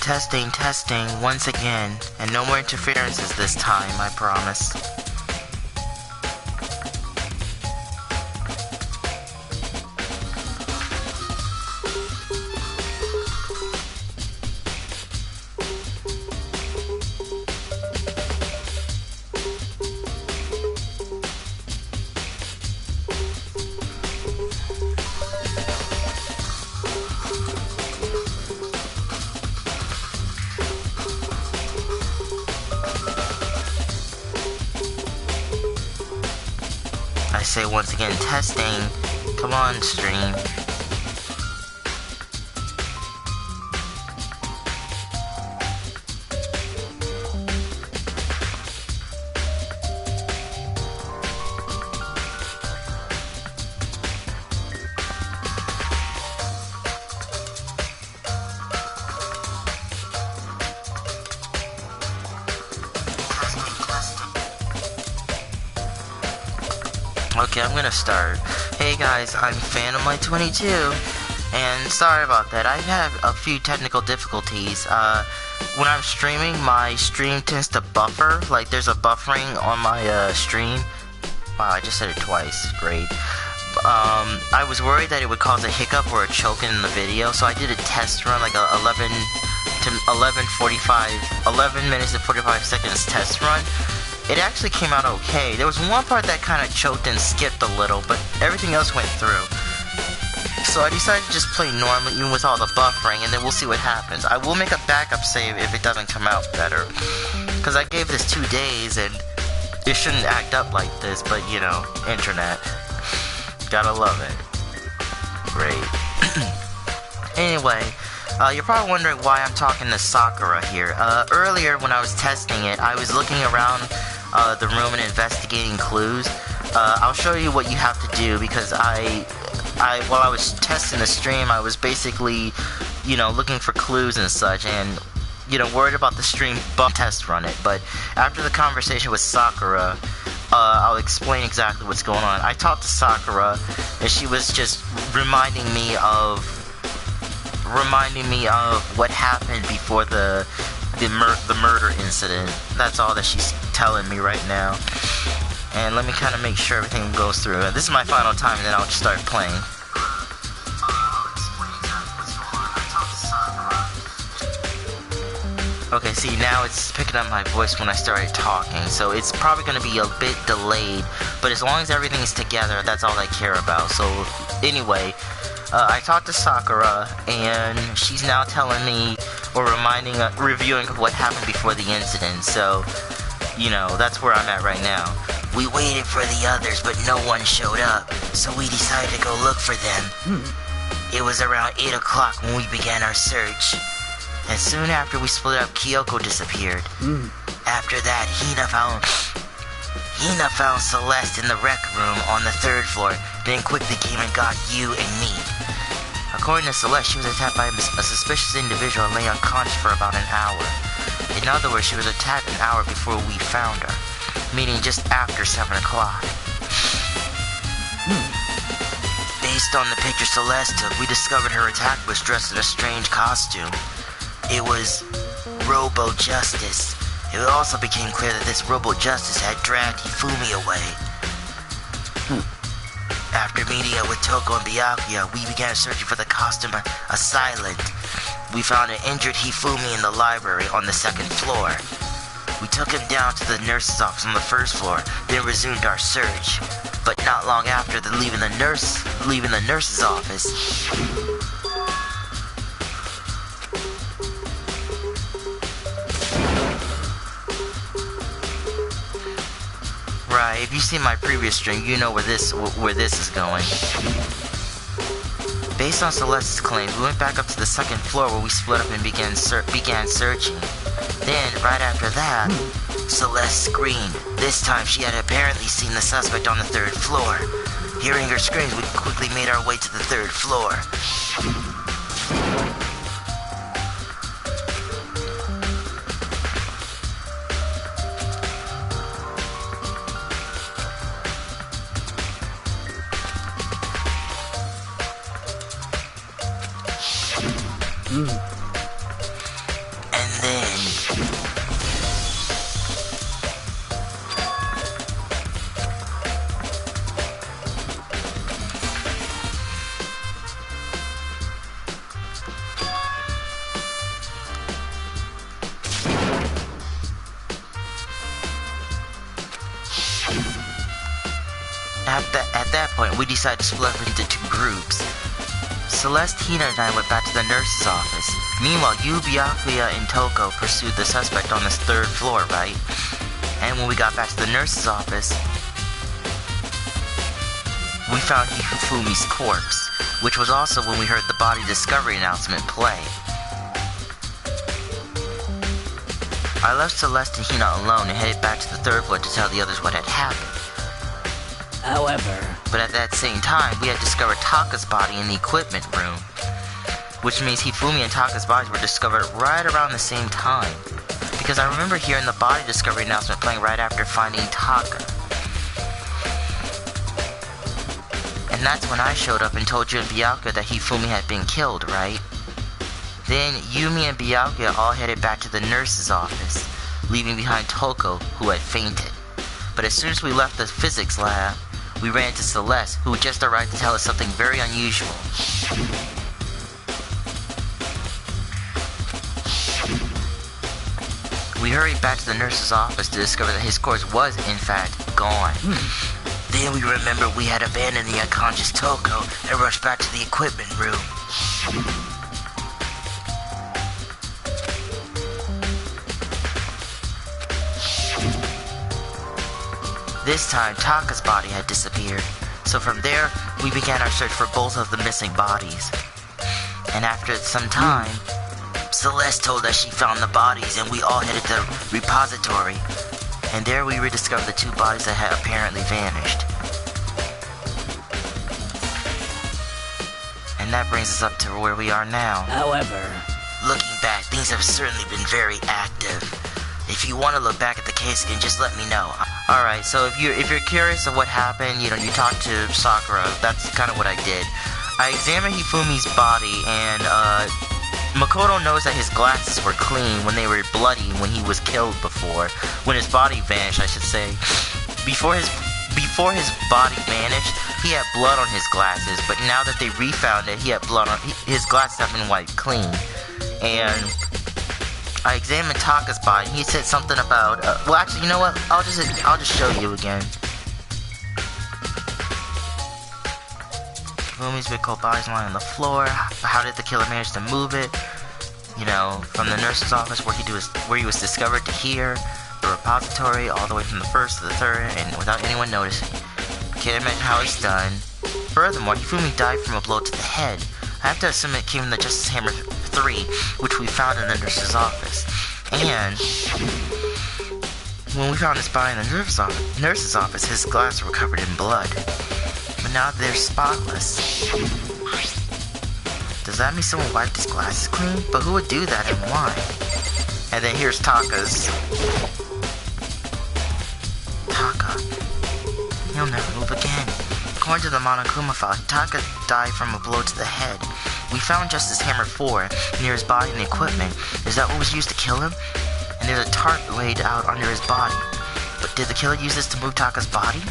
Testing, testing, once again. And no more interferences this time, I promise. I say once again, testing. Come on, stream. Okay, I'm gonna start. Hey guys, I'm Phantomlight22, and sorry about that. I've had a few technical difficulties. When I'm streaming, my stream tends to buffer. Like, there's a buffering on my stream. Wow, I just said it twice. Great. I was worried that it would cause a hiccup or a choke in the video, so I did a test run, like a 11 minutes and 45 seconds test run. It actually came out okay. There was one part that kind of choked and skipped a little, but everything else went through. So I decided to just play normally, even with all the buffering, and then we'll see what happens. I will make a backup save if it doesn't come out better, because I gave this 2 days, and it shouldn't act up like this, but you know, internet. Gotta love it. Great. Anyway, you're probably wondering why I'm talking to Sakura here. Earlier, when I was testing it, I was looking around the room and investigating clues. I'll show you what you have to do, because while I was testing the stream, I was basically, you know, looking for clues and such, and, you know, worried about the stream test run it. But after the conversation with Sakura, I'll explain exactly what's going on. I talked to Sakura, and she was just reminding me of what happened before the murder incident. That's all that she's telling me right now. And let me kind of make sure everything goes through. This is my final time, and then I'll just start playing. Okay, see, now it's picking up my voice when I started talking, so it's probably going to be a bit delayed, but as long as everything's together, that's all I care about. So, anyway, I talked to Sakura, and she's now telling me, or reviewing what happened before the incident, so, you know, that's where I'm at right now. We waited for the others, but no one showed up, so we decided to go look for them. It was around 8 o'clock when we began our search, and soon after we split up, Kyoko disappeared. After that, Hina found Celeste in the rec room on the 3rd floor, then quickly came and got you and me. According to Celeste, she was attacked by a suspicious individual and lay unconscious for about an hour. In other words, she was attacked an hour before we found her, meaning just after 7 o'clock. Based on the picture Celeste took, we discovered her attacker was dressed in a strange costume. It was Robo-Justice. It also became clear that this Robo-Justice had dragged Hifumi away. After meeting up with Toko and Byakuya, we began searching for the costume assailant. We found an injured Hifumi in the library on the 2nd floor. We took him down to the nurse's office on the 1st floor, then resumed our search. But not long after leaving the nurse's office, right, if you've seen my previous stream, you know where this is going. Based on Celeste's claims, we went back up to the 2nd floor where we split up and began searching. Then, right after that, Celeste screamed. This time, she had apparently seen the suspect on the 3rd floor. Hearing her screams, we quickly made our way to the 3rd floor. At that point, we decided to split up into two groups. Celeste, Hina, and I went back to the nurse's office. Meanwhile, you, Byakuya, and Toko pursued the suspect on this third floor, right? And when we got back to the nurse's office, we found Hifumi's corpse, which was also when we heard the body discovery announcement play. I left Celeste and Hina alone and headed back to the third floor to tell the others what had happened. However... But at that same time, we had discovered Taka's body in the equipment room, which means Hifumi and Taka's bodies were discovered right around the same time, because I remember hearing the body discovery announcement playing right after finding Taka. And that's when I showed up and told you and Byakuya that Hifumi had been killed, right? Then Yumi and Byakuya all headed back to the nurse's office, leaving behind Toko, who had fainted. But as soon as we left the physics lab, we ran into Celeste, who had just arrived to tell us something very unusual. We hurried back to the nurse's office to discover that his corpse was, in fact, gone. Then we remembered we had abandoned the unconscious Toko and rushed back to the equipment room. This time, Taka's body had disappeared, so from there, we began our search for both of the missing bodies. And after some time, Celeste told us she found the bodies and we all headed to the repository, and there we rediscovered the two bodies that had apparently vanished. And that brings us up to where we are now. However... Looking back, things have certainly been very active. If you want to look back at the case again, just let me know. Alright, so if you're curious of what happened, you talked to Sakura, that's kind of what I did. I examined Hifumi's body, and Makoto knows that his glasses were clean when they were bloody when he was killed before. When his body vanished, I should say. Before his body vanished, he had blood on his glasses, but now that they refound it, he had blood on his glasses have been wiped clean. And I examined Taka's body. He said something about. Well, actually, you know what? I'll just show you again. Hifumi's big cold body's lying on the floor. How did the killer manage to move it? From the nurse's office where he was discovered to here, the repository, all the way from the first to the third, and without anyone noticing. Can't imagine how it's done. Furthermore, Hifumi died from a blow to the head. I have to assume it came from the Justice Hammer 3, which we found in the nurse's office. And when we found his body in the nurse's office, his glasses were covered in blood. But now they're spotless. Does that mean someone wiped his glasses clean? But who would do that and why? And then here's Taka's. Taka. He'll never move again. According to the Monokuma file, Taka died from a blow to the head. We found Justice Hammer 4 near his body and equipment. Is that what was used to kill him? And there's a tarp laid out under his body. But did the killer use this to move Taka's body?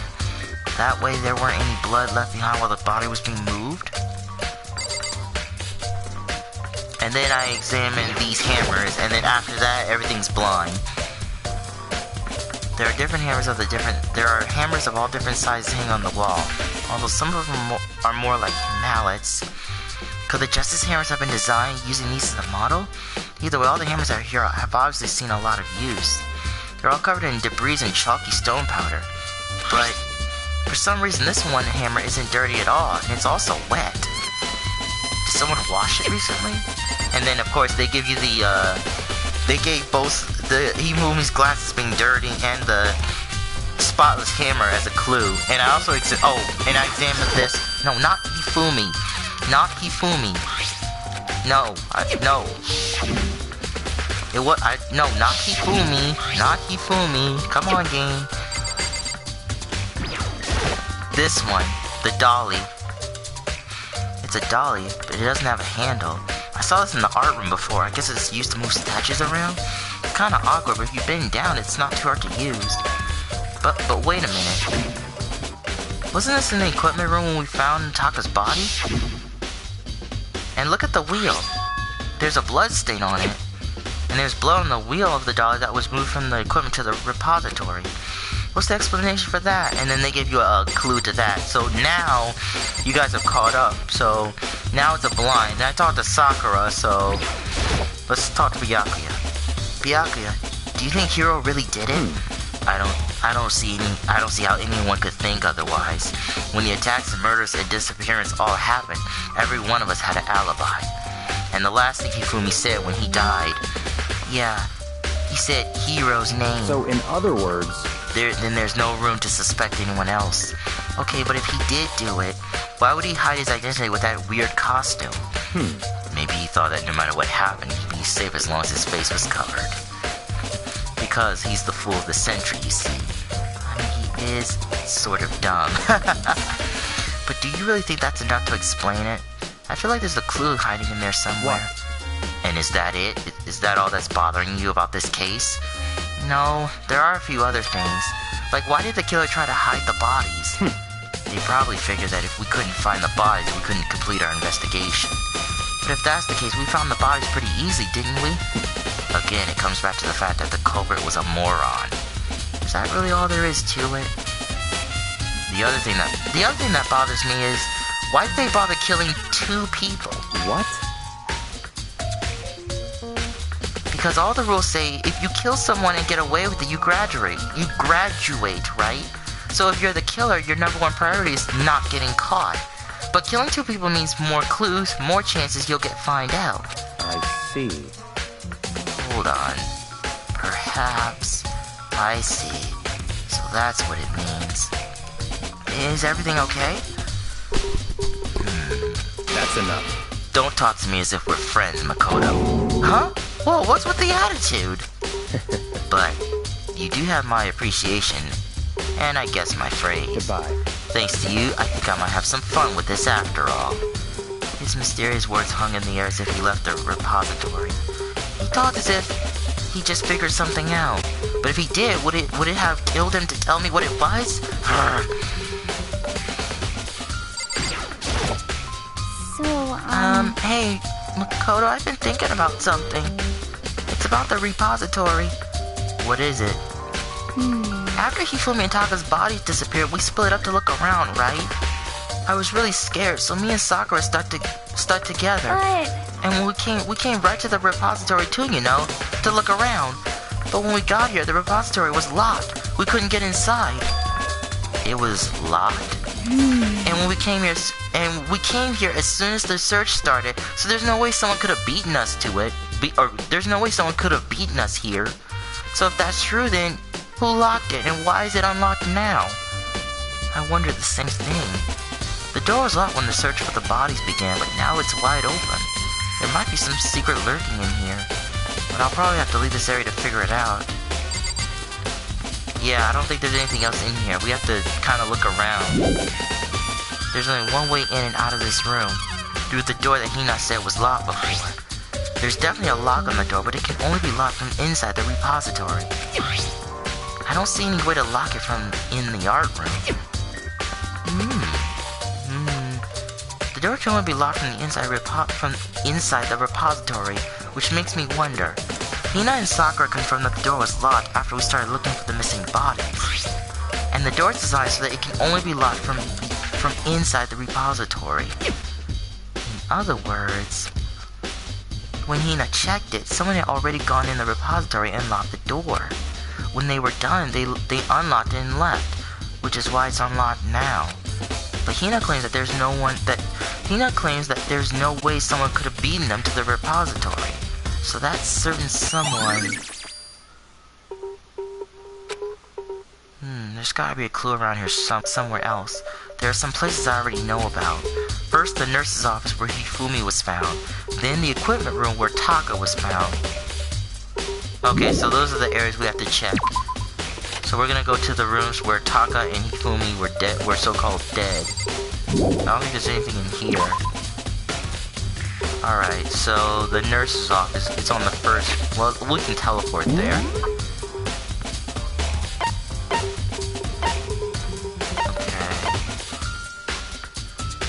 That way there weren't any blood left behind while the body was being moved? And then I examined these hammers, and then after that, everything's blind. There are there are hammers of all different sizes hanging on the wall, although some of them are more like mallets. Could the Justice Hammers have been designed using these as a model? Either way, all the hammers out here have obviously seen a lot of use. They're all covered in debris and chalky stone powder. But for some reason, this one hammer isn't dirty at all, and it's also wet. Did someone wash it recently? And then, of course, they give you they gave both the Hifumi's glasses being dirty and the spotless hammer as a clue. And I also examined this. No, not Hifumi. Not Hifumi. No, no. No, not Hifumi. Not Hifumi. Come on, game. This one, the dolly. It's a dolly, but it doesn't have a handle. I saw this in the art room before. I guess it's used to move statues around. It's kind of awkward, but if you bend down, it's not too hard to use. But wait a minute. Wasn't this in the equipment room when we found Taka's body? And look at the wheel. There's a blood stain on it. And there's blood on the wheel of the dolly that was moved from the equipment to the repository. What's the explanation for that? And then they give you a clue to that. So now, you guys have caught up. So, now it's a blind. And I talked to Sakura, so... let's talk to Byakuya. Byakuya, do you think Hiro really did it? I don't see how anyone could think otherwise. When the attacks and murders and disappearance all happened, every one of us had an alibi. And the last thing Hifumi said when he died, yeah, he said Hiro's name. So in other words, then there's no room to suspect anyone else. Okay, but if he did do it, why would he hide his identity with that weird costume? Maybe he thought that no matter what happened, he'd be safe as long as his face was covered. Because he's the fool of the century, you see. I mean, he is sort of dumb. But do you really think that's enough to explain it? I feel like there's a clue hiding in there somewhere. What? And is that it? Is that all that's bothering you about this case? No, there are a few other things. Like, why did the killer try to hide the bodies? They probably figured that if we couldn't find the bodies, we couldn't complete our investigation. But if that's the case, we found the bodies pretty easily, didn't we? Again, it comes back to the fact that the culprit was a moron. Is that really all there is to it? The other thing that bothers me is, why did they bother killing 2 people? what? Because all the rules say, if you kill someone and get away with it, you graduate. You graduate, right? So if you're the killer, your number one priority is not getting caught. But killing 2 people means more clues, more chances you'll get found out. I see. Hold on. Perhaps. I see. So that's what it means. Is everything okay? That's enough. Don't talk to me as if we're friends, Makoto. Huh? Whoa, what's with the attitude? But you do have my appreciation, and I guess my praise. Goodbye. Thanks to you, I think I might have some fun with this after all. His mysterious words hung in the air as if he left the repository. He talked as if he just figured something out. But if he did, would it have killed him to tell me what it was? Hey, Makoto, I've been thinking about something. It's about the repository. What is it? After Hifumi and Taka's bodies disappeared, we split up to look around, right? I was really scared, so me and Sakura stuck together. What? And we came right to the repository too, you know, to look around. But when we got here, the repository was locked. We couldn't get inside. It was locked? And when we came here as soon as the search started, so there's no way someone could have beaten us to it. There's no way someone could have beaten us here. So if that's true, then who locked it and why is it unlocked now? I wondered the same thing. The door was locked when the search for the bodies began, but now it's wide open. There might be some secret lurking in here, but I'll probably have to leave this area to figure it out. Yeah, I don't think there's anything else in here. We have to kind of look around. There's only one way in and out of this room, through the door that Hina said was locked before. There's definitely a lock on the door, but it can only be locked from inside the repository. I don't see any way to lock it from in the art room. The door can only be locked from the inside the repository, which makes me wonder. Hina and Sakura confirmed that the door was locked after we started looking for the missing bodies. And the door is designed so that it can only be locked from inside the repository. In other words, when Hina checked it, someone had already gone in the repository and locked the door. When they were done, they unlocked it and left, which is why it's unlocked now. But Hina claims that there's no way someone could have beaten them to the repository. So that certain someone... there's gotta be a clue around here somewhere else. There are some places I already know about. First, the nurse's office where Hifumi was found. Then the equipment room where Taka was found. Okay, so those are the areas we have to check. So we're gonna go to the rooms where Taka and Hifumi were so-called dead. I don't think there's anything in here. Alright, so the nurse's office, it's on the first... Well, we can teleport there.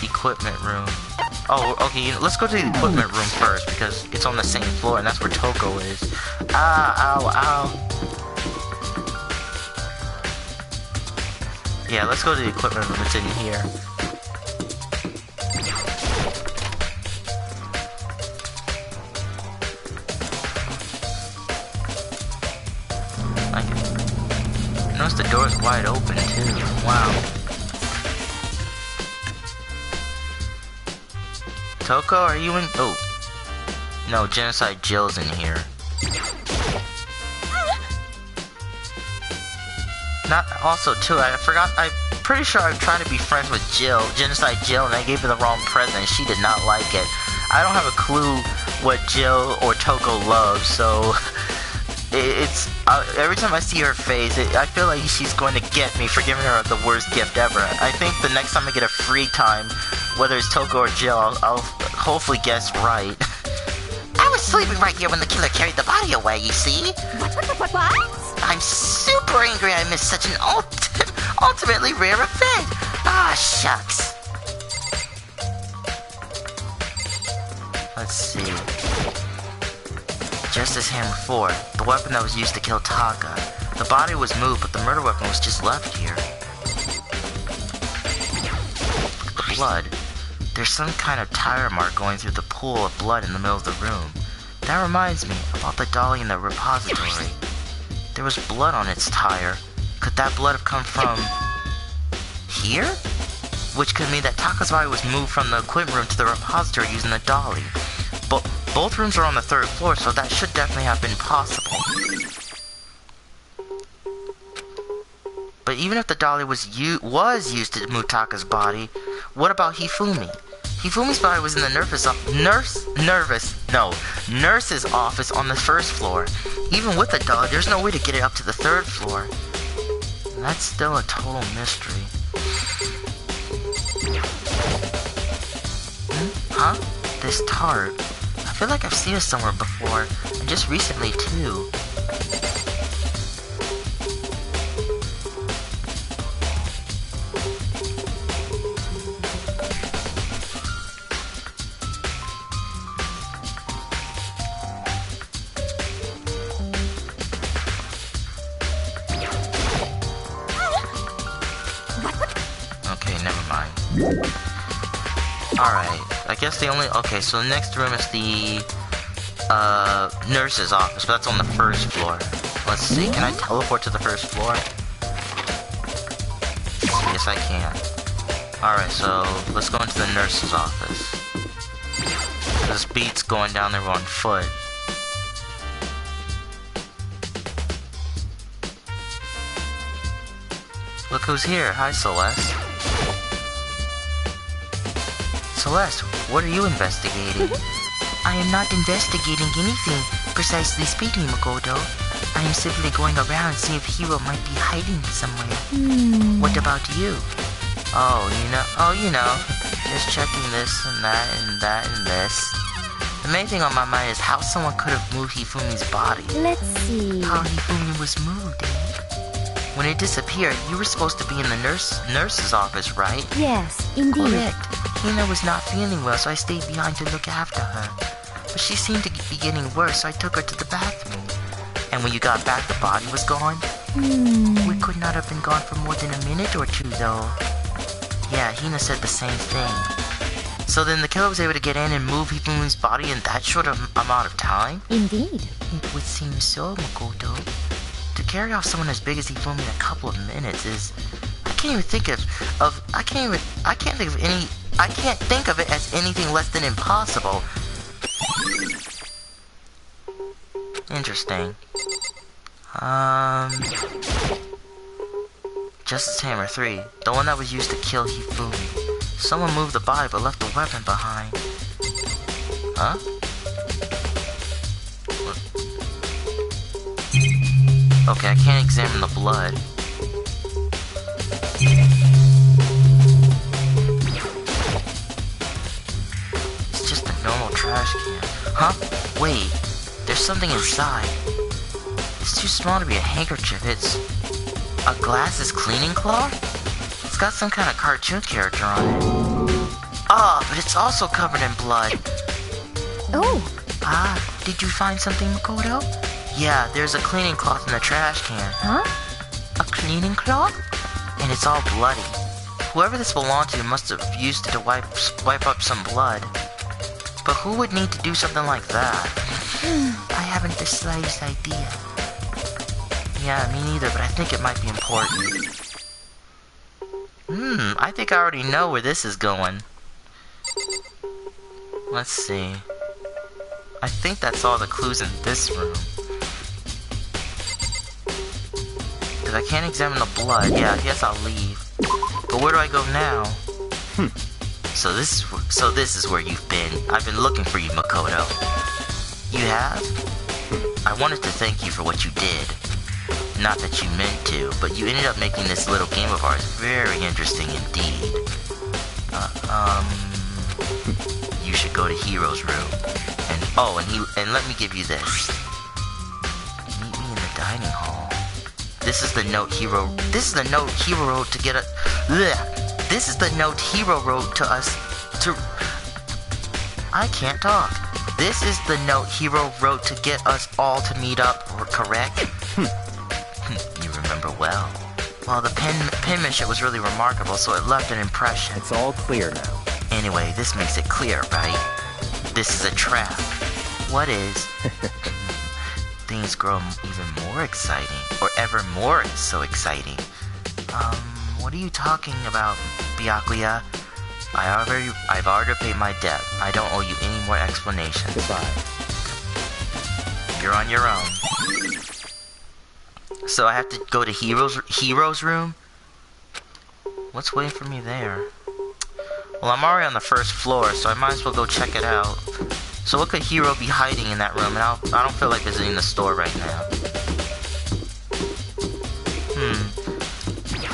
Equipment room. Oh, okay, let's go to the equipment room first, because it's on the same floor, and that's where Toko is. Ah, ow, ow. Yeah, let's go to the equipment room. It's in here. Notice the door is wide open too. Wow. Toko, are you in? Oh. No, Genocide Jill's in here. Not also too, I forgot, I'm pretty sure I'm trying to be friends with Jill, Genocide Jill, and I gave her the wrong present. She did not like it. I don't have a clue what Jill or Toko loves, so it's every time I see her face, I feel like she's going to get me for giving her the worst gift ever. I think the next time I get a free time, whether it's Toko or Jill, I'll hopefully guess right. I was sleeping right here when the killer carried the body away, you see? What? I'm super angry I missed such an ultimately rare event. Ah, shucks. Let's see. Justice Hammer 4, the weapon that was used to kill Taka. The body was moved, but the murder weapon was just left here. The blood. There's some kind of tire mark going through the pool of blood in the middle of the room. That reminds me about the dolly in the repository. There was blood on its tire. Could that blood have come from here? Which could mean that Taka's body was moved from the equipment room to the repository using the dolly. But both rooms are on the 3rd floor, so that should definitely have been possible. But even if the dolly was used to move Taka's body, what about Hifumi? Hifumi's body was in the nurse's office on the 1st floor. Even with the dolly, there's no way to get it up to the 3rd floor. And that's still a total mystery. Huh? This tart. I feel like I've seen it somewhere before, and just recently too. Alright, I guess the only... Okay, so the next room is the nurse's office, but that's on the 1st floor. Let's see, can I teleport to the 1st floor? Yes, I can. Alright, so let's go into the nurse's office. This beat's going down there on foot. Look who's here. Hi, Celeste. Celeste, what are you investigating? I am not investigating anything, precisely speaking, Makoto. I am simply going around seeing if Hiro might be hiding somewhere. What about you? Oh, you know, just checking this and that and that and this. The main thing on my mind is how someone could have moved Hifumi's body. Let's see. How Hifumi was moved, eh? When it disappeared, you were supposed to be in the nurse's office, right? Yes, indeed. Correct. Hina was not feeling well, so I stayed behind to look after her. But she seemed to be getting worse, so I took her to the bathroom. And when you got back, the body was gone? We could not have been gone for more than a minute or two, though. Yeah, Hina said the same thing. So then the killer was able to get in and move Hifumi's body in that short amount of time? Indeed. It would seem so, Makoto. To carry off someone as big as Hifumi in a couple of minutes is... I can't think of it as anything less than impossible. Interesting. Justice Hammer 3, the one that was used to kill Hifumi. Someone moved the body but left the weapon behind. Huh? Okay, I can't examine the blood. It's just a normal trash can. Huh? Wait, there's something inside. It's too small to be a handkerchief. It's a glasses cleaning cloth? It's got some kind of cartoon character on it. Ah, but it's also covered in blood. Oh. Ah, did you find something, Makoto? Yeah, there's a cleaning cloth in the trash can. Huh? A cleaning cloth? and it's all bloody. Whoever this belonged to must have used it to wipe up some blood. But who would need to do something like that? I haven't the slightest idea. Yeah, me neither, but I think it might be important. I think I already know where this is going. Let's see. I think that's all the clues in this room. Because I can't examine the blood. Yeah, I guess I'll leave. But where do I go now? So this is where you've been. I've been looking for you, Makoto. You have? I wanted to thank you for what you did. Not that you meant to, but you ended up making this little game of ours very interesting indeed. You should go to Hiro's room. And let me give you this. Meet me in the dining hall. This is the note Hiro wrote to get us. This is the note Hiro wrote to us to. I can't talk. This is the note Hiro wrote to get us all to meet up. Correct? You remember well. Well, the penmanship was really remarkable, so it left an impression. It's all clear now. Anyway, this makes it clear, right? This is a trap. What is? Things grow even more exciting, or ever more so exciting. What are you talking about, Byakuya? I've already paid my debt. I don't owe you any more explanations. Goodbye. You're on your own. So I have to go to Hiro's room? What's waiting for me there? Well, I'm already on the first floor, so I might as well go check it out. So what could Hiro be hiding in that room? And I don't feel like visiting the store right now.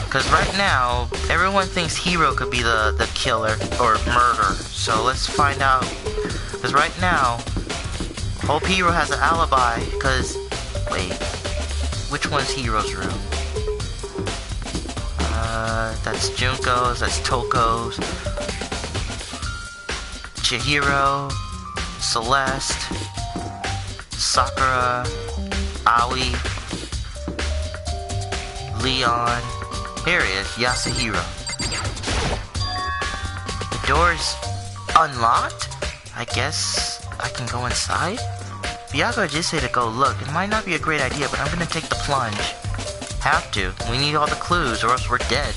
Because right now, everyone thinks Hiro could be the killer or murderer. So let's find out. Because right now, hope Hiro has an alibi. Because, wait, which one's Hiro's room? That's Junko's, that's Toko's, Chihiro, Celeste, Sakura, Aoi, Leon. Here he is, Yasuhiro. The door's unlocked? I guess I can go inside? Byakuya did say to go look. It might not be a great idea, but I'm gonna take the plunge. Have to. We need all the clues, or else we're dead.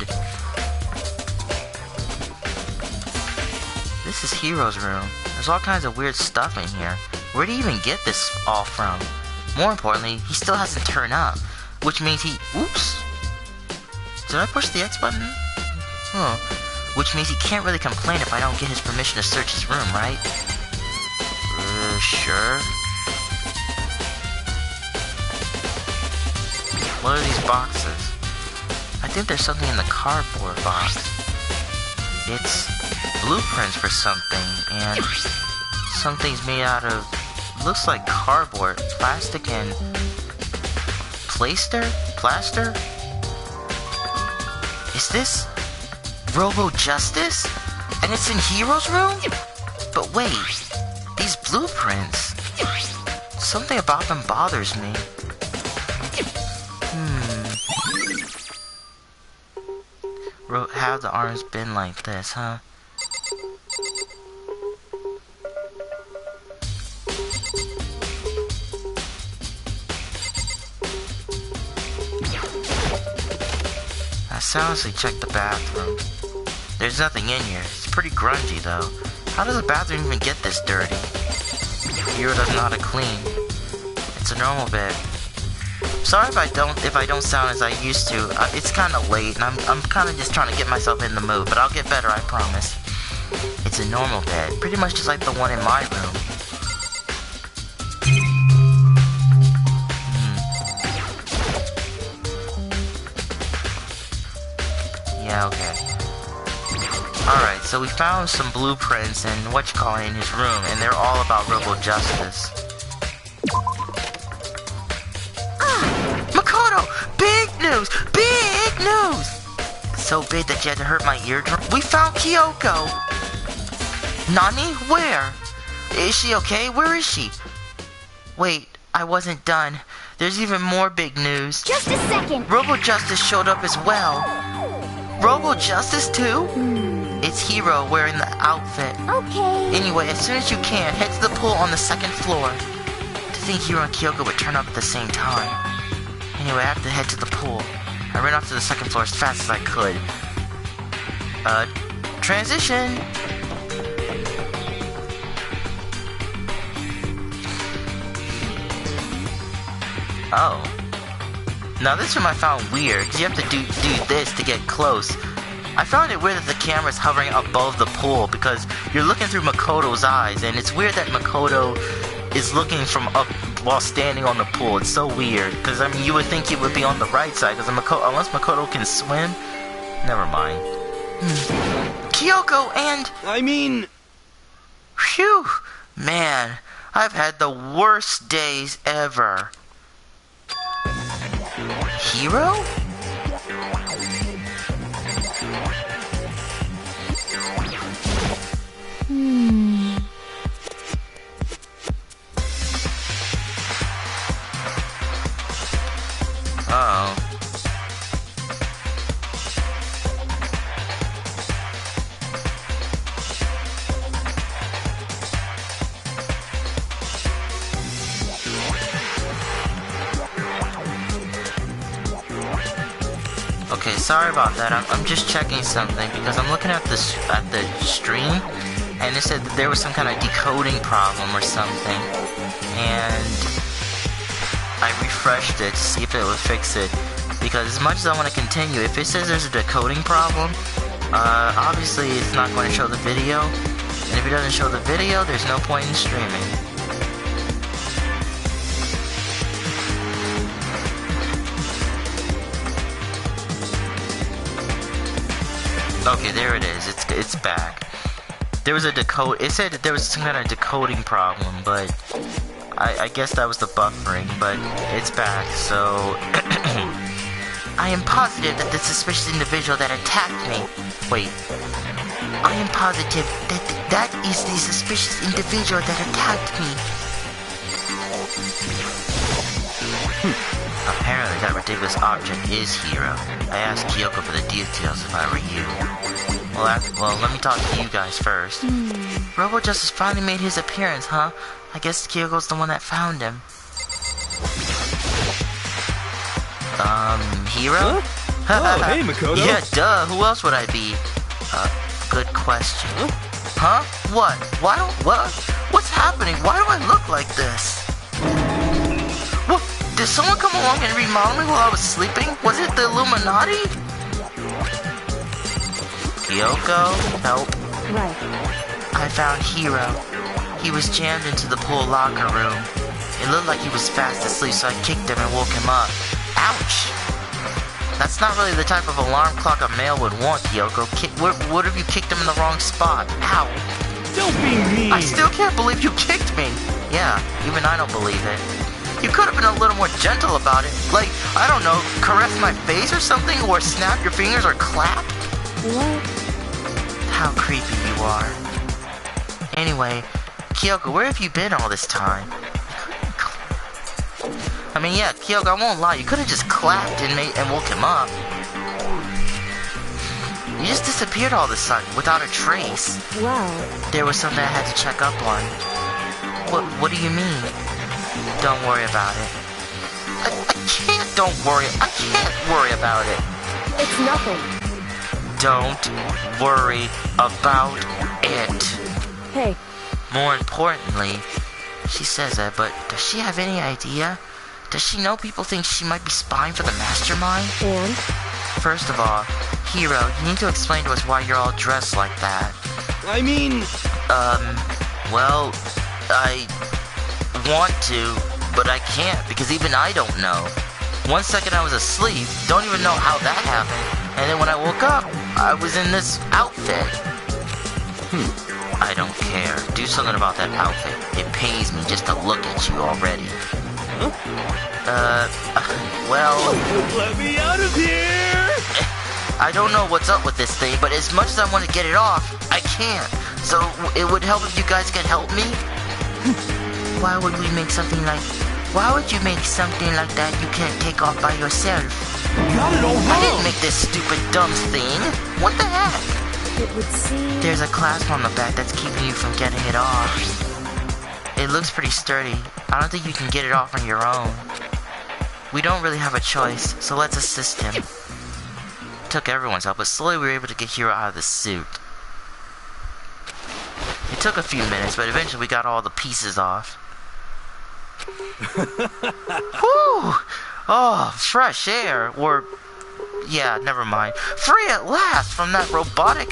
This is Hiro's room. There's all kinds of weird stuff in here. Where'd he even get this all from? More importantly, he still hasn't turned up. Which means he... Oops! Did I push the X button? Huh. Which means he can't really complain if I don't get his permission to search his room, right? Sure. What are these boxes? I think there's something in the cardboard box. It's blueprints for something, and something's made out of, looks like cardboard, plastic, and plaster? Is this Robo Justice? And it's in Hiro's room? But wait, these blueprints, something about them bothers me. Have the arms been like this, huh? I silently checked the bathroom. There's nothing in here. It's pretty grungy, though. How does a bathroom even get this dirty? Hiro doesn't know how to clean. It's a normal bed. Sorry if I don't sound as I used to. It's kind of late, and I'm kind of just trying to get myself in the mood, but I'll get better, I promise. It's a normal bed, pretty much just like the one in my room. Yeah, okay. Alright, so we found some blueprints and in his room, and they're all about Robo Justice. Makoto! Big news! Big news! So big that you had to hurt my eardrum. We found Kyoko! Nani? Where? Is she okay? Where is she? Wait, I wasn't done. There's even more big news. Just a second. Robo Justice showed up as well. Robo Justice too? It's Hero wearing the outfit. Okay. Anyway, as soon as you can, head to the pool on the second floor. To think Hero and Kyoko would turn up at the same time. Anyway, I have to head to the pool. I ran off to the second floor as fast as I could. Transition! Oh. Now this room I found weird, because you have to do this to get close. I found it weird that the camera's hovering above the pool, because you're looking through Makoto's eyes, and it's weird that Makoto is looking from up while standing on the pool. It's so weird, because I mean, you would think it would be on the right side, because unless Makoto can swim, never mind. Kyoko and... I mean... Phew! Man, I've had the worst days ever. Hero? Uh-oh. Okay, sorry about that. I'm just checking something because I'm looking at the stream, and it said that there was some kind of decoding problem or something, and I refreshed it to see if it would fix it. Because as much as I want to continue, if it says there's a decoding problem, obviously it's not going to show the video, and if it doesn't show the video, there's no point in streaming. Okay, there it is. It's back. There was a it said that there was some kind of decoding problem, but I guess that was the buffering, but it's back, so... I am positive that the suspicious individual that attacked me... Wait. I am positive that is the suspicious individual that attacked me. Apparently that ridiculous object is Hero. I asked Kyoko for the details if I were you. Well, let me talk to you guys first. Robo Justice finally made his appearance, huh? I guess Kyoko's the one that found him. Hero? Huh? Oh, hey, Makoto. Yeah, duh. Who else would I be? Good question. Huh? What? What's happening? Why do I look like this? What? Did someone come along and remodel me while I was sleeping? Was it the Illuminati? Kyoko, help. Right. I found Hero. He was jammed into the pool locker room. It looked like he was fast asleep, so I kicked him and woke him up. Ouch! That's not really the type of alarm clock a male would want, Kyoko. What if you kicked him in the wrong spot? Ow! Don't be mean! I still can't believe you kicked me! Yeah, even I don't believe it. You could have been a little more gentle about it. Like, I don't know, caress my face or something, or snap your fingers or clap? What? How creepy you are. Anyway, Kyoko, where have you been all this time? I mean, yeah, Kyoko, I won't lie, you could have just clapped and woke him up. You just disappeared all of a sudden, without a trace. Wow. There was something I had to check up on. What do you mean? Don't worry about it. I can't I can't worry about it. It's nothing. Don't worry about it. Hey. More importantly, she says that, but does she have any idea? Does she know people think she might be spying for the mastermind? And? First of all, Hero, you need to explain to us why you're all dressed like that. I mean... Well, I want to, but I can't, because even I don't know. 1 second I was asleep, don't even know how that happened, and then when I woke up, I was in this outfit. I don't care. Do something about that outfit. It pains me just to look at you already. Well... Let me out of here! I don't know what's up with this thing, but as much as I want to get it off, I can't. So, it would help if you guys could help me? Why would we make something like Why would you make something like that you can't take off by yourself? Got it all I didn't wrong. make this stupid dumb thing. What the heck? It would seem... There's a clasp on the back that's keeping you from getting it off. It looks pretty sturdy. I don't think you can get it off on your own. We don't really have a choice, so let's assist him. Took everyone's help, but slowly we were able to get Hiro out of the suit. It took a few minutes, but eventually we got all the pieces off. Whew! Oh, fresh air, or... yeah, never mind. Free at last from that robotic,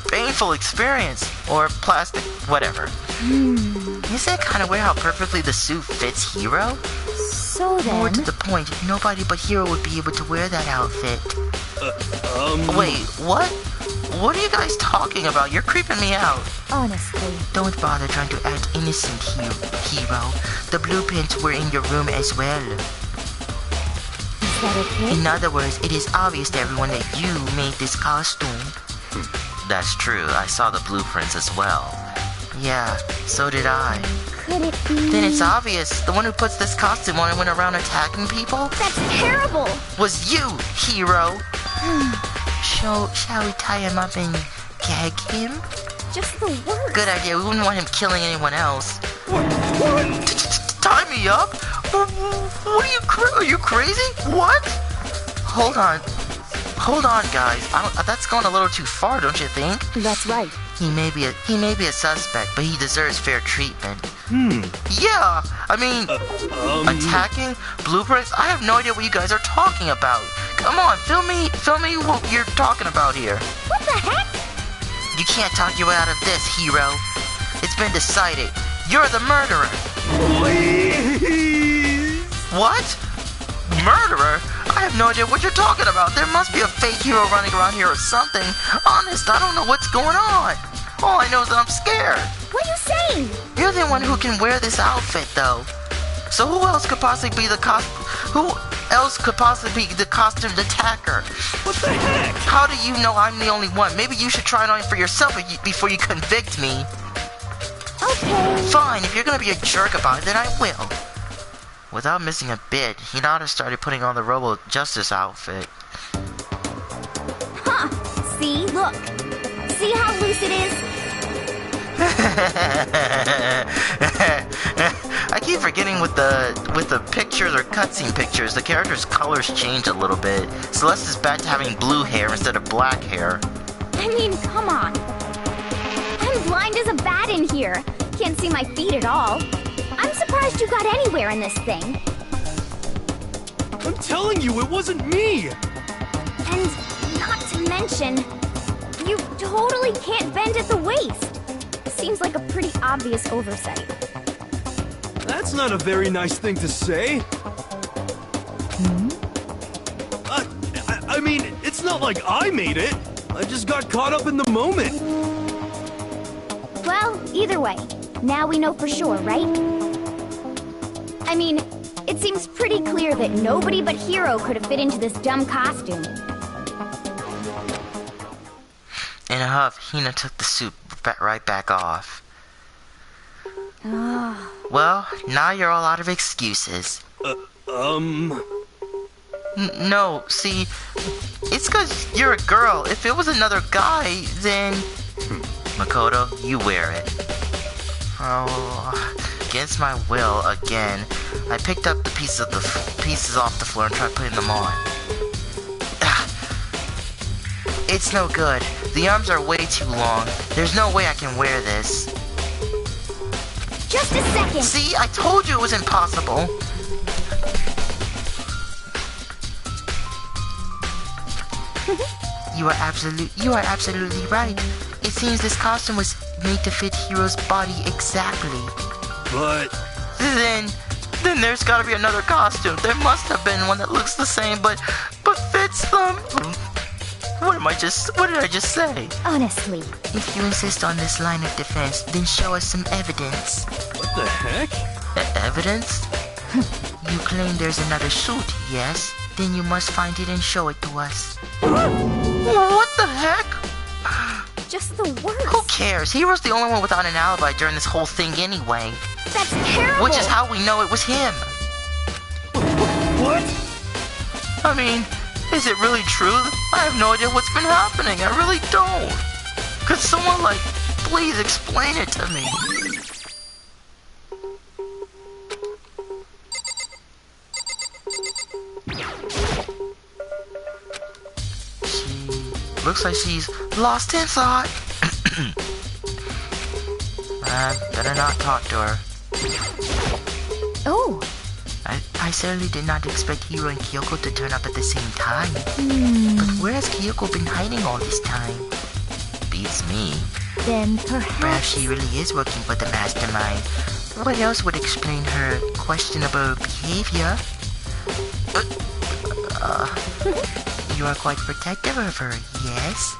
painful experience, or plastic, whatever. Isn't it kind of weird how perfectly the suit fits Hiro? So More to then... the point, nobody but Hiro would be able to wear that outfit. Wait, what? What are you guys talking about? You're creeping me out. Honestly. Don't bother trying to act innocent, Hiro. The blueprints were in your room as well. Is that okay? In other words, it is obvious to everyone that you made this costume. That's true. I saw the blueprints as well. Yeah, so did I. Could it be... Then it's obvious. The one who puts this costume on and went around attacking people That's terrible! was you, Hiro. Shall we tie him up and gag him? Just the worst. Good idea. We wouldn't want him killing anyone else. What? Tie me up? What are you crazy? What? Hold on, guys. That's going a little too far, don't you think? That's right. He may be a suspect, but he deserves fair treatment. Yeah, I mean, attacking blueprints. I have no idea what you guys are talking about. Come on, fill me what you're talking about here. What the heck? You can't talk your way out of this, Hiro. It's been decided. You're the murderer. Please. What? Murderer? I have no idea what you're talking about. There must be a fake hero running around here or something. Honest, I don't know what's going on. All I know is that I'm scared. What are you saying? You're the one who can wear this outfit, though. So who else could possibly be the costume attacker? What the heck? How do you know I'm the only one? Maybe you should try it on for yourself before you convict me. Okay. Fine, if you're gonna be a jerk about it, then I will. Without missing a bit, Hinata started putting on the Robo Justice outfit. Huh. See? Look. See how loose it is? I keep forgetting with the pictures or cutscene pictures, the character's colors change a little bit. Celeste is back to having blue hair instead of black hair. I mean, come on. I'm blind as a bat in here. Can't see my feet at all. I'm surprised you got anywhere in this thing. I'm telling you, it wasn't me. And not to mention, you totally can't bend at the waist. Seems like a pretty obvious oversight. That's not a very nice thing to say. I mean, it's not like I made it. I just got caught up in the moment. Well, either way, now we know for sure, right? I mean, it seems pretty clear that nobody but Hiro could have fit into this dumb costume. In a huff, Hina took the suit right back off. Well, now you're all out of excuses. No, see, it's 'cause you're a girl. If it was another guy, then... Makoto, you wear it. Oh, against my will, again. I picked up the pieces off the floor and tried putting them on. It's no good. The arms are way too long. There's no way I can wear this. Just a second! See, I told you it was impossible. You are absolutely right. It seems this costume was made to fit Hiro's body exactly. But... Then there's gotta be another costume. There must have been one that looks the same, but fits them. What did I just say? Honestly. If you insist on this line of defense, then show us some evidence. what the heck? Evidence? You claim there's another suit, yes? Then you must find it and show it to us. What the heck? Just the worst. Who cares? Hero's the only one without an alibi during this whole thing anyway. That's terrible! Which is how we know it was him. What? I mean, is it really true? I have no idea what's been happening. I really don't. Could someone, like, please explain it to me? She looks like she's lost in thought. Better not talk to her. Oh. I certainly did not expect Hiro and Kyoko to turn up at the same time. But where has Kyoko been hiding all this time? Beats me. Then Perhaps perhaps... she really is working for the mastermind. What else would explain her questionable behavior? You are quite protective of her, yes?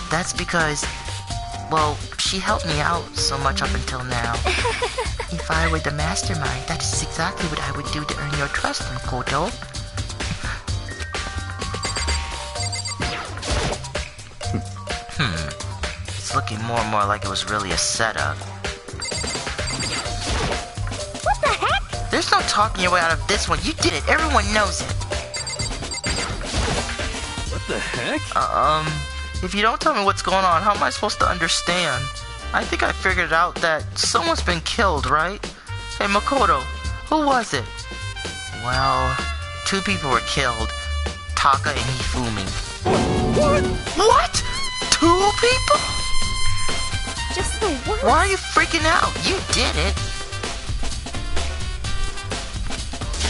That's because, well, she helped me out so much up until now. If I were the mastermind, that is exactly what I would do to earn your trust, Makoto. It's looking more and more like it was really a setup. What the heck? There's no talking your way out of this one. You did it. Everyone knows it. What the heck? If you don't tell me what's going on, how am I supposed to understand? I think I figured out that someone's been killed, right? Hey, Makoto, who was it? Well, 2 people were killed. Taka and Hifumi. What? 2 people? Just the worst. Why are you freaking out? You did it.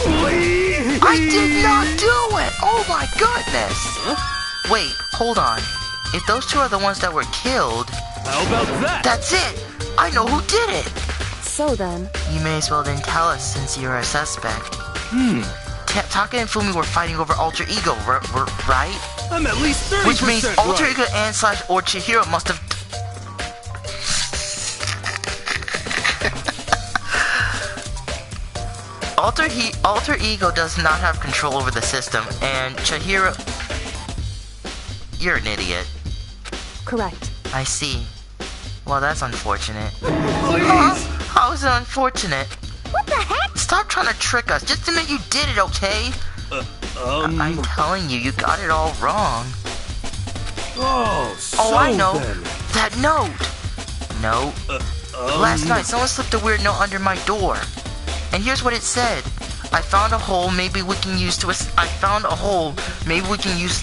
Please! I did not do it! Oh my goodness! Wait, hold on. If those 2 are the ones that were killed... How about that? That's it! I know who did it! So then, You may as well then tell us since you're a suspect. Taka and Fumi were fighting over Alter Ego, right? I'm at least 30% Which means Alter right. Ego and / or Chihiro must have... Alter Ego does not have control over the system, and Chihiro... You're an idiot. correct. I see. Well, that's unfortunate. Please! How is it unfortunate? What the heck? Stop trying to trick us. Just admit you did it, okay? I'm telling you, you got it all wrong. Oh, so Oh, I know. then. That note. Note. Last night, someone slipped a weird note under my door. And here's what it said. I found a hole. Maybe we can use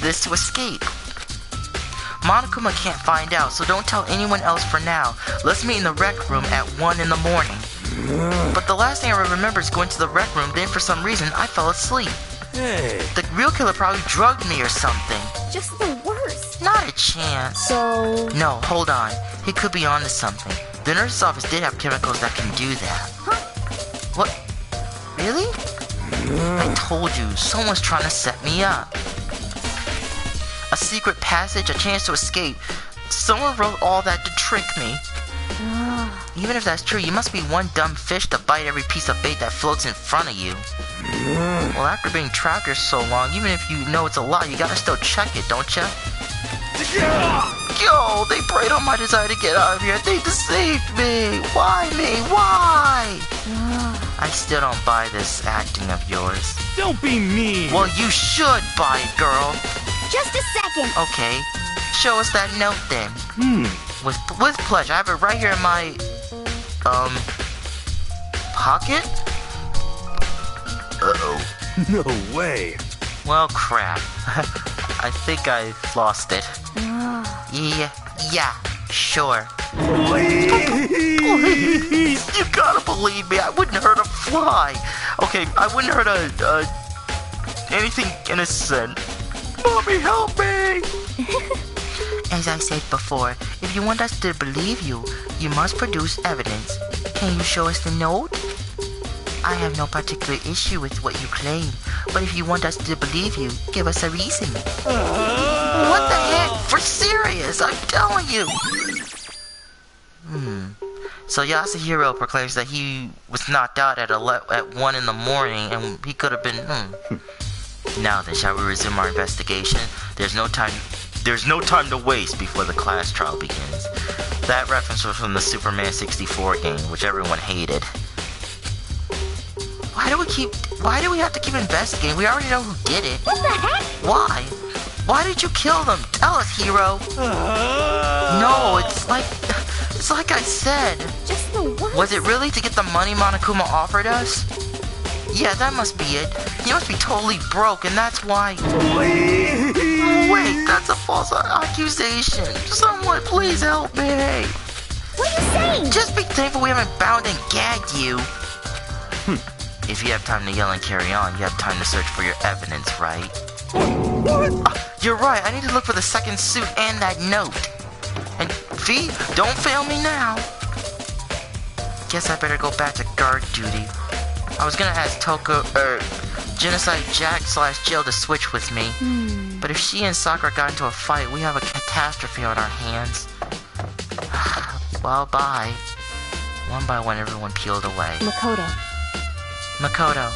this to escape. Monokuma can't find out, so don't tell anyone else for now. Let's meet in the rec room at 1 in the morning. But the last thing I remember is going to the rec room, then for some reason, I fell asleep. Hey. The real killer probably drugged me or something. Just the worst. Not a chance. So, No, hold on. He could be onto something. The nurse's office did have chemicals that can do that. Huh? What? Really? I told you, someone's trying to set me up. A secret passage, a chance to escape. Someone wrote all that to trick me. Even if that's true, you must be one dumb fish to bite every piece of bait that floats in front of you. Well, after being trapped here so long, even if you know it's a lie, you gotta still check it, don't ya? Yo, they preyed on my desire to get out of here. They deceived me. Why me? Why? I still don't buy this acting of yours. Don't be mean. Well, you should buy it, girl. Just a second. Okay, show us that note then. With pleasure. I have it right here in my, pocket? Uh-oh. No way. Well, crap. I think I lost it. Yeah, sure. Please, you gotta believe me. I wouldn't hurt a fly. Okay, I wouldn't hurt anything innocent. Mommy, help me! As I said before, if you want us to believe you, you must produce evidence. Can you show us the note? I have no particular issue with what you claim, but if you want us to believe you, give us a reason. What the heck? For serious, I'm telling you! So Yasuhiro proclaims that he was knocked out at 1 in the morning, and he could have been, Now then, shall we resume our investigation? There's no time to waste before the class trial begins. That reference was from the Superman 64 game, which everyone hated. Why Why do we have to keep investigating? We already know who did it. What the heck? Why? Why did you kill them? Tell us, hero. No, it's like I said. Just the one. Was it really to get the money Monokuma offered us? Yeah, that must be it. He must be totally broke, and that's why. Please. Wait, that's a false accusation. Someone, please help me. What are you saying? Just be thankful we haven't bound and gagged you. If you have time to yell and carry on, you have time to search for your evidence, right? What? You're right, I need to look for the second suit and that note. And V, don't fail me now. Guess I better go back to guard duty. I was gonna ask Genocide Jack / Jill to switch with me. But if she and Sakura got into a fight, we have a catastrophe on our hands. Well, bye. One by one, everyone peeled away. Makoto,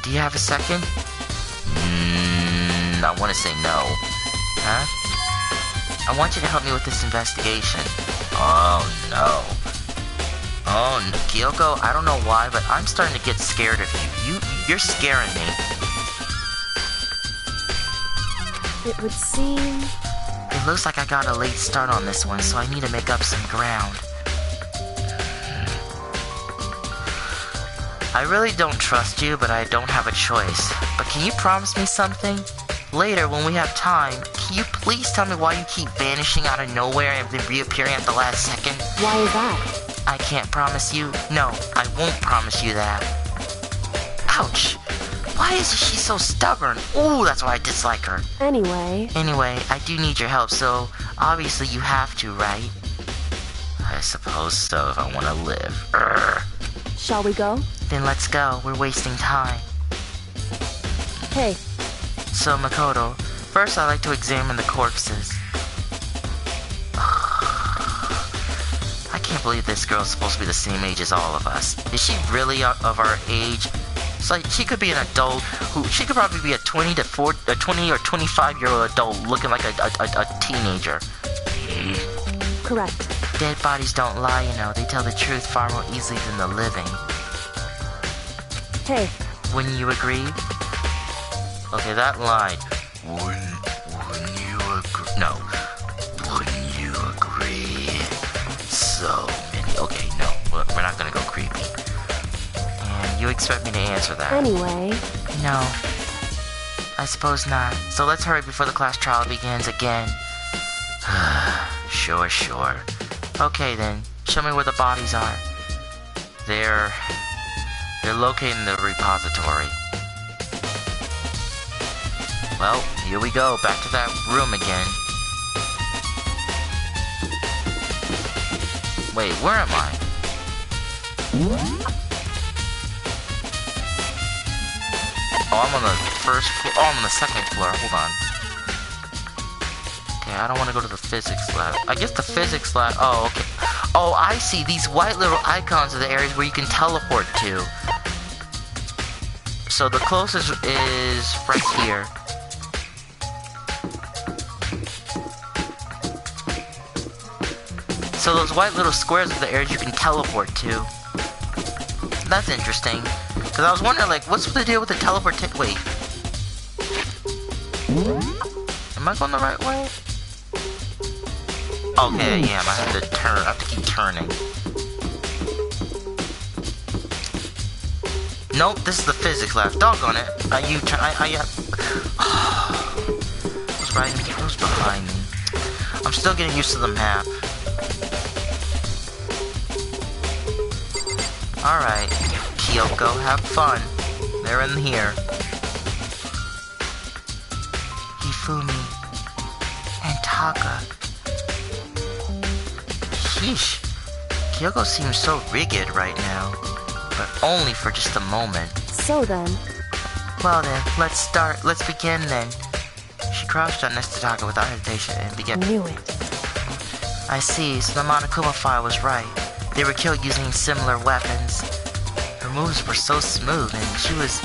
do you have a second? I want to say no. Huh? I want you to help me with this investigation. Oh, no. Oh, Kyoko, I don't know why, but I'm starting to get scared of you. You're scaring me. It would seem... It looks like I got a late start on this one, so I need to make up some ground. I really don't trust you, but I don't have a choice. But can you promise me something? Later, when we have time, can you please tell me why you keep vanishing out of nowhere and then reappearing at the last second? Why is that? I can't promise you. No, I won't promise you that. Ouch! Why is she so stubborn? Ooh, that's why I dislike her. Anyway, I do need your help, so obviously you have to, right? I suppose so if I want to live. Urgh. shall we go? Then let's go. We're wasting time. Hey, So, Makoto, first I'd like to examine the corpses. I can't believe this girl's supposed to be the same age as all of us. Is she really of our age? It's like she could be an adult she could probably be a 20 or 25-year-old adult looking like a teenager. correct. Dead bodies don't lie, you know. They tell the truth far more easily than the living. Hey, Wouldn't you agree? Okay, that line. Wouldn't you agree? No. Wouldn't you agree? So many. Okay, no. We're not gonna go creepy. And you expect me to answer that? anyway, No. I suppose not. So let's hurry before the class trial begins again. Sure. Okay then. Show me where the bodies are. They're located in the repository. Well, here we go, back to that room again. Wait, where am I? Oh, I'm on the first floor. Oh, I'm on the second floor. Hold on. Okay, I don't want to go to the physics lab. I guess the physics lab... Oh, okay. Oh, I see. These white little icons are the areas where you can teleport to. So the closest is right here. So those white little squares are the areas you can teleport to. That's interesting. Because I was wondering, like, what's the deal with the teleport? Wait. Am I going the right way? Okay, I am. I have to turn. I have to keep turning. Nope, this is the physics lab. Doggone it. It was behind me. I'm still getting used to the map. Alright, Kyoko, have fun. They're in here. Hifumi and Taka. Sheesh. Kyoko seems so rigid right now. But only for just a moment. so then, Well then, let's begin then. She crouched down next to Taka without hesitation and began. knew it. I see, so the Monokuma file was right. They were killed using similar weapons. Her moves were so smooth and she was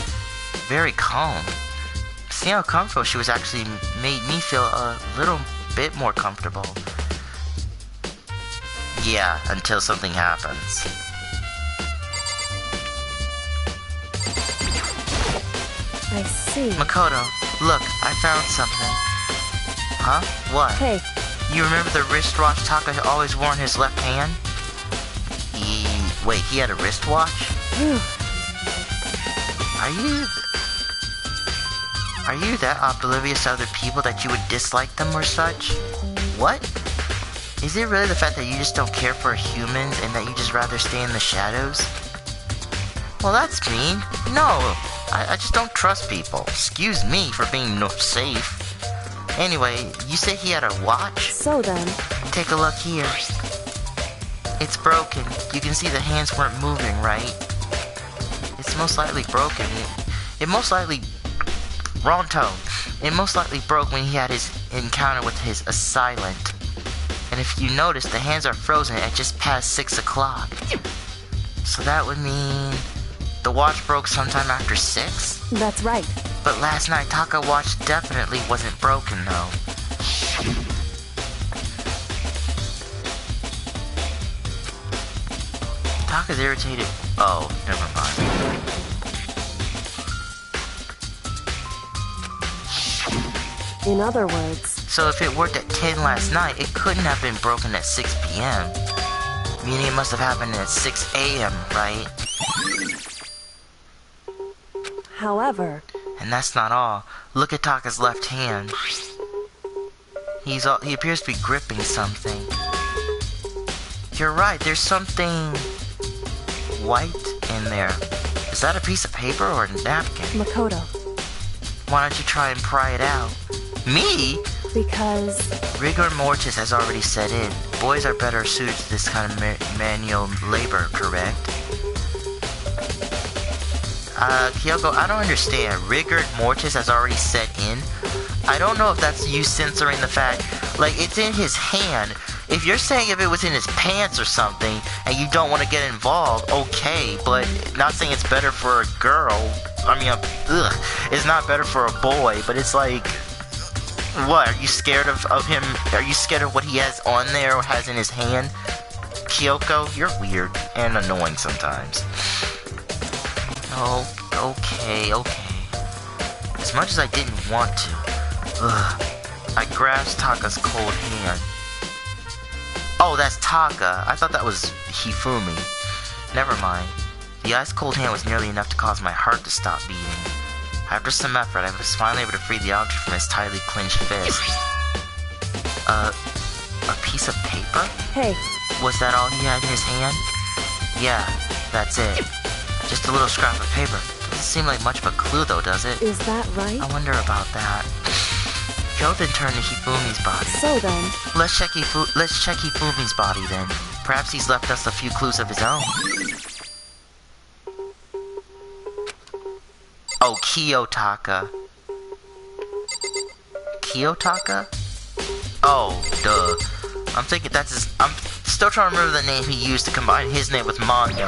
very calm. Seeing how comfortable she was actually made me feel a little bit more comfortable. Yeah, until something happens. I see. Makoto, look, I found something. Huh? What? Hey, You remember the wristwatch Taka always wore in his left hand? Wait, he had a wristwatch? phew. Are you that oblivious to other people that you would dislike them or such? What? Is it really the fact that you just don't care for humans and that you just rather stay in the shadows? Well, that's mean. No, I just don't trust people. Excuse me for being no safe. Anyway, you say he had a watch? So then, Take a look here. It's broken. You can see the hands weren't moving, right? It's most likely broken. It most likely... Wrong tone. It most likely broke when he had his encounter with his assailant. And if you notice, the hands are frozen at just past 6 o'clock. So that would mean... the watch broke sometime after 6? that's right. But last night, Taka watch definitely wasn't broken, though. Taka's irritated. Oh, never mind. In other words, So if it worked at 10 last night, it couldn't have been broken at 6 p.m. Meaning it must have happened at 6 a.m., right? however, And that's not all. Look at Taka's left hand. He appears to be gripping something. You're right, there's something white in there. Is that a piece of paper or a napkin? Makoto, Why don't you try and pry it out? Me? because Rigor mortis has already set in. Boys are better suited to this kind of manual labor, correct? Kyoko, I don't understand. Rigor mortis has already set in? I don't know if that's you censoring the fact, like, it's in his hand. If you're saying if it was in his pants or something, and you don't want to get involved, okay, but not saying it's better for a girl. I mean, it's not better for a boy, but it's like, what, are you scared of him? Are you scared of what he has on there or has in his hand? Kyoko, you're weird and annoying sometimes. Oh, okay. As much as I didn't want to, I grasped Taka's cold hand. Oh, that's Taka. I thought that was Hifumi. Never mind. The ice-cold hand was nearly enough to cause my heart to stop beating. After some effort, I was finally able to free the object from his tightly clenched fist. A piece of paper? hey, Was that all he had in his hand? Yeah, that's it. Just a little scrap of paper. Doesn't seem like much of a clue though, does it? is that right? I wonder about that. Kyo then turned to Hifumi's body. So then, Let's check Hifumi's body then. Perhaps he's left us a few clues of his own. Oh, Kiyotaka. Kiyotaka? Oh, duh. I'm thinking that's his... I'm still trying to remember the name he used to combine his name with Mondo.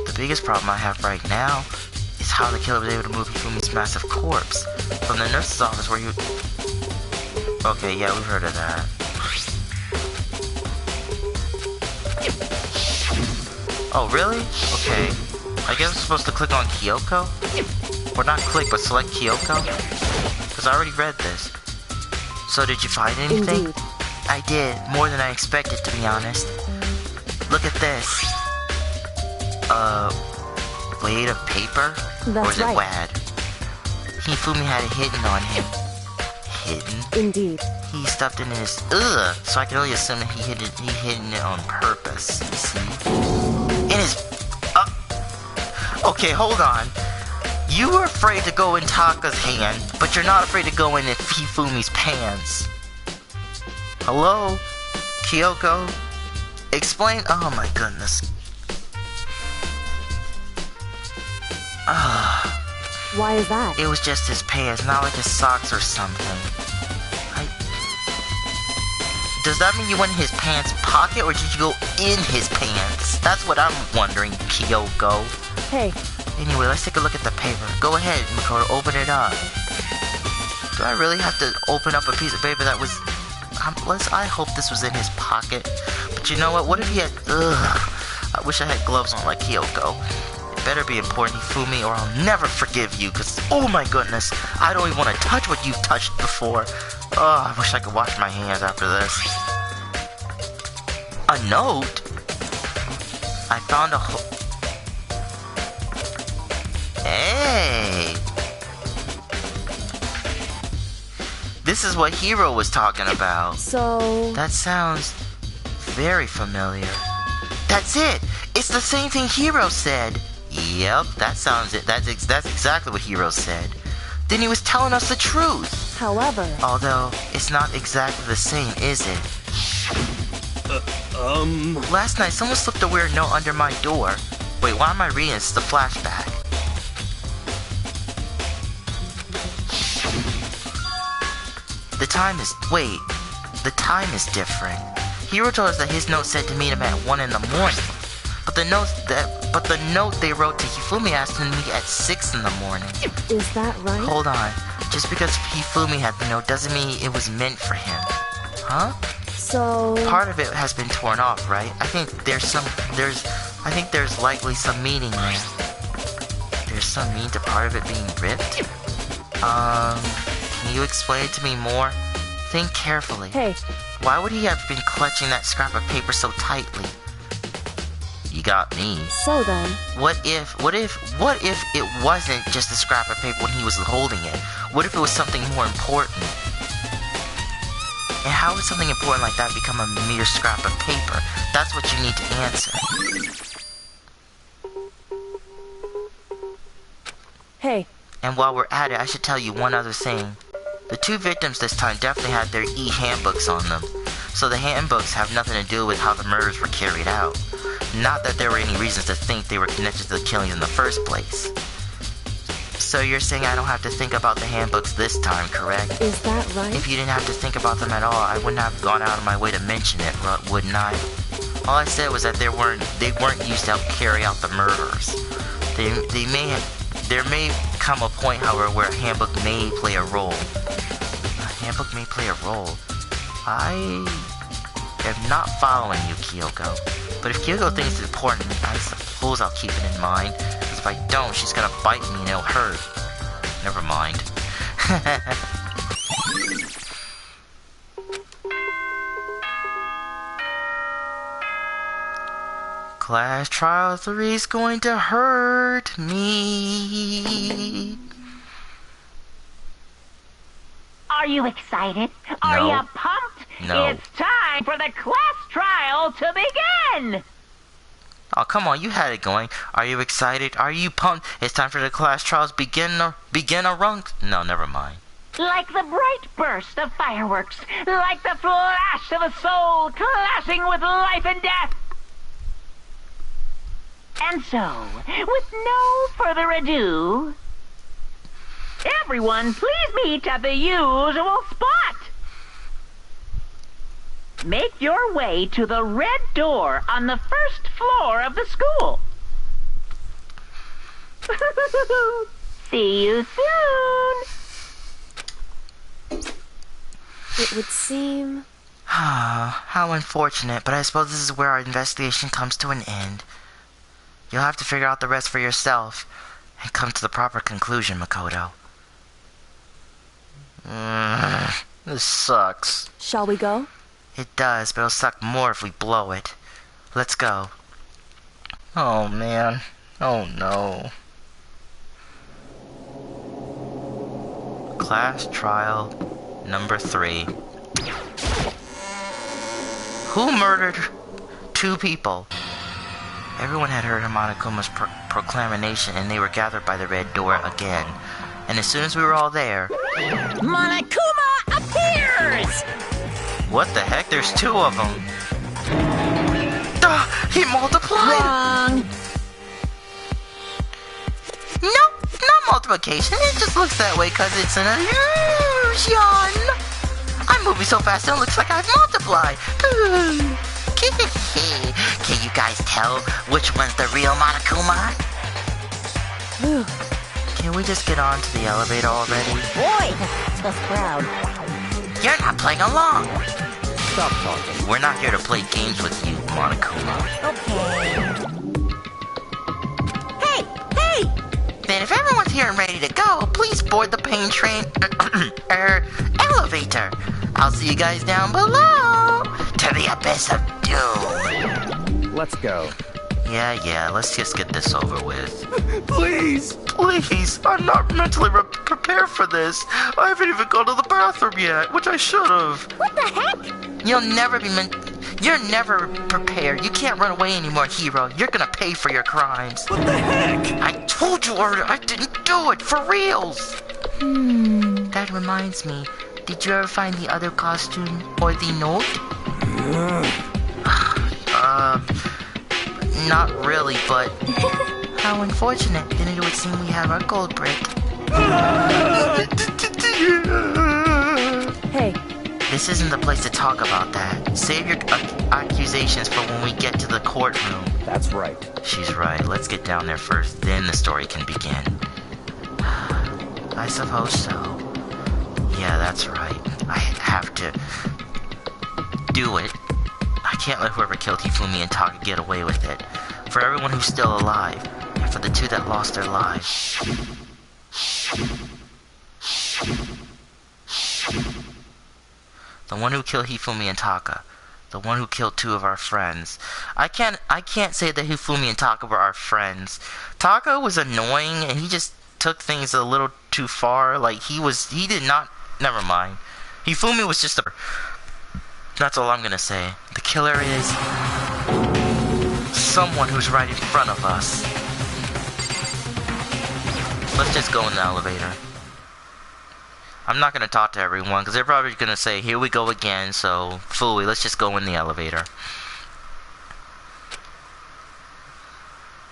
The biggest problem I have right now is how the killer was able to move Hifumi's massive corpse from the nurse's office where he... Okay, yeah, we've heard of that. Oh, really? Okay. I guess I'm supposed to click on Kyoko? Or not click, but select Kyoko? Because I already read this. So did you find anything? indeed. I did, more than I expected, to be honest. Look at this. Blade of paper? That's or is it right. wad? Hifumi had it hidden on him. Hidden? Indeed. He stuffed it in his... Ugh! So I can only assume that he hidden it on purpose, you see? In his... Okay, hold on. You were afraid to go in Taka's hand, but you're not afraid to go in Hifumi's pants. Hello? Kyoko? Explain... Oh my goodness. Why is that? It was just his pants, not like his socks or something. Does that mean you went in his pants pocket, or did you go in his pants? That's what I'm wondering, Kyoko. Hey, Anyway, let's take a look at the paper. Go ahead, Makoto, open it up. Do I really have to open up a piece of paper that was... I hope this was in his pocket. But you know what? What if he had... Ugh. I wish I had gloves on like Kyoko. better be important, Hifumi, or I'll never forgive you, because, oh my goodness, I don't even want to touch what you've touched before. Oh, I wish I could wash my hands after this. A note? I found a Hey! This is what Hiro was talking about. So... That sounds very familiar. That's it! It's the same thing Hiro said! Yep, that sounds it. That's exactly what Hiro said. Then he was telling us the truth. However... Although, it's not exactly the same, is it? Last night, someone slipped a weird note under my door. Wait, why am I reading this? It's a flashback. The time is different. Hiro told us that his note said to meet him at 1 in the morning. But the note they wrote to Hifumi asked him to meet at 6 in the morning. Is that right? Hold on. Just because Hifumi had the note doesn't mean it was meant for him. Huh? So... Part of it has been torn off, right? I think there's likely some meaning there. There's some meaning to part of it being ripped? Can you explain it to me more? Think carefully. Hey. Why would he have been clutching that scrap of paper so tightly? You got me. So then... What if it wasn't just a scrap of paper when he was holding it? What if it was something more important? And how would something important like that become a mere scrap of paper? That's what you need to answer. Hey. And while we're at it, I should tell you one other thing. The two victims this time definitely had their e-handbooks on them. So the handbooks have nothing to do with how the murders were carried out. Not that there were any reasons to think they were connected to the killings in the first place. So you're saying I don't have to think about the handbooks this time, correct? Is that right? If you didn't have to think about them at all, I wouldn't have gone out of my way to mention it, wouldn't I? All I said was that they weren't used to help carry out the murders. There may come a point, however, where a handbook may play a role. A handbook may play a role. I am not following you, Kyoko. But if Kyoko thinks it's important, I suppose I'll keep it in mind. Because if I don't, she's gonna bite me and it'll hurt. Never mind. Class Trial 3 is going to hurt me. Are you excited? Are No. you pumped? No. It's time for the class trial to begin! Oh, come on, you had it going. Are you excited? Are you pumped? It's time for the class trials begin a run. No, never mind. Like the bright burst of fireworks, like the flash of a soul clashing with life and death. And so, with no further ado, everyone please meet at the usual spot. Make your way to the red door on the first floor of the school. See you soon. It would seem... How unfortunate, but I suppose this is where our investigation comes to an end. You'll have to figure out the rest for yourself and come to the proper conclusion, Makoto. This sucks. Shall we go? It does, but it'll suck more if we blow it. Let's go. Oh, man. Oh, no. Class Trial number 3. Who murdered 2 people? Everyone had heard Monokuma's proclamation, and they were gathered by the red door again. And as soon as we were all there... Monokuma appears! What the heck? There's 2 of them. He multiplied! Wrong! Nope, not multiplication. It just looks that way because it's an illusion. I'm moving so fast it looks like I've multiplied. Can you guys tell which one's the real Monokuma? Can we just get on to the elevator already? Boy, tough crowd. You're not playing along. Stop talking. We're not here to play games with you, Monokuma. Okay. Hey, then if everyone's here and ready to go, please board the pain train elevator. I'll see you guys down below to the abyss of doom. Let's go. Yeah, let's just get this over with. Please! Please, I'm not mentally prepared for this. I haven't even gone to the bathroom yet, which I should have. What the heck? You're never prepared. You can't run away anymore, hero. You're gonna pay for your crimes. What the heck? I told you already, I didn't do it, for reals. That reminds me, did you ever find the other costume or the note? Not really, but how unfortunate. Then it would seem we have our gold brick. Hey, This isn't the place to talk about that. Save your accusations for when we get to the courtroom. That's right. She's right. Let's get down there first, then the story can begin. I suppose so. Yeah, that's right. I have to do it. I can't let whoever killed Hifumi and Taka get away with it. For everyone who's still alive, and for the two that lost their lives. The one who killed Hifumi and Taka. The one who killed two of our friends. I can't say that Hifumi and Taka were our friends. Taka was annoying and he just took things a little too far. Like he did not, never mind. Hifumi was just a, that's all I'm gonna say. The killer is someone who's right in front of us. Let's just go in the elevator. I'm not gonna talk to everyone because they're probably gonna say, here we go again, so fooey, let's just go in the elevator.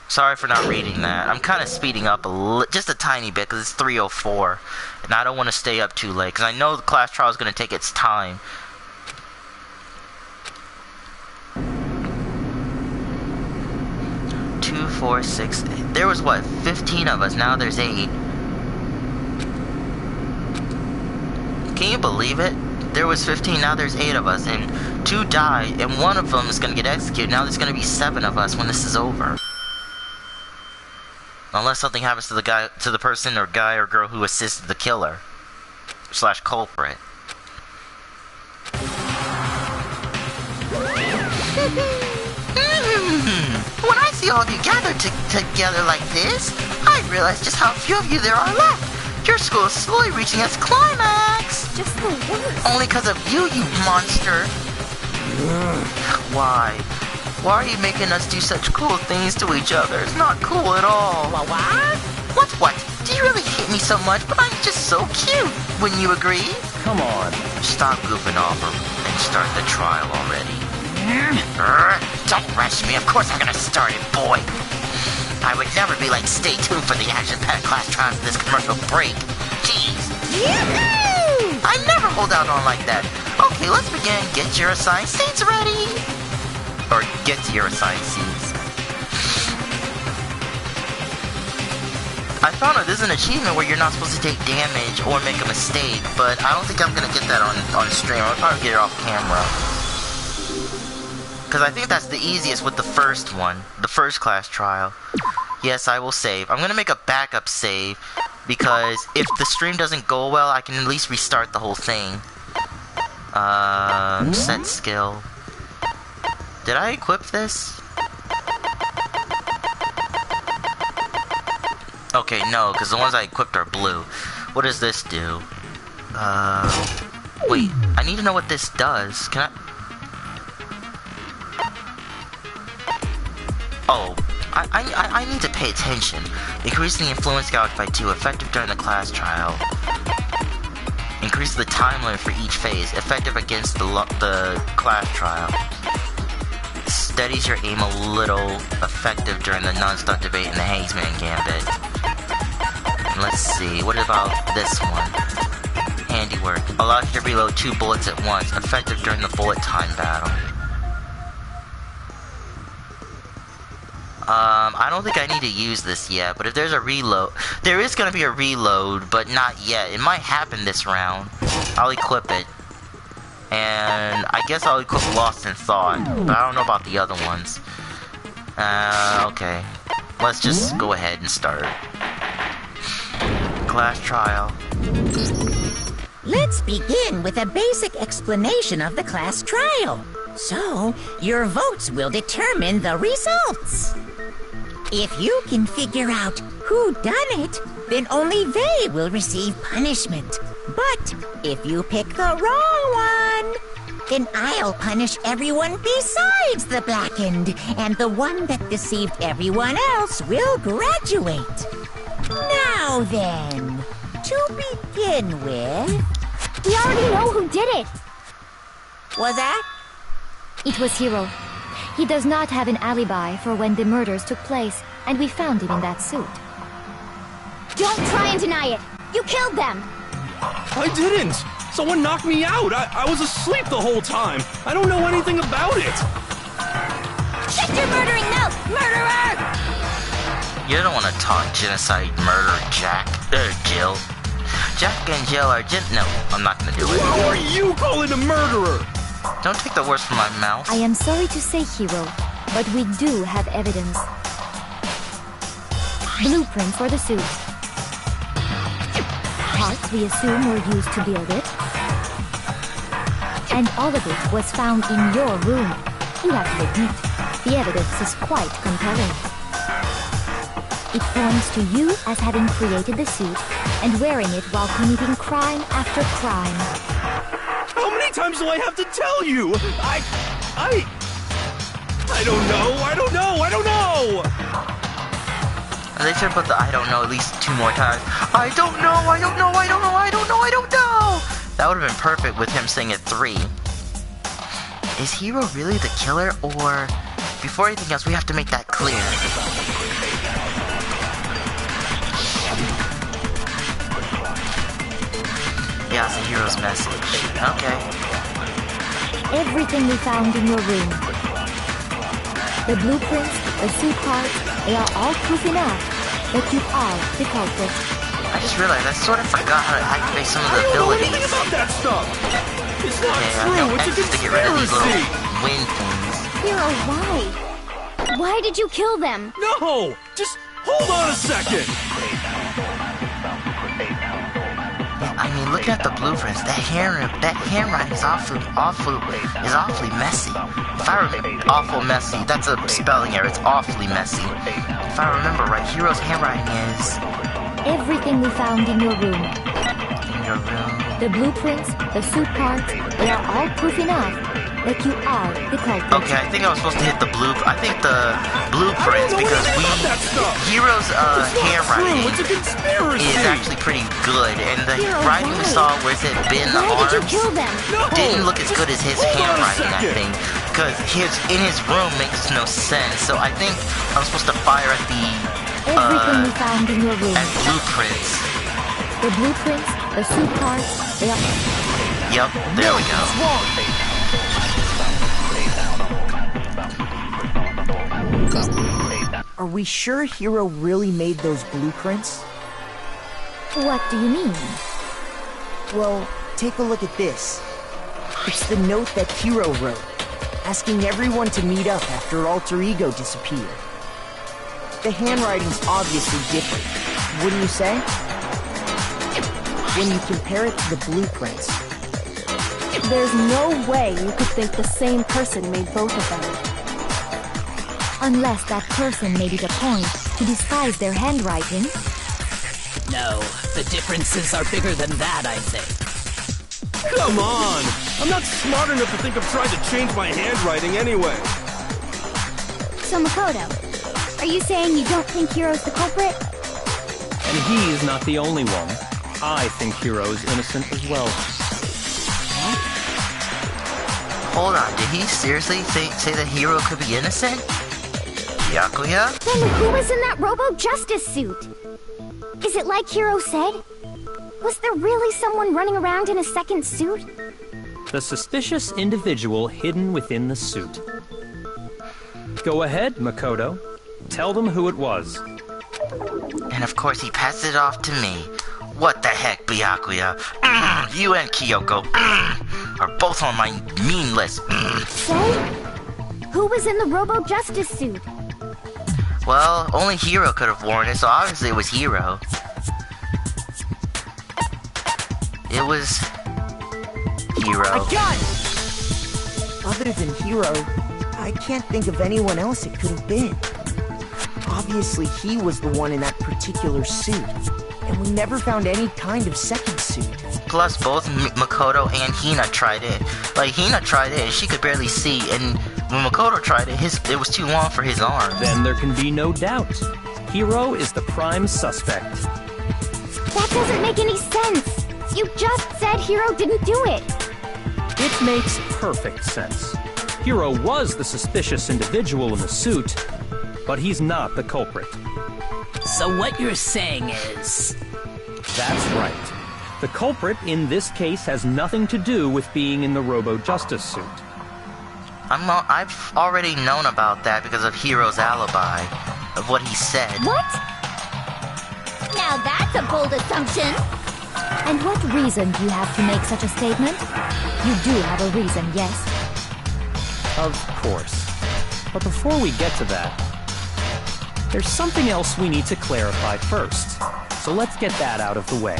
Sorry for not reading that. I'm kind of speeding up just a tiny bit because it's 3:04 and I don't want to stay up too late because I know the class trial is gonna take its time. Two, 4, 6. There was what, 15 of us, now there's 8. Can you believe it? There was 15, now there's 8 of us, and 2 died, and one of them is gonna get executed. Now there's gonna be 7 of us when this is over. Unless something happens to the person or guy or girl who assisted the killer / culprit. When I see all of you gathered together like this, I realize just how few of you there are left. Your school is slowly reaching its climax. just the worst. Only because of you, you monster. Why? Why are you making us do such cool things to each other? It's not cool at all. What? Do you really hate me so much? But I'm just so cute. Wouldn't you agree? Come on. Stop goofing off and start the trial already. Don't rush me. Of course I'm gonna start it, boy. I would never be like, stay tuned for the action-packed class trials in this commercial break. Jeez. Yoo-hoo! I never hold out on like that. Okay, let's begin. Get your assigned seats ready. Or get to your assigned seats. I found out there's an achievement where you're not supposed to take damage or make a mistake, but I don't think I'm gonna get that on stream. I'll probably get it off camera. Because I think that's the easiest with the first one. The first class trial. Yes, I will save. I'm going to make a backup save. Because if the stream doesn't go well, I can at least restart the whole thing. Set skill. Did I equip this? Okay, no, because the ones I equipped are blue. What does this do? Wait, I need to know what this does. Can I... Oh, I need to pay attention. Increase the influence gauge by 2, effective during the class trial. Increase the time limit for each phase, effective against the class trial. Steadies your aim a little, effective during the non-stop debate in the Hangsman Gambit. And let's see, what about this one? Handiwork. Allows you to reload 2 bullets at once, effective during the bullet time battle. I don't think I need to use this yet, but if there's a reload, there is going to be a reload, but not yet. It might happen this round. I'll equip it. And I guess I'll equip Lost in Thought, but I don't know about the other ones. Okay. Let's just go ahead and start. class trial. Let's begin with a basic explanation of the class trial. So, your votes will determine the results. If you can figure out who done it, then only they will receive punishment. But if you pick the wrong one, then I'll punish everyone besides the blackened, and the one that deceived everyone else will graduate. Now then, to begin with... We already know who did it. Was that? It was Hiro. He does not have an alibi for when the murders took place, and we found him in that suit. Don't try and deny it. You killed them. I didn't! Someone knocked me out! I was asleep the whole time! I don't know anything about it! Shut your murdering mouth, murderer! You don't want to talk genocide, murder, Jill. Jack and Jill are no, I'm not gonna do it. Who are you calling a murderer? Don't take the words from my mouth. I am sorry to say, Hiro, but we do have evidence. Blueprint for the suit. Parts we assume were used to build it. And all of it was found in your room. You have to admit, the evidence is quite compelling. It points to you as having created the suit and wearing it while committing crime after crime. How many times do I have to tell you? I don't know! They should put the I don't know at least 2 more times. I don't know! That would have been perfect with him saying it 3. Is Hiro really the killer, or... Before anything else, we have to make that clear. Yeah, it's a Hiro's message. Okay. Everything we found in your room. The blueprints, the suit parts, they are all proof enough that you are the culprit. I just realized I sort of forgot how to activate some of the abilities. Anything about that stuff! It's not Okay, true! I It's a just to get rid of these little conspiracy! wind things. Hiro, why? Why did you kill them? No! Just hold on a second! I mean, looking at the blueprints, that handwriting is awfully messy. If I remember, awful messy. That's a spelling error. It's awfully messy. If I remember right, Hiro's handwriting is Everything we found in your room. in your room. The blueprints, the suit parts, they are all proof enough that you are the culprit. Okay, I think I was supposed to hit the blueprints because Hiro's handwriting It's a conspiracy! is actually pretty good, and the Hiro, writing we why? saw where it been the Why did you arms kill them? No! didn't look as good as his Hold on a handwriting, I second. think, because in his room makes no sense. So I think I'm supposed to fire at the Everything we found in your room. at blueprints. The blueprints, the suit parts, they are... Yep, there we go. Are we sure Hiro really made those blueprints? What do you mean? Well, take a look at this. It's the note that Hiro wrote, asking everyone to meet up after Alter Ego disappeared. The handwriting's obviously different, wouldn't you say? When you compare it to the blueprints. There's no way you could think the same person made both of them. Unless that person made it a point to disguise their handwriting. No, the differences are bigger than that, I think. Come on! I'm not smart enough to think of trying to change my handwriting anyway. So Makoto, are you saying you don't think Hiro's the culprit? And he is not the only one. I think Hiro is innocent as well. Hold on, did he seriously say that Hiro could be innocent? Byakuya? Then who was in that Robo-Justice suit? Is it like Hiro said? Was there really someone running around in a second suit? The suspicious individual hidden within the suit. Go ahead, Makoto. Tell them who it was. And of course he passed it off to me. What the heck, Byakuya? You and Kyoko are both on my mean list. So? Who was in the Robo-Justice suit? Well, only Hiro could have worn it, so obviously it was Hiro. It was Hero. I got it! Other than Hero, I can't think of anyone else it could have been. Obviously, he was the one in that particular suit, and we never found any kind of second suit. Plus, both Makoto and Hina tried it. Like, Hina tried it and she could barely see, and when Makoto tried it, it was too long for his arms. Then there can be no doubt. Hiro is the prime suspect. That doesn't make any sense. You just said Hiro didn't do it. It makes perfect sense. Hiro was the suspicious individual in the suit, but he's not the culprit. So what you're saying is... That's right. The culprit in this case has nothing to do with being in the Robo-Justice suit. I've already known about that because of Hiro's alibi, of what he said. What? Now that's a bold assumption. And what reason do you have to make such a statement? You do have a reason, yes? Of course. But before we get to that, there's something else we need to clarify first. So let's get that out of the way.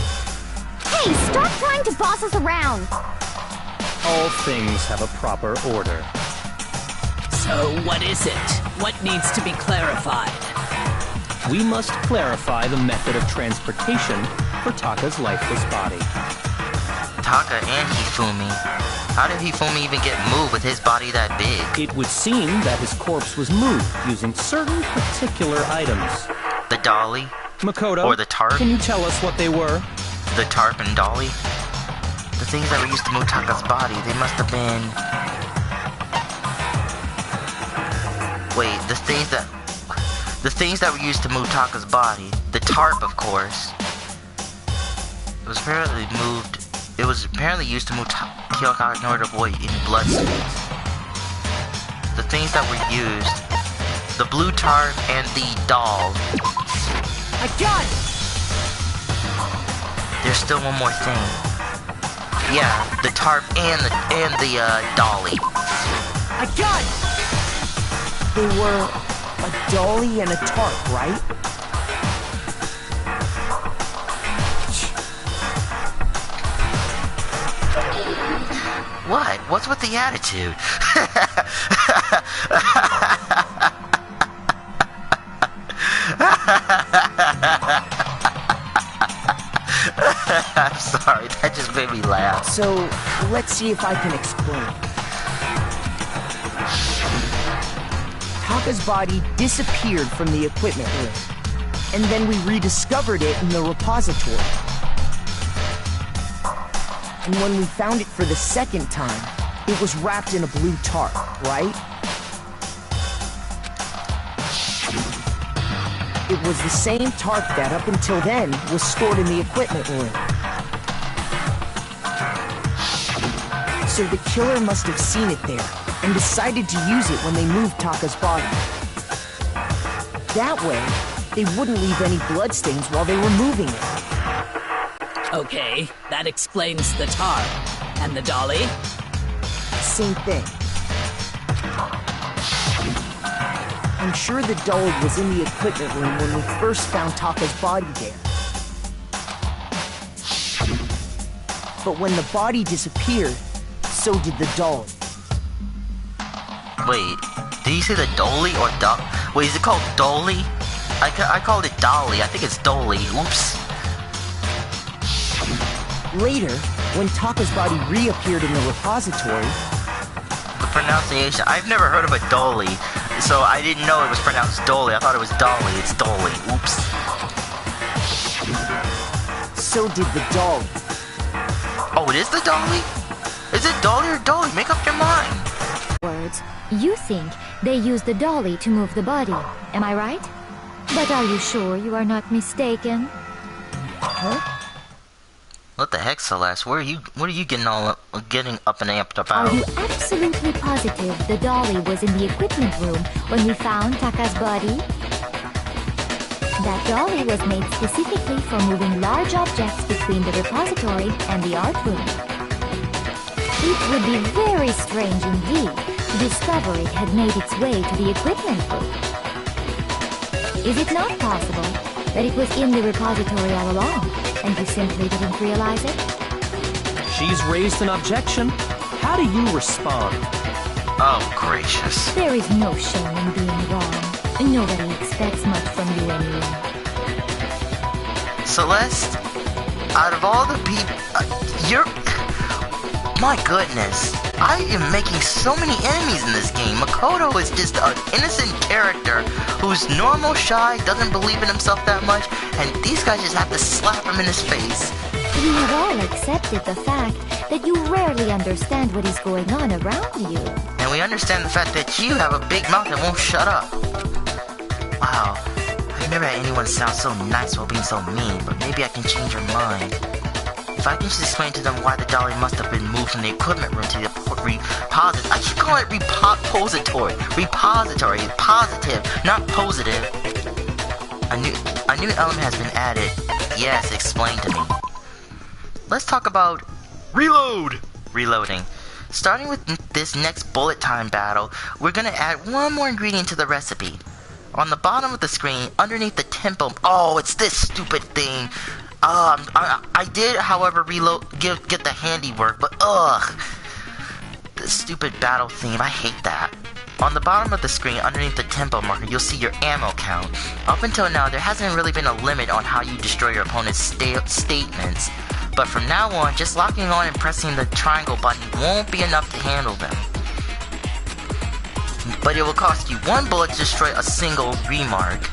Hey, stop trying to boss us around. All things have a proper order. So what is it? What needs to be clarified? We must clarify the method of transportation for Taka's lifeless body. Taka and Hifumi. How did Hifumi even get moved with his body that big? It would seem that his corpse was moved using certain particular items. The dolly? Makoto, or the tarp? Can you tell us what they were? The tarp and dolly? The things that were used to move Taka's body, they must have been... Wait, the things that were used to move Taka's body. The tarp, of course. It was apparently used to move Kyoka in order to avoid any blood stains. The things that were used. The blue tarp and the doll. I got it! There's still one more thing. Yeah, the tarp and the dolly. I got it! They were a dolly and a tarp, right? What? What's with the attitude? I'm sorry, that just made me laugh. So, let's see if I can explain. Taka's body disappeared from the equipment room, and then we rediscovered it in the repository. And when we found it for the second time, it was wrapped in a blue tarp, right? It was the same tarp that, up until then, was stored in the equipment room. So the killer must have seen it there, and decided to use it when they moved Taka's body. That way, they wouldn't leave any bloodstains while they were moving it. Okay, that explains the tarp. And the dolly? Same thing. I'm sure the dolly was in the equipment room when we first found Taka's body there. But when the body disappeared, so did the dolly. Wait, did you say the dolly or wait, is it called dolly? I called it dolly. I think it's dolly. Oops. Later, when Taka's body reappeared in the repository... The pronunciation, I've never heard of a dolly, so I didn't know it was pronounced dolly. I thought it was dolly. It's dolly. Oops. So did the dolly. Oh, it is the dolly? Is it dolly or dolly? Make up your mind. Words. You think they used the dolly to move the body, am I right? But are you sure you are not mistaken? Huh? What the heck, Celeste? What are you getting up and amped about? Are you absolutely positive the dolly was in the equipment room when we found Taka's body? That dolly was made specifically for moving large objects between the repository and the art room. It would be very strange indeed to discover it had made its way to the equipment room. Is it not possible that it was in the repository all along, and you simply didn't realize it? She's raised an objection. How do you respond? Oh, gracious. There is no shame in being wrong. Nobody expects much from you anyway. Celeste, out of all the people, you're... My goodness, I am making so many enemies in this game. Makoto is just an innocent character who's normal, shy, doesn't believe in himself that much, and these guys just have to slap him in his face. We have all accepted the fact that you rarely understand what is going on around you. And we understand the fact that you have a big mouth and won't shut up. Wow, I've never had anyone sound so nice while being so mean, but maybe I can change your mind. If I can just explain to them why the dolly must have been moved from the equipment room to the repository. I should call it repository. Repository. Positive, not positive. A new element has been added. Yes, explain to me. Let's talk about reloading. Starting with this next bullet time battle, we're gonna add one more ingredient to the recipe. On the bottom of the screen, underneath the tempo. Oh, it's this stupid thing. I did, however, get the handiwork, but the stupid battle theme, I hate that. On the bottom of the screen, underneath the tempo marker, you'll see your ammo count. Up until now, there hasn't really been a limit on how you destroy your opponent's statements, but from now on, just locking on and pressing the triangle button won't be enough to handle them. But it will cost you 1 bullet to destroy a single remark.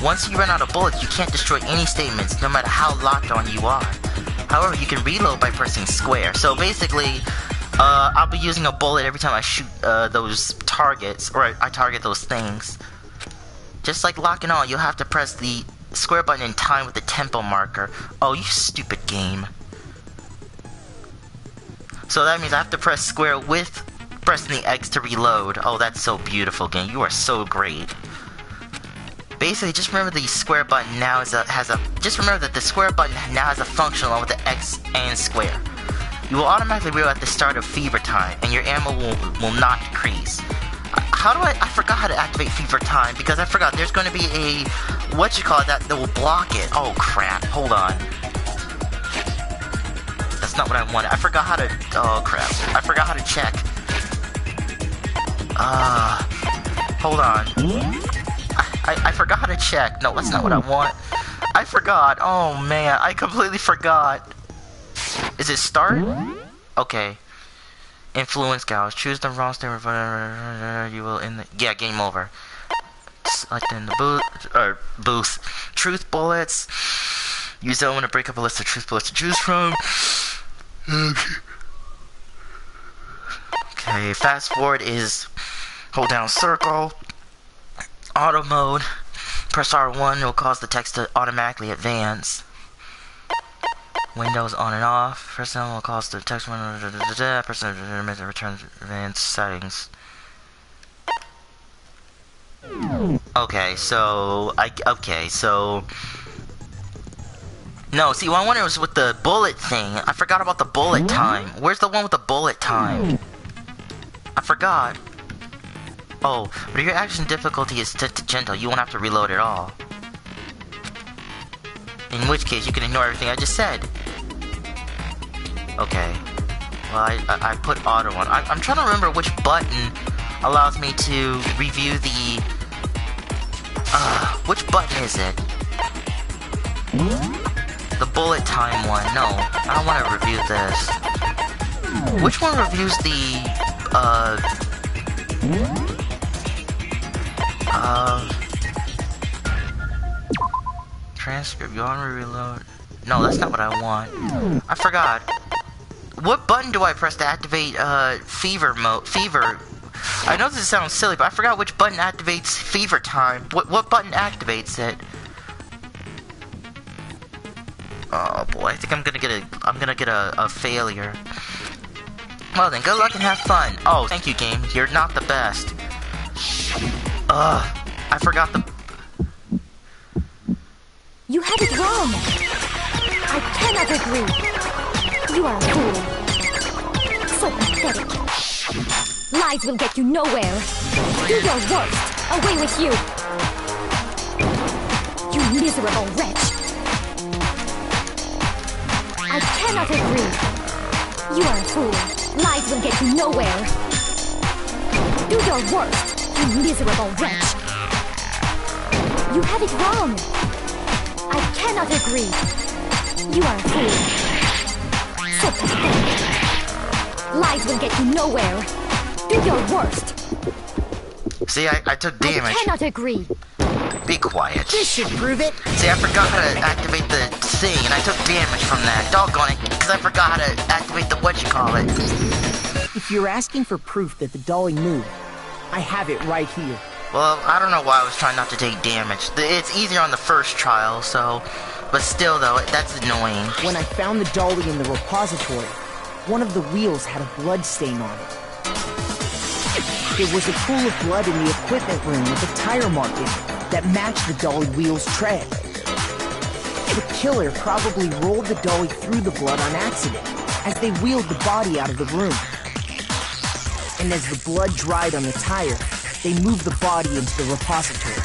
Once you run out of bullets, you can't destroy any statements, no matter how locked on you are. However, you can reload by pressing square. So basically, I'll be using a bullet every time I shoot those targets, or I target those things. Just like locking on, you'll have to press the square button in time with the tempo marker. Oh, you stupid game. So that means I have to press square with pressing the X to reload. Oh, that's so beautiful, game. You are so great. Basically, just remember the square button now just remember that the square button now has a function along with the X and square. You will automatically reload at the start of fever time, and your ammo will not decrease. I forgot how to activate fever time, because I forgot there's going to be a, that will block it. Oh crap, hold on. That's not what I wanted. I forgot how to, oh crap. I forgot how to check. Hold on. I forgot how to check. No, that's not what I want. I forgot. Oh man, I completely forgot. Is it start? Okay. Influence gals. Choose the wrong state. You will in the game over. Select in the booth. Truth bullets. Use that one to break up a list of truth bullets to choose from. Okay. Fast forward is hold down circle. Auto mode. Press R1 will cause the text to automatically advance. Windows on and off. Press L will cause the text window. Press return advanced settings. Okay, so no, see, what I wanted was with the bullet thing. I forgot about the bullet time. Where's the one with the bullet time? I forgot. Oh, but if your action difficulty is set to gentle, you won't have to reload at all. In which case, you can ignore everything I just said. Okay. Well, I put auto on. I'm trying to remember which button allows me to review the... which button is it? The bullet time one. No, I don't want to review this. Which one reviews the, transcript, you want to reload? No, that's not what I want. I forgot. What button do I press to activate, fever mode? Fever. I know this sounds silly, but I forgot which button activates fever time. What button activates it? Oh boy, I think I'm gonna get a failure. Well then, good luck and have fun. Oh, thank you, game. You're not the best. I forgot the... You have it wrong. I cannot agree. You are a fool. So pathetic. Lies will get you nowhere. Do your worst. Away with you. You miserable wretch. I cannot agree. You are a fool. Lies will get you nowhere. Do your worst, you miserable wretch. You have it wrong. I cannot agree. You are a fool. So pathetic. Lies will get you nowhere. Do your worst. See, I took damage. I cannot agree. Be quiet. This should prove it. See, I forgot how to activate the thing, and I took damage from that. Doggone it, because I forgot how to activate the whatchamacallit. If you're asking for proof that the dolly moved, I have it right here. Well, I don't know why I was trying not to take damage. It's easier on the first trial, so... But still, though, that's annoying. When I found the dolly in the repository, one of the wheels had a blood stain on it. There was a pool of blood in the equipment room with a tire mark in it that matched the dolly wheel's tread. The killer probably rolled the dolly through the blood on accident as they wheeled the body out of the room. And as the blood dried on the tire, they moved the body into the repository.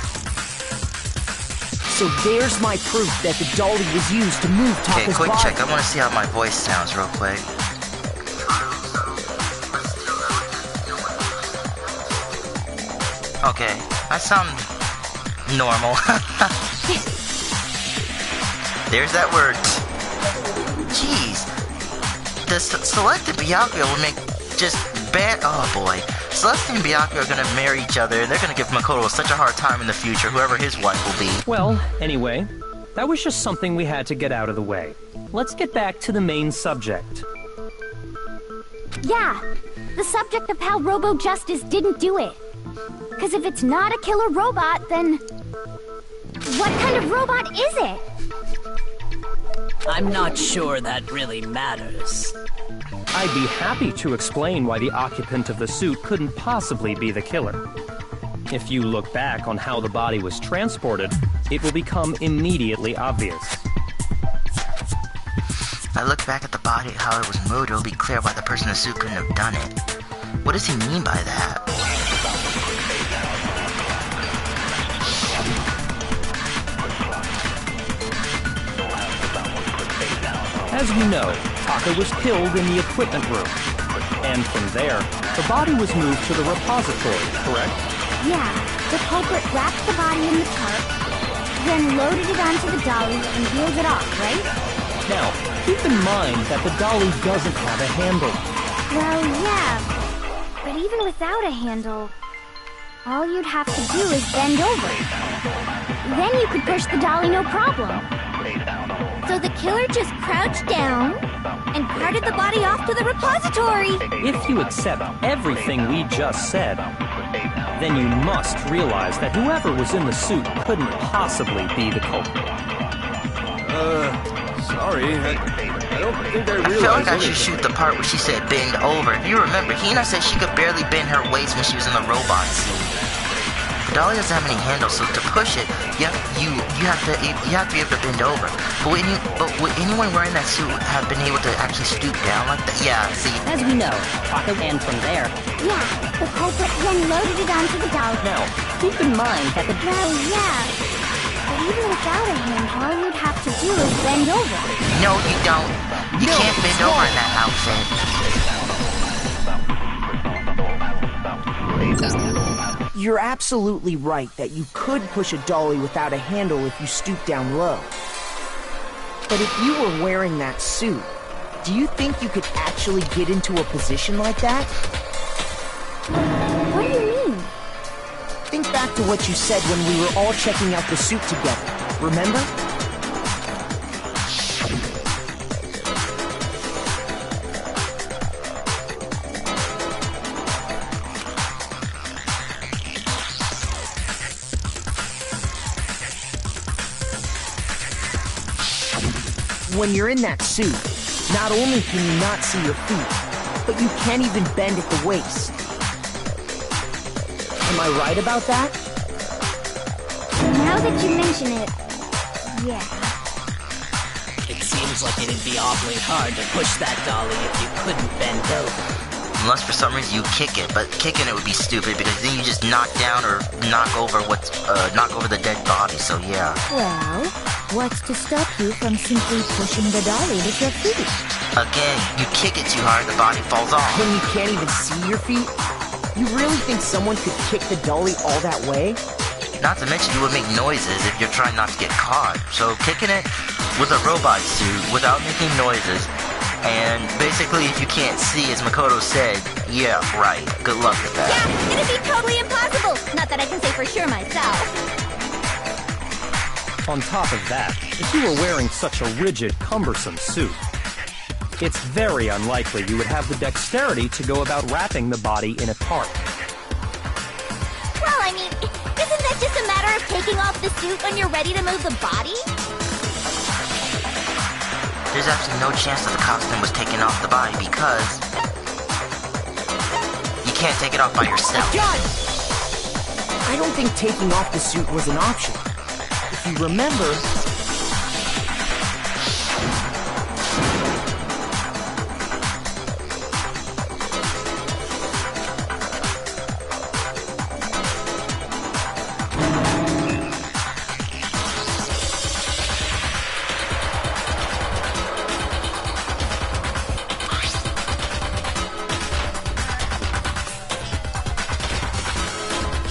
So there's my proof that the dolly was used to move Taka's body. Okay, quick check. I want to see how my voice sounds real quick. Okay, I sound normal. There's that word. Jeez. The Celeste and Byakuya will make just bad. Oh boy. Celeste and Byakuya are gonna marry each other, and they're gonna give Makoto such a hard time in the future, whoever his wife will be. Well, anyway, that was just something we had to get out of the way. Let's get back to the main subject. Yeah, the subject of how Robo Justice didn't do it. Because if it's not a killer robot, then... what kind of robot is it? I'm not sure that really matters. I'd be happy to explain why the occupant of the suit couldn't possibly be the killer. If you look back on how the body was transported, it will become immediately obvious. I look back at the body, how it was moved, it'll be clear why the person in the suit couldn't have done it. What does he mean by that? As you know, Taka was killed in the equipment room. And from there, the body was moved to the repository, correct? Yeah, the culprit wrapped the body in the tarp, then loaded it onto the dolly and wheeled it off, right? Now, keep in mind that the dolly doesn't have a handle. Well, yeah, but even without a handle, all you'd have to do is bend over. Then you could push the dolly no problem. So the killer just crouched down and carted the body off to the repository. If you accept everything we just said, then you must realize that whoever was in the suit couldn't possibly be the culprit. Sorry, I don't think I realized I feel like I anything. should shoot the part where she said bend over. If you remember, Hina said she could barely bend her waist when she was in the robot suit. The dolly doesn't have any handles, so to push it, you have to be able to bend over. But would anyone wearing that suit have been able to actually stoop down like that? Yeah, see. As we know, Taka and from there. Yeah, the culprit then loaded it onto the dolly. Now, keep in mind that the... Well, yeah, but even without a hand, all you'd have to do is bend over. No, you don't. You can't bend over in that outfit. You're absolutely right that you could push a dolly without a handle if you stoop down low. But if you were wearing that suit, do you think you could actually get into a position like that? What do you mean? Think back to what you said when we were all checking out the suit together, remember? When you're in that suit, not only can you not see your feet, but you can't even bend at the waist. Am I right about that? Now that you mention it, yeah. It seems like it'd be awfully hard to push that dolly if you couldn't bend over. unless for some reason you kick it, but kicking it would be stupid because then you just knock down or knock over the dead body, so yeah. Well, what's to stop you from simply pushing the dolly with your feet? Again, you kick it too hard, the body falls off. When you can't even see your feet? You really think someone could kick the dolly all that way? Not to mention you would make noises if you're trying not to get caught. So kicking it with a robot suit without making noises, and basically if you can't see, as Makoto said, yeah, right, good luck with that. Yeah, it'd be totally impossible. Not that I can say for sure myself. On top of that, if you were wearing such a rigid, cumbersome suit, it's very unlikely you would have the dexterity to go about wrapping the body in a tarp. Well, I mean, isn't that just a matter of taking off the suit when you're ready to move the body? There's absolutely no chance that the costume was taken off the body because you can't take it off by yourself. God! I don't think taking off the suit was an option. If you remember...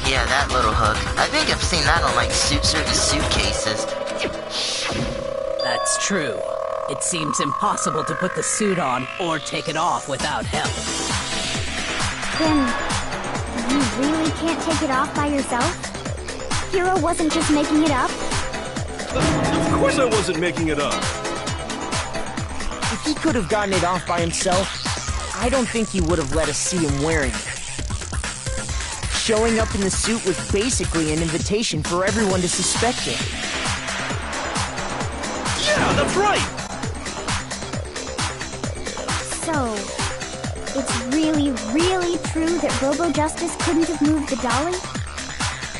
Yeah, that little hook. I think I've seen that on like certain suitcases. That's true. It seems impossible to put the suit on or take it off without help. Then, you really can't take it off by yourself? Hiro wasn't just making it up? Of course I wasn't making it up. If he could have gotten it off by himself, I don't think he would have let us see him wearing it. Showing up in the suit was basically an invitation for everyone to suspect him. Yeah, that's right! So, it's really, really true that Robo-Justice couldn't have moved the dolly?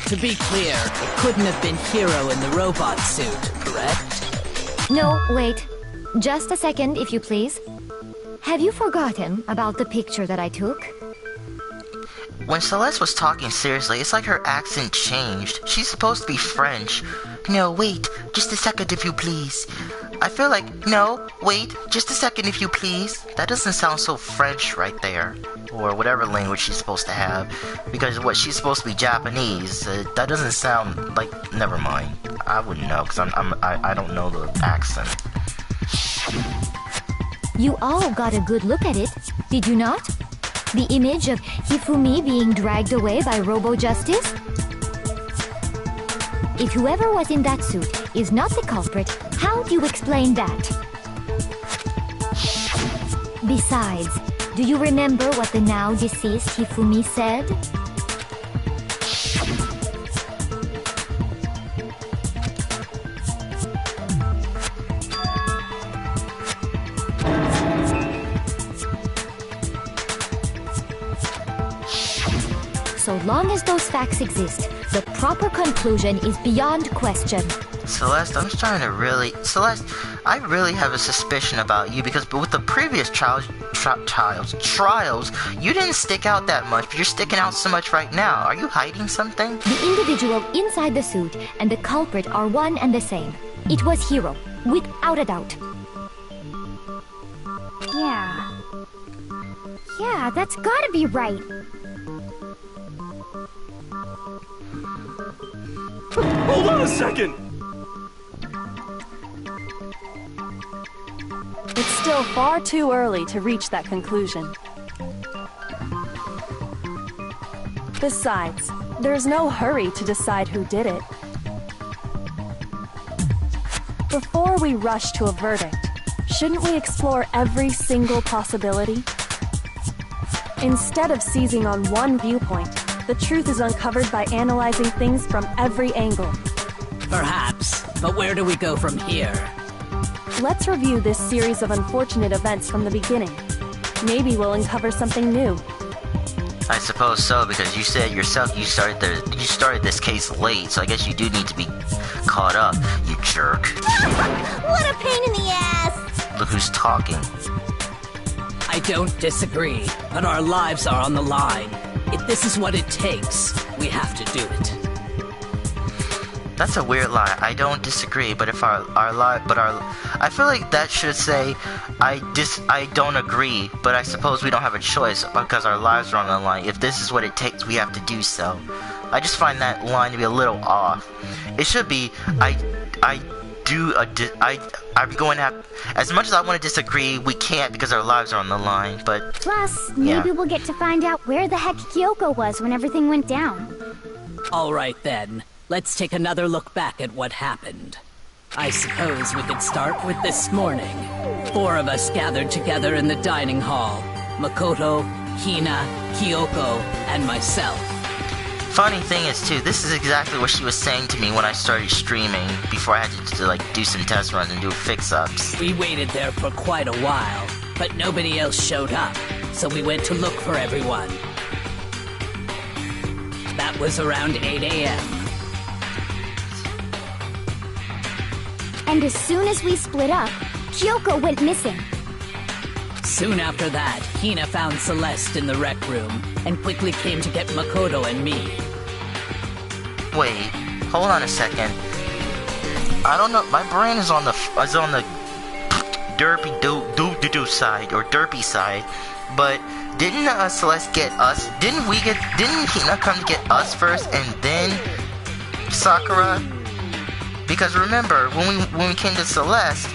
To be clear, it couldn't have been Hiro in the robot suit, correct? No, wait. Just a second, if you please. Have you forgotten about the picture that I took? When Celeste was talking seriously, it's like her accent changed. She's supposed to be French. No, wait, just a second if you please. I feel like, no, wait, just a second if you please. That doesn't sound so French right there. Or whatever language she's supposed to have. Because what, she's supposed to be Japanese. That doesn't sound like, never mind. I wouldn't know, because I don't know the accent. You all got a good look at it, did you not? The image of Hifumi being dragged away by Robo-Justice? If whoever was in that suit is not the culprit, how do you explain that? Besides, do you remember what the now deceased Hifumi said? So long as those facts exist, the proper conclusion is beyond question. Celeste, I'm trying to really... Celeste, I really have a suspicion about you because with the previous trials, you didn't stick out that much, but you're sticking out so much right now. Are you hiding something? The individual inside the suit and the culprit are one and the same. It was Hiro, without a doubt. Yeah, that's gotta be right. Hold on a second! It's still far too early to reach that conclusion. Besides, there's no hurry to decide who did it. Before we rush to a verdict, shouldn't we explore every single possibility? Instead of seizing on one viewpoint, the truth is uncovered by analyzing things from every angle. Perhaps, but where do we go from here? Let's review this series of unfortunate events from the beginning. Maybe we'll uncover something new. I suppose so, because you said yourself you started this case late, so I guess you do need to be caught up, you jerk. What a pain in the ass! Look who's talking. I I don't disagree, but our lives are on the line. If this is what it takes, we have to do it. That's a weird lie. I don't disagree, but if our I feel like that should say I don't agree, but I suppose we don't have a choice because our lives are on the line. If this is what it takes, we have to do so. I just find that line to be a little off. It should be I'm going to have, as much as I want to disagree, we can't because our lives are on the line, but Plus, maybe we'll get to find out where the heck Kyoko was when everything went down. All right then, let's take another look back at what happened. I suppose we could start with this morning. 4 of us gathered together in the dining hall. Makoto, Hina, Kyoko, and myself. Funny thing is too, this is exactly what she was saying to me when I started streaming before I had to like do some test runs and do fix-ups. We waited there for quite a while, but nobody else showed up, so we went to look for everyone. That was around 8 a.m. And as soon as we split up, Kyoko went missing. Soon after that, Hina found Celeste in the rec room and quickly came to get Makoto and me. Wait, hold on a second. I don't know. My brain is on the derpy do side or derpy side, but didn't Celeste get us? Didn't Hina come to get us first and then Sakura? Because remember, when we came to Celeste,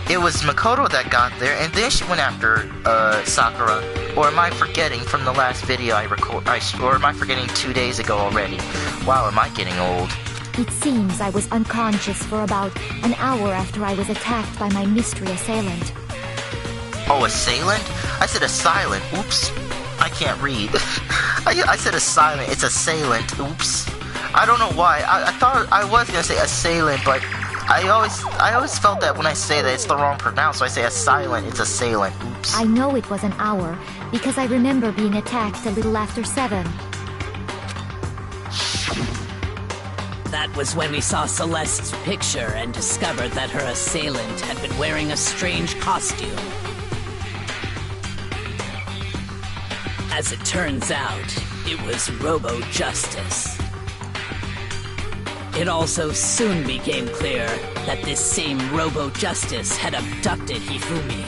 it was Makoto that got there, and then she went after Sakura. Or am I forgetting from the last video I or am I forgetting 2 days ago already? Wow, am I getting old? It seems I was unconscious for about an hour after I was attacked by my mystery assailant. Oh, assailant? I said assailant. Oops. I can't read. I said assailant. It's assailant. Oops. I don't know why. I thought I was gonna say assailant, but I always felt that when I say that it's the wrong pronoun, so I say assailant. It's assailant. Oops. I know it was an hour because I remember being attacked a little after 7. That was when we saw Celeste's picture and discovered that her assailant had been wearing a strange costume. As it turns out, it was Robo-Justice. It also soon became clear that this same Robo-Justice had abducted Hifumi.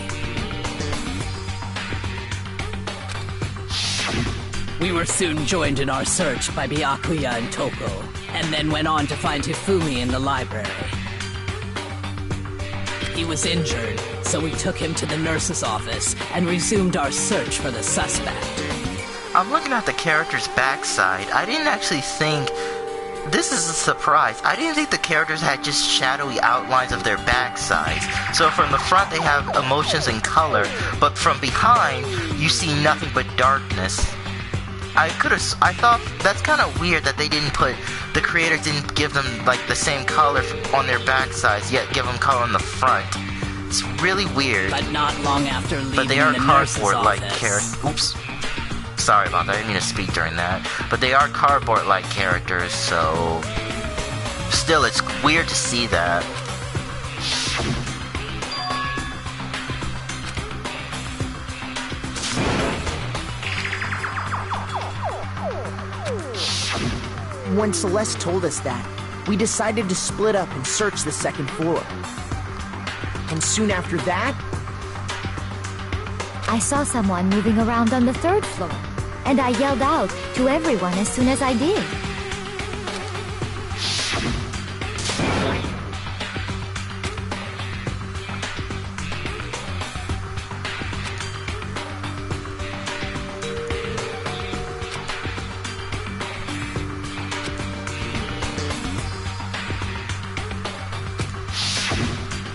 We were soon joined in our search by Byakuya and Toko, and then went on to find Hifumi in the library. He was injured, so we took him to the nurse's office and resumed our search for the suspect. I'm looking at the character's backside. I didn't actually think... This is a surprise. I didn't think the characters had just shadowy outlines of their backsides. So from the front they have emotions and color, but from behind you see nothing but darkness. I thought that's kind of weird that the creators didn't give them like the same color on their backsides, yet give them color on the front. It's really weird. But not long after leaving but they are the nurse's cardboard-like office. characters. Oops. Sorry about that, I didn't mean to speak during that. But they are cardboard-like characters, so... Still, it's weird to see that. When Celeste told us that, we decided to split up and search the second floor. And soon after that... I saw someone moving around on the 3rd floor, and I yelled out to everyone as soon as I did.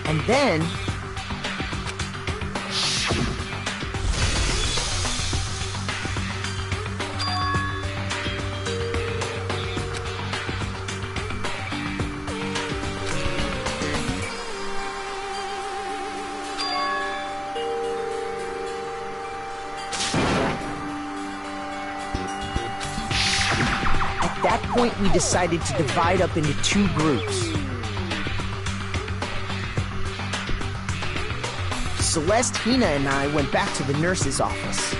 And then... At that point, we decided to divide up into 2 groups. Celeste, Hina, and I went back to the nurse's office.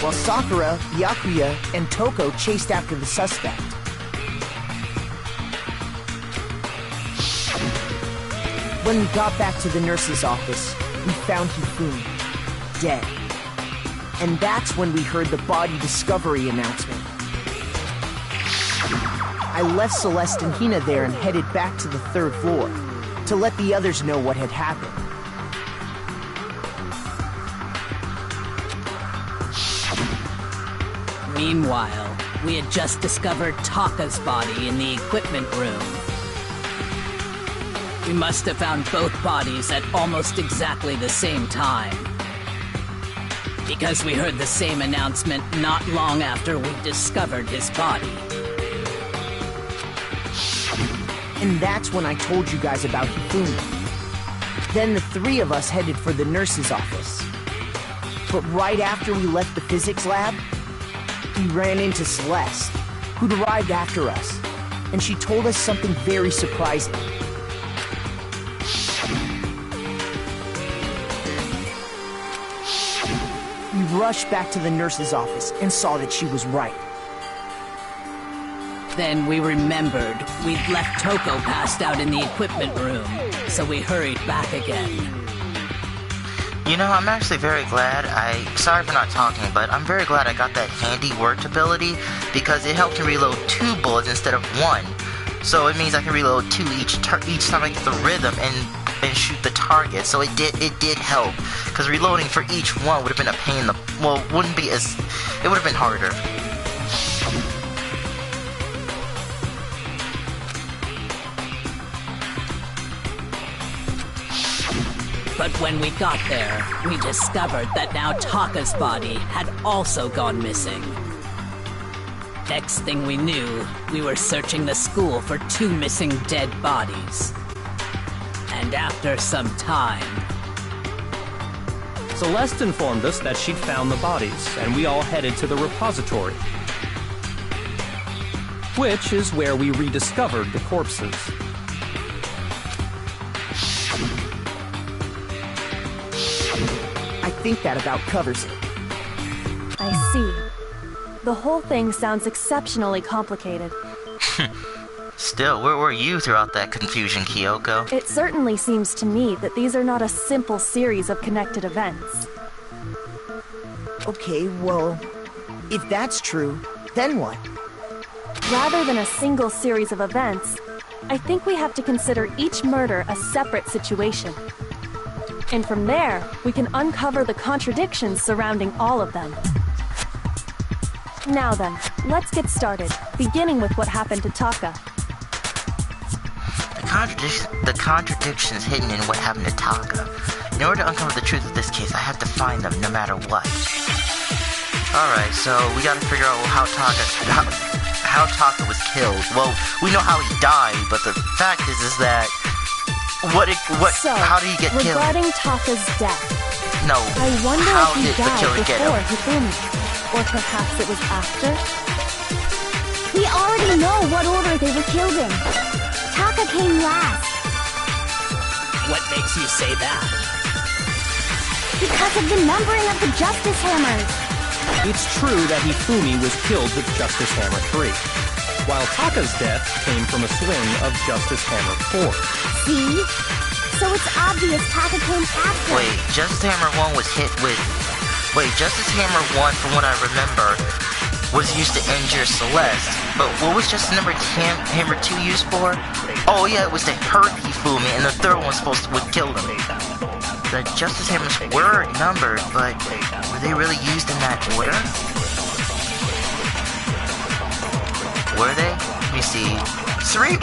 While Sakura, Byakuya, and Toko chased after the suspect. When we got back to the nurse's office, we found Hifumi, dead. And that's when we heard the body discovery announcement. I left Celeste and Hina there and headed back to the 3rd floor to let the others know what had happened. Meanwhile, we had just discovered Taka's body in the equipment room. We must have found both bodies at almost exactly the same time. Because we heard the same announcement not long after we discovered his body. And that's when I told you guys about Hifumi. Then the 3 of us headed for the nurse's office. But right after we left the physics lab, we ran into Celeste, who'd arrived after us, and she told us something very surprising. We rushed back to the nurse's office and saw that she was right. Then we remembered we'd left Toko passed out in the equipment room, so we hurried back again. You know, I'm actually very glad sorry for not talking, but I'm very glad I got that handy worked ability because it helped me reload 2 bullets instead of 1. So it means I can reload 2 each time I get the rhythm and shoot the target. So it did help because reloading for each one would have been a pain in the, well, it would have been harder. But when we got there, we discovered that now Taka's body had also gone missing. Next thing we knew, we were searching the school for 2 missing dead bodies. And after some time... Celeste informed us that she'd found the bodies, and we all headed to the repository. Which is where we rediscovered the corpses. I think that about covers it. I see. The whole thing sounds exceptionally complicated. Still, where were you throughout that confusion, Kyoko? It certainly seems to me that these are not a simple series of connected events. Okay, well, if that's true, then what? Rather than a single series of events, I think we have to consider each murder a separate situation. And from there, we can uncover the contradictions surrounding all of them. Now then, let's get started, beginning with what happened to Taka. The contradictions hidden in what happened to Taka. In order to uncover the truth of this case, I have to find them no matter what. Alright, so we gotta figure out how Taka was killed. Well, we know how he died, but the fact is that how did he get killed? Regarding Taka's death, no, I wonder how if he did the died killer get before him? Hifumi, or perhaps it was after. We already know what order they were killed in. Taka came last. What makes you say that? Because of the numbering of the Justice Hammers. It's true that Hifumi was killed with Justice Hammer 3, while Taka's death came from a swing of Justice Hammer 4. See? So it's obvious Taka came after. Wait, Justice Hammer 1 was hit with... Wait, Justice Hammer 1, from what I remember, was used to injure Celeste. But what was Justice Hammer 2 used for? Oh yeah, it was to hurt Hifumi, and the third one was supposed to kill him. The Justice Hammers were numbered, but were they really used in that order? Were they? Let me see. 1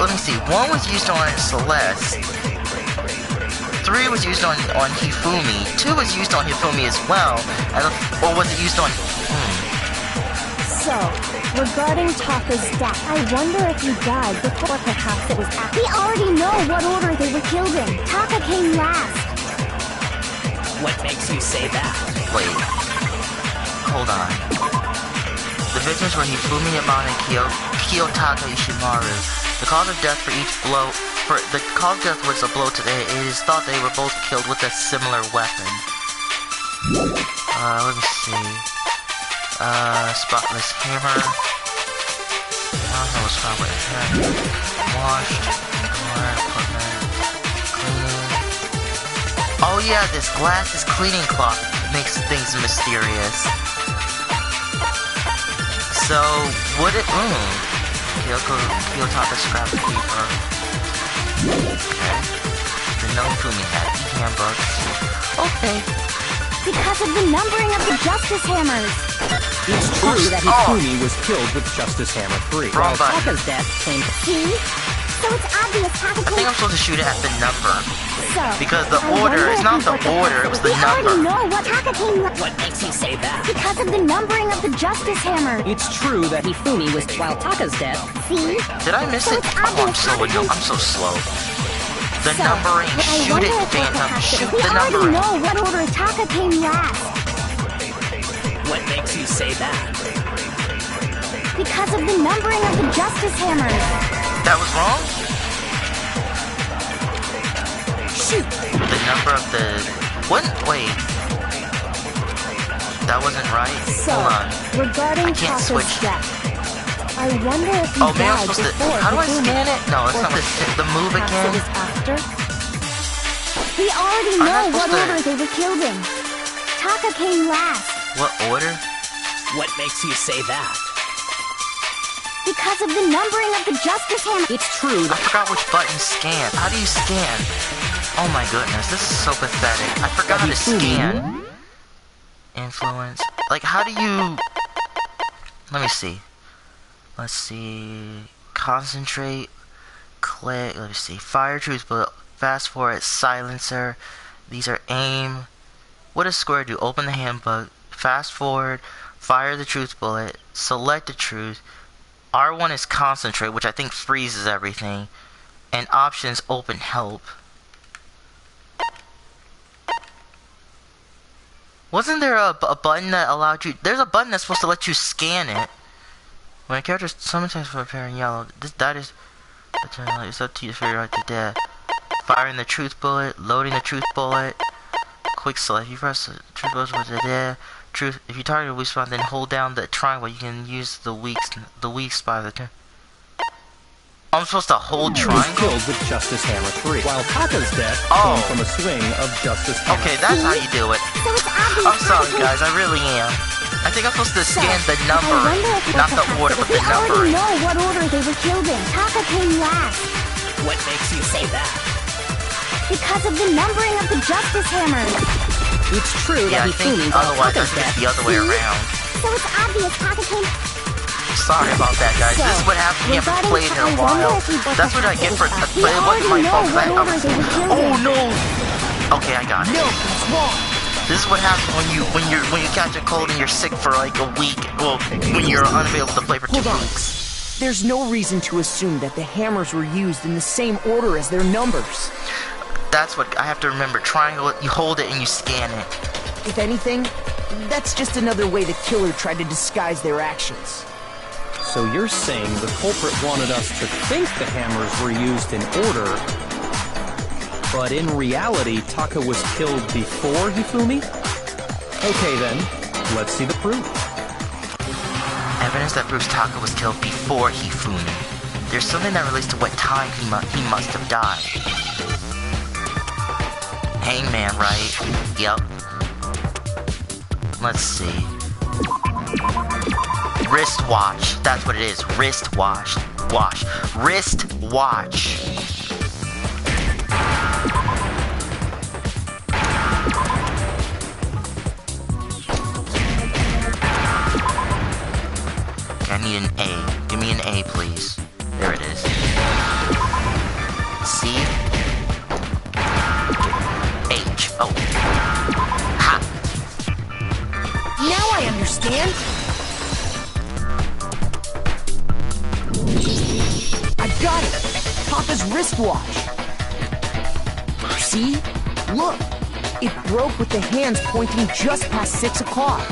was used on Celeste. 3 was used on Hifumi. 2 was used on Hifumi as well. Or was it used on... So, regarding Taka's death, I wonder if he died before perhaps it was after. We already know what order they were killed in. Taka came last. What makes you say that? Wait. Hold on. The victims were Hifumi, Yamane, Kiyotaka Ishimaru. The cause of death for each blow. The cause of death was a blow to the head. It is thought they were both killed with a similar weapon. Let me see. Spotless hammer. I don't know what's wrong with it. Washed. Equipment. Cleaning. Oh yeah, this glass is cleaning cloth. Makes things mysterious. So, would it... Kyoko scrap paper. Okay. The no Fumi hat. Handbooks. Okay. Because of the numbering of the Justice Hammers. It's true that Hifumi was killed with Justice Hammer 3. Wrong button. Taka's death came... See? So it's obvious Taka I think I'm supposed to shoot it at the number. So, because the order is not the order, it was the number. We already know what Taka came... What makes you say that? Because of the numbering of the Justice Hammer. It's true that Hifumi was while Taka's death. See? Did I miss it? Oh, I'm so slow. The numbering. Shoot it, Phantom. Shoot the numbering. We already know what order Taka came last. What makes you say that? Because of the numbering of the Justice Hammers. That was wrong? Shoot. The number of the... What? Wait. That wasn't right? So, hold on. Regarding I can't Taka's switch. death, I wonder if he maybe I'm died supposed to... before How do I Hifumi, scan it? No, it's not the move perhaps again. it was after? We already I'm know not what supposed to- order they were killed in. Taka came last. What order? What makes you say that? Because of the numbering of the Justice Hammer. It's true I that... forgot which button scan. How do you scan? Oh my goodness, this is so pathetic. I forgot how to scan. Influence. Like, how do you... Let me see. Let's see... Concentrate. Click. Let me see. Fire truth bullet. Fast forward. Silencer. These are aim. What does square do? Open the handbook. Fast forward. Fire the truth bullet. Select the truth. R1 is concentrate, which I think freezes everything. And options open help. Wasn't there a button that allowed you... There's a button that's supposed to let you scan it. When a character sometimes for appearing yellow, that is... It's up to you to figure out the death. Firing the truth bullet, loading the truth bullet. Quick select. You press the truth bullet with the death. Truth. If you target a weak spot, then hold down the triangle. You can use the weak spot of the turn. I'm supposed to hold triangle? Killed with Justice Hammer 3, while Taka's death came from a swing of Justice Hammer. Okay, that's how you do it. So it's obvious. I'm sorry, guys. I really am. I think I'm supposed to scan the numbering, not the order, but the numbering. We already know what order they were killed in. Taka came last. What makes you say that? Because of the numbering of the Justice Hammers. It's true Yeah, I that think Hifumi while otherwise I Taka's think it's death... the other way around. So it's obvious Taka came... Sorry about that, guys. This is what happens when you haven't played in a while. That's what I get for... But it wasn't my fault. Oh, no! Okay, I got it. No, it's wrong. This is what happens when you catch a cold and you're sick for like a week. Well, when you're unavailable to play for 2 weeks. There's no reason to assume that the hammers were used in the same order as their numbers. That's what I have to remember. Triangle, you hold it and you scan it. If anything, that's just another way the killer tried to disguise their actions. So you're saying the culprit wanted us to think the hammers were used in order, but in reality, Taka was killed before Hifumi? Okay then, let's see the proof. Evidence that proves Taka was killed before Hifumi. There's something that relates to what time he must have died. Hangman, right? Yep. Let's see. Wristwatch. That's what it is. Wristwatch. Wristwatch. Okay, I need an A. Give me an A, please. There it is. C. H. Oh. Ha! Now I understand. I got it. Taka's wristwatch. See? Look. It broke with the hands pointing just past 6 o'clock.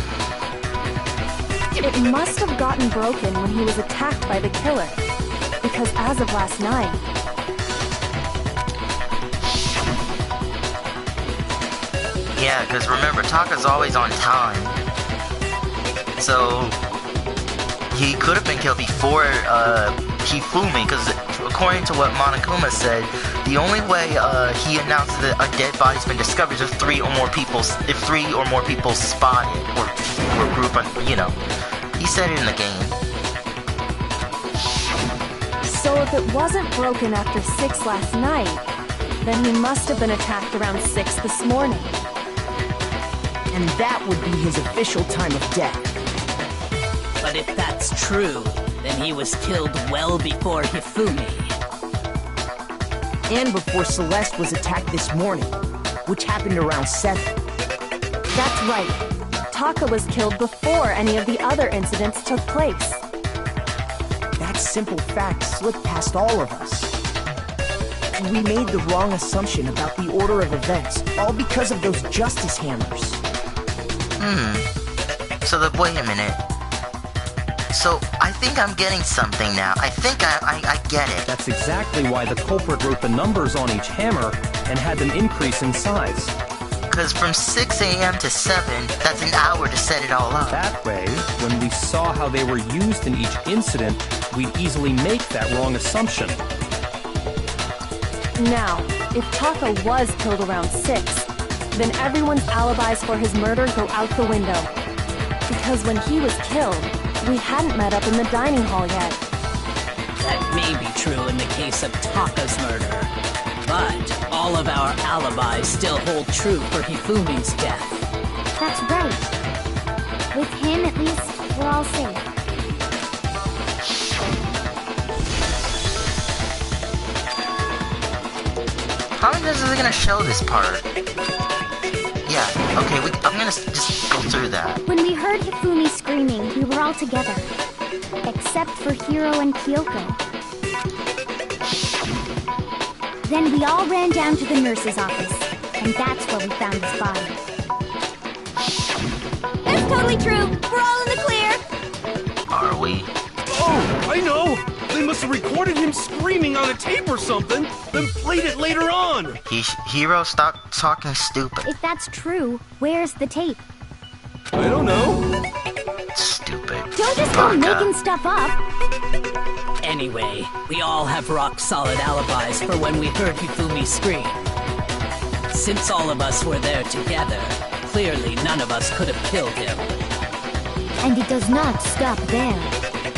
It must have gotten broken when he was attacked by the killer. because as of last night, Yeah, because remember, Taka's always on time. So, he could have been killed before Hifumi, because according to what Monokuma said, the only way he announced that a dead body's been discovered is if three or more people spot it, or group, you know. He said it in the game. so if it wasn't broken after 6 last night, then he must have been attacked around 6 this morning. And that would be his official time of death. But if that's true, then he was killed well before Hifumi. And before Celeste was attacked this morning, which happened around 7. That's right. Taka was killed before any of the other incidents took place. That simple fact slipped past all of us. We made the wrong assumption about the order of events, all because of those justice hammers. So wait a minute. So, I think I'm getting something now. I think I get it. That's exactly why the culprit wrote the numbers on each hammer and had them increase in size. Because from 6 a.m. to 7, that's an hour to set it all up. That way, when we saw how they were used in each incident, we'd easily make that wrong assumption. Now, if Taka was killed around 6, then everyone's alibis for his murder go out the window. Because when he was killed, we hadn't met up in the dining hall yet. That may be true in the case of Taka's murder. But all of our alibis still hold true for Hifumi's death. That's right. With him, at least, we're all safe. How many times are they gonna show this part? Yeah, okay, I'm gonna just go through that. When we heard Hifumi screaming, we were all together. Except for Hiro and Kyoko. Then we all ran down to the nurse's office, and that's where we found his body. That's totally true! We're all in the clear! Are we? Oh, I know! They must have recorded him screaming on a tape or something, then played it later on! Hiro, stop talking stupid. If that's true, where's the tape? I don't know. Stupid. Don't just go making stuff up! Anyway, we all have rock-solid alibis for when we heard Hifumi scream. Since all of us were there together, clearly none of us could have killed him. And it does not stop there.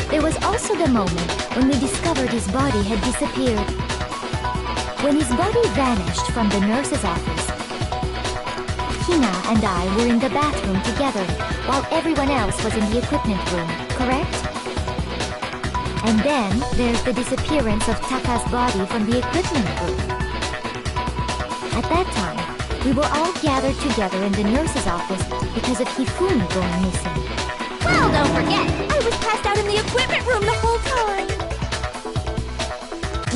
There was also the moment when we discovered his body had disappeared. When his body vanished from the nurse's office, Hina and I were in the bathroom together, while everyone else was in the equipment room, correct? And then there's the disappearance of Taka's body from the equipment room. At that time, we were all gathered together in the nurse's office because of Hifumi going missing. Well, don't forget, I was passed out in the equipment room the whole time!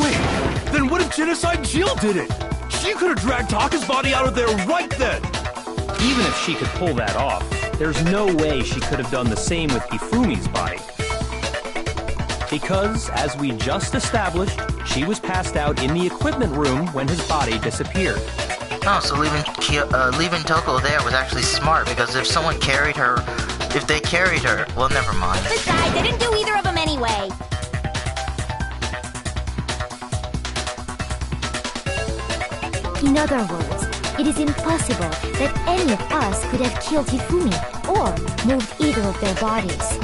Wait, then what if Genocide Jill did it? She could have dragged Taka's body out of there right then! Even if she could pull that off, there's no way she could have done the same with Hifumi's body. Because, as we just established, she was passed out in the equipment room when his body disappeared. Oh, so leaving Toko there was actually smart, because if someone carried her, if they carried her, well, never mind. Besides, I didn't do either of them anyway. In other words, it is impossible that any of us could have killed Hifumi or moved either of their bodies.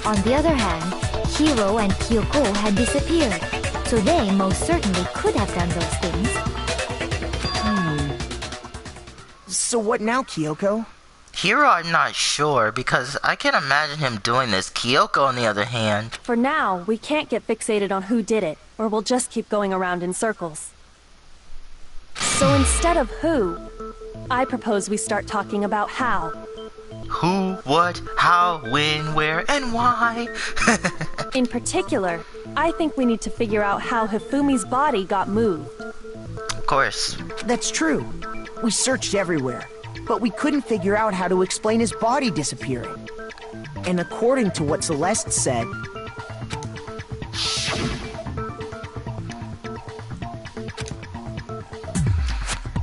On the other hand, Hiro and Kyoko had disappeared, so they most certainly could have done those things. So what now, Kyoko? Hiro, I'm not sure, because I can't imagine him doing this. Kyoko, on the other hand... For now, we can't get fixated on who did it, or we'll just keep going around in circles. So instead of who, I propose we start talking about how. Who, what, how, when, where, and why? In particular, I think we need to figure out how Hifumi's body got moved. Of course. That's true. We searched everywhere, but we couldn't figure out how to explain his body disappearing. And according to what Celeste said,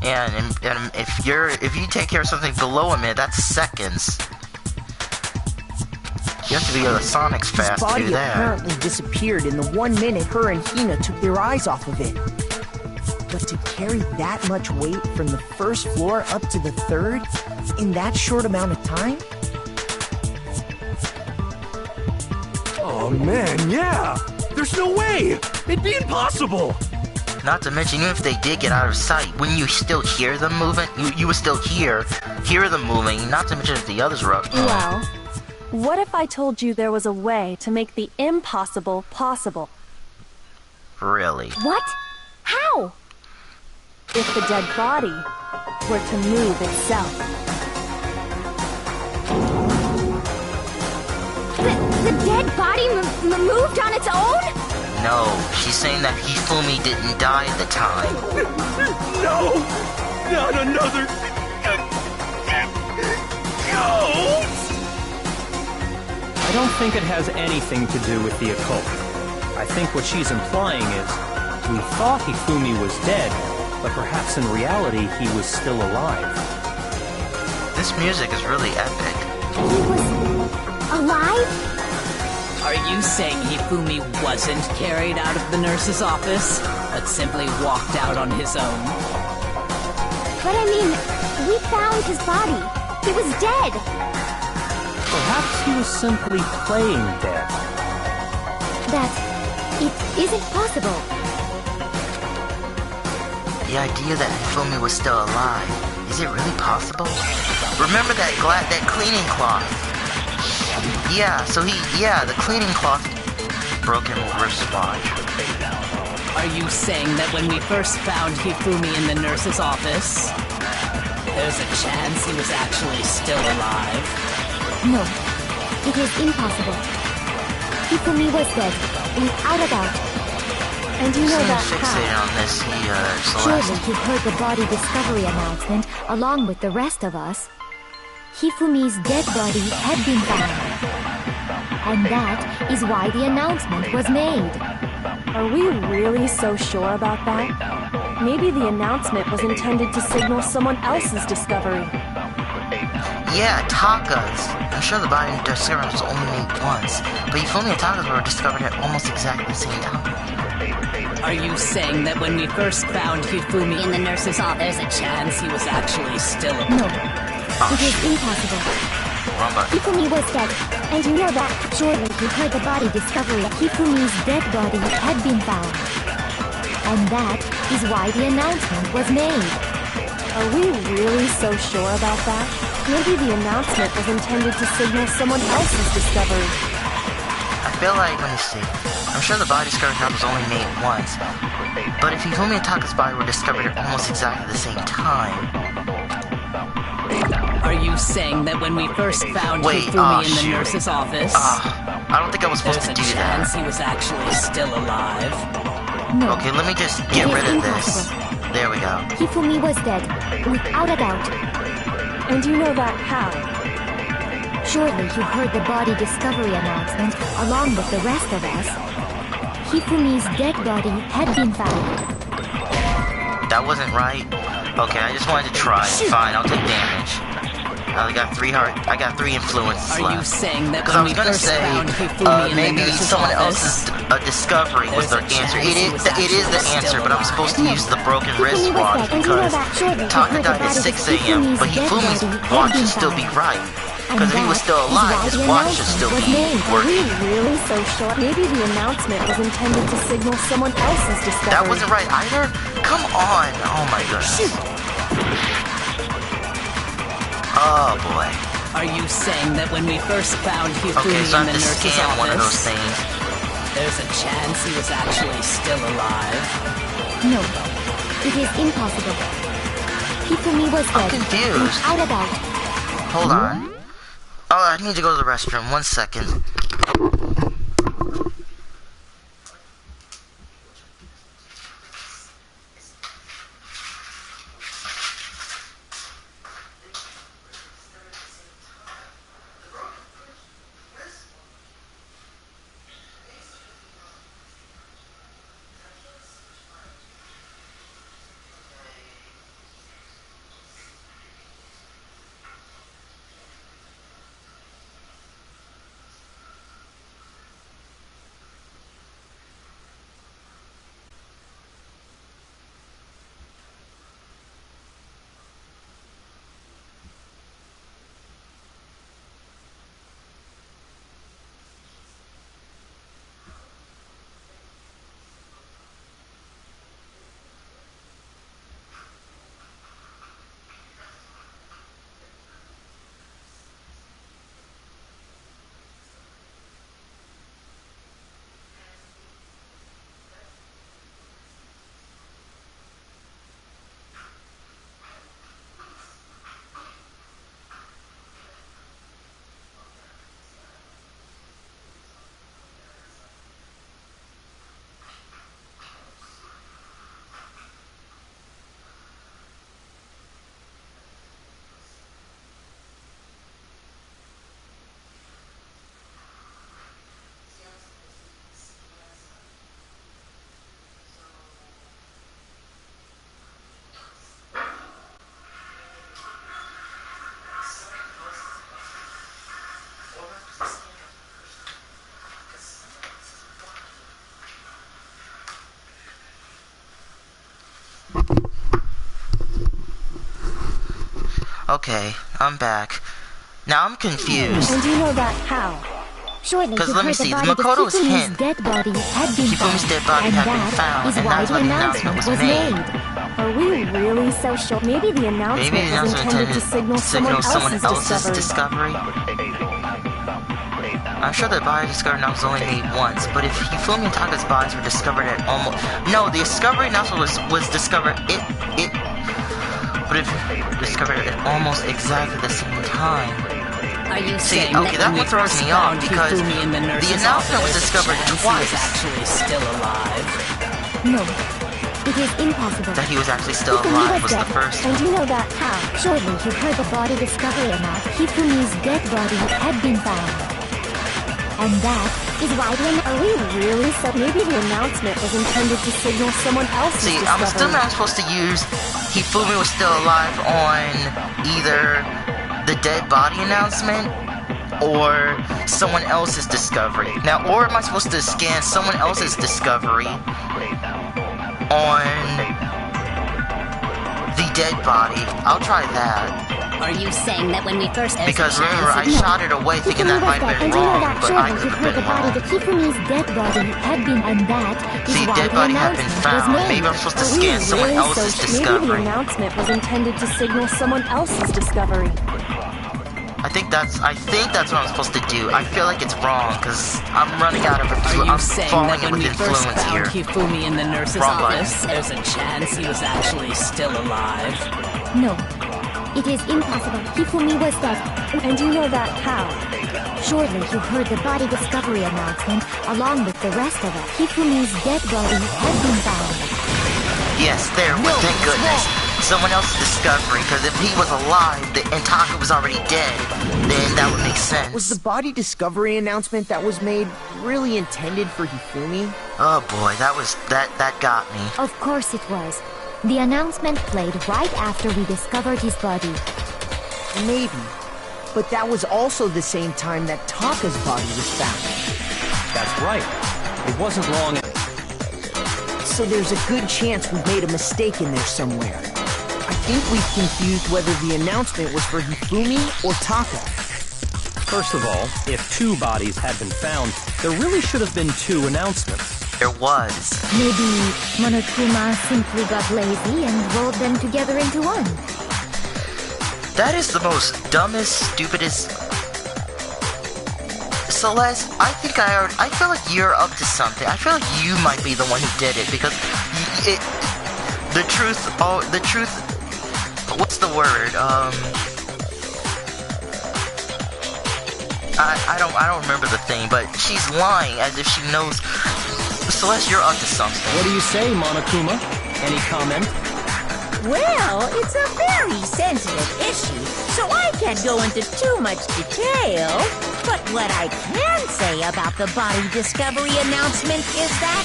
And if you take care of something below a minute, that's seconds. You have to be the Sonic's fast His to body do that. apparently disappeared in the 1 minute her and Hina took their eyes off of it. But to carry that much weight from the first floor up to the third in that short amount of time? Oh man, yeah! There's no way! It'd be impossible! Not to mention, even if they did get out of sight, when you still hear them moving, you would still hear them moving, not to mention if the others were up. Well, what if I told you there was a way to make the impossible possible? Really? What? How? If the dead body were to move itself. The dead body moved on its own? No, she's saying that Hifumi didn't die at the time. No! Not another... ghost! I don't think it has anything to do with the occult. I think what she's implying is, we thought Hifumi was dead, but perhaps in reality he was still alive. This music is really epic. He was alive? Are you saying Hifumi wasn't carried out of the nurse's office, but simply walked out on his own? But I mean, we found his body. He was dead. Perhaps he was simply playing dead. That it isn't possible. The idea that Hifumi was still alive, is it really possible? Remember that cleaning cloth? Yeah, the cleaning cloth broken wristwatch. Are you saying that when we first found Hifumi in the nurse's office, there's a chance he was actually still alive? No, it is impossible. Hifumi was dead, without a doubt. And you know that fixated how? on this, Surely Celeste. you heard the body discovery announcement along with the rest of us. Hifumi's dead body had been found. And that is why the announcement was made. Are we really so sure about that? Maybe the announcement was intended to signal someone else's discovery. Yeah, Taka's. I'm sure the body discovery was only made once, but Hifumi and Taka's were discovered at almost exactly the same time. Are you saying that when we first found Hifumi in the nurse's office, there's a chance he was actually still alive? No, it is impossible. Hifumi was dead, and you know that. Surely you heard the body discovery. Hifumi's dead body had been found. And that is why the announcement was made. Are we really so sure about that? Maybe the announcement was intended to signal someone else's discovery. I feel like, let me see. I'm sure the body discovery was only made once, but if Hifumi and Taka's body were discovered at almost exactly the same time... Are you saying that when we first found Hifumi in the nurse's office, I don't think I was supposed to do that. there's a chance he was actually still alive? No. Okay, let me just get rid of this. There we go. Hifumi was dead, without a doubt. And you know that how? Surely you heard the body discovery announcement along with the rest of us. Hifumi's dead body had been found. That wasn't right. Okay, I just wanted to try. Fine, I'll take damage. I got 3 influences left. Are you saying that when we first found Hifumi in maybe the nurse's someone office, else's discovery was their answer. It is the answer, but I'm supposed to use the broken wristwatch because Taka died at 6 a.m., but Hifumi's watch should still be right. Because if he was still alive, his watch should still be Are we working. really so sure? Maybe the announcement was intended to signal someone else's discovery. That wasn't right either? Come on! Oh my goodness. Oh boy. are you saying that when we first found Hifumi Okay, so I in the have to nurse's scan office, one of those things. there's a chance he was actually still alive? No, it is impossible. Hifumi was dead, I'm confused. without a doubt. Hold on. Oh, I need to go to the restroom. 1 second. Okay, I'm back. Now I'm confused. And do you know that how? Surely Because you let me heard see, the body of Makoto's Hifumi's hint. dead body had been Hifumi's found, dead body and had been that found, is and why that's the why the announcement announcement was made. Are we really so sure? Maybe the announcement Maybe the was announcement intended to signal someone else's discovery. I'm sure the body discovery announcement was only made once, but if Hifumi and Taka's bodies were discovered at almost... No, the discovery announcement was discovered... But if discovered at almost exactly the same time... Are you See, saying okay, that when one we throws first me off found because Hifumi in the nurse's announcement was office, discovered Chance twice. was actually still alive? No, it is impossible. That he was actually still Hifumi alive was dead. the first And one. do you know that how? Surely you heard the body discovery announced Hifumi's dead body had been found. And that is why the... Are we really so? Maybe the announcement was intended to signal someone else's See, discovery. I'm still not supposed to use Hifumi was still alive on either the dead body announcement or someone else's discovery. Now, or am I supposed to scan someone else's discovery on the dead body? I'll try that. Are you saying that when we first... Because remember, I shot it away thinking that might have been wrong, but I could have been wrong. Hifumi's dead body had been, and that is See, why dead the body had been announcement was found. made. Maybe I'm supposed to Are we scan someone really else's so Maybe the discovery. announcement was intended to signal someone else's discovery. I think that's what I'm supposed to do. I feel like it's wrong because I'm running out of Are influence. you I'm saying falling that in when with we first influence found here. Hifumi in the nurse's Wrong button. office, there's a chance he was actually still alive? No, it is impossible. Hifumi was dead. And do you know that how? Surely you heard the body discovery announcement along with the rest of it. Hifumi's dead body had been found. Yes, there. Well, thank goodness. Someone else's discovery, because if he was alive and Taka was already dead, then that would make sense. Was the body discovery announcement that was made really intended for Hifumi? Oh boy, that got me. Of course it was. The announcement played right after we discovered his body. Maybe. But that was also the same time that Taka's body was found. That's right. It wasn't long. So there's a good chance we made a mistake in there somewhere. I think we've confused whether the announcement was for Hifumi or Taka. First of all, if two bodies had been found, there really should have been two announcements. There was. Maybe Monokuma simply got lazy and rolled them together into one. That is the most dumbest, stupidest... Celeste, I feel like you're up to something. I feel like you might be the one who did it, because the truth, what's the word, I don't remember the thing, but she's lying as if she knows. Celeste, you're up to something. What do you say, Monokuma? Any comment? Well, it's a very sensitive issue, so I can't go into too much detail. But what I can say about the body discovery announcement is that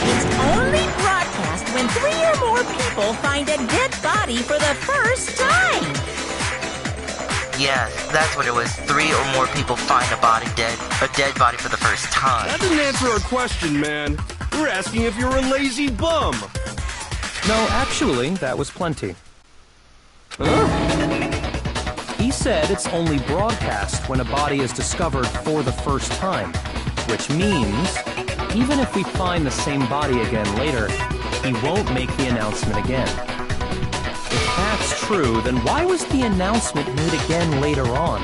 it's only broadcast when 3 or more people find a dead body for the first time. Yeah, that's what it was. 3 or more people find a dead body for the first time. That didn't answer our question, man. We're asking if you're a lazy bum. No, actually, that was plenty. He said it's only broadcast when a body is discovered for the first time, which means even if we find the same body again later, he won't make the announcement again. If that's true, then why was the announcement made again later on?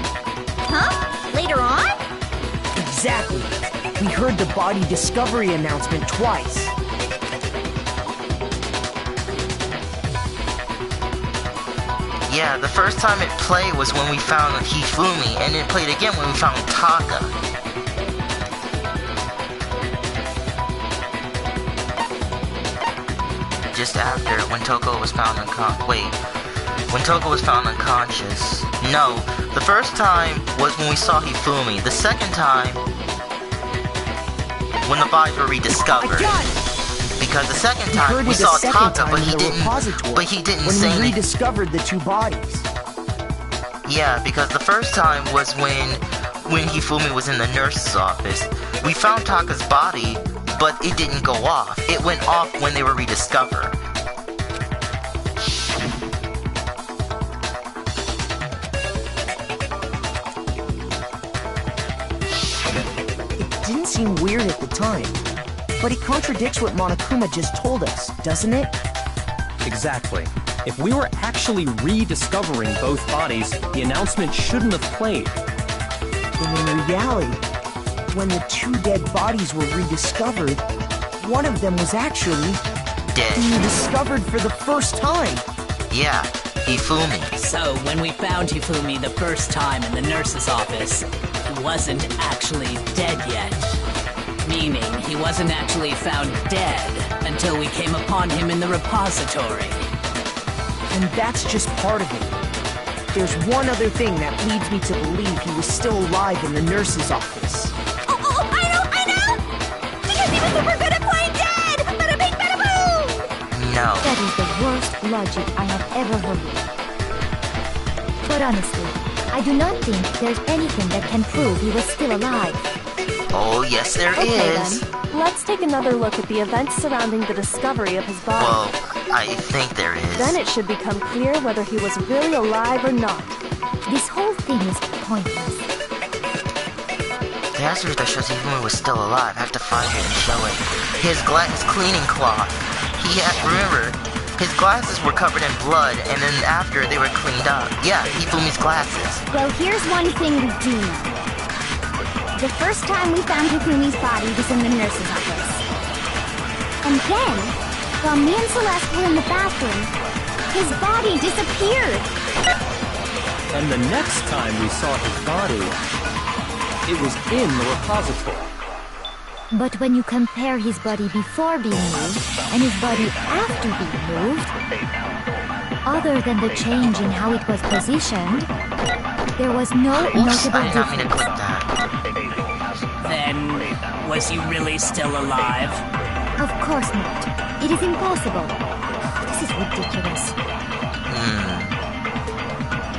Huh? Later on? Exactly. We heard the body discovery announcement twice. Yeah, the first time it played was when we found Hifumi, and it played again when we found Taka. Just after, when Toko was found unconscious. No, the first time was when we saw Hifumi. The second time, when the bodies were rediscovered. Because the second time we saw Taka, but he didn't say when we rediscovered the two bodies. Yeah, because the first time was when Hifumi was in the nurse's office. We found Taka's body, but it didn't go off. It went off when they were rediscovered. seem weird at the time. But it contradicts what Monokuma just told us, doesn't it? Exactly. If we were actually rediscovering both bodies, the announcement shouldn't have played. And in reality, when the two dead bodies were rediscovered, one of them was actually Dead. being discovered for the first time. Yeah, Hifumi. So, when we found Hifumi the first time in the nurse's office, he wasn't actually dead yet. Meaning, he wasn't actually found dead until we came upon him in the repository. And that's just part of it. There's one other thing that leads me to believe he was still alive in the nurse's office. Oh, I know! Because he was super good at playing dead! Bada bing, bada boom! No. That is the worst logic I have ever heard. But honestly, I do not think there's anything that can prove he was still alive. Oh, yes there Okay is. then, let's take another look at the events surrounding the discovery of his body. Well, I think there is. Then it should become clear whether he was really alive or not. This whole thing is pointless. The answer that shows Hifumi was still alive. I have to find it and show it. His cleaning cloth. Remember, his glasses were covered in blood, and then after they were cleaned up. Yeah, Hifumi's glasses. Well, here's one thing we do know. The first time we found Hifumi's body was in the nurse's office. And then, while me and Celeste were in the bathroom, his body disappeared. And the next time we saw his body, it was in the repository. But when you compare his body before being moved and his body after being moved, other than the change in how it was positioned, there was no Oops, notable I did not mean to difference. click that. Then, was he really still alive? Of course not. It is impossible. This is ridiculous.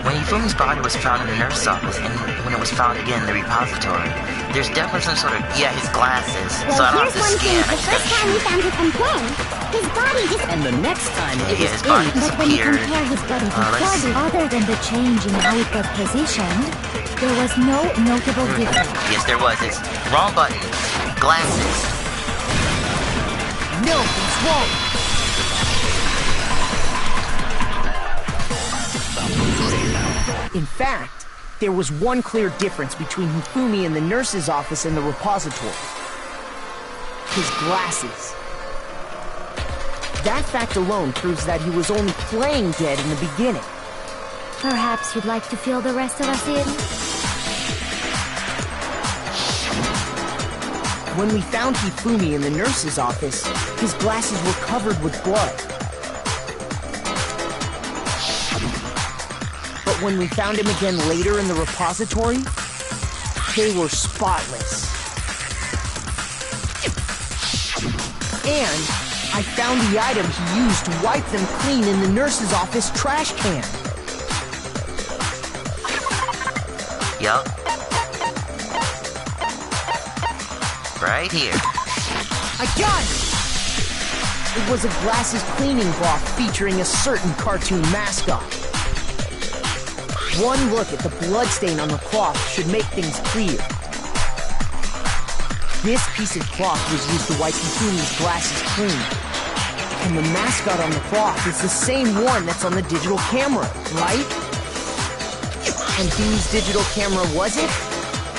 When Hifumi's body was found in the nurse's office, and when it was found again in the repository, there's definitely some sort of, his glasses. Well, So I don't here's have to one thing. scan, I The just first gotta time we shoot. found Hifumi, his body just... And the next time it Yeah, was his body in... But when you disappeared. compare his body let's before see. other than the change in how it was positioned, there was no notable difference. Yes, there was. It's wrong button. Glasses. No, he's wrong. In fact, there was one clear difference between Hifumi in the nurse's office and the repository. His glasses. That fact alone proves that he was only playing dead in the beginning. Perhaps you'd like to fill the rest of us in? When we found Hifumi in the nurse's office, his glasses were covered with blood. But when we found him again later in the repository, they were spotless. And I found the item he used to wipe them clean in the nurse's office trash can. Yup. Right here. I got it! It was a glasses cleaning cloth featuring a certain cartoon mascot. One look at the bloodstain on the cloth should make things clear. This piece of cloth was used to wipe Hifumi's glasses clean. And the mascot on the cloth is the same one that's on the digital camera, right? And whose digital camera was it?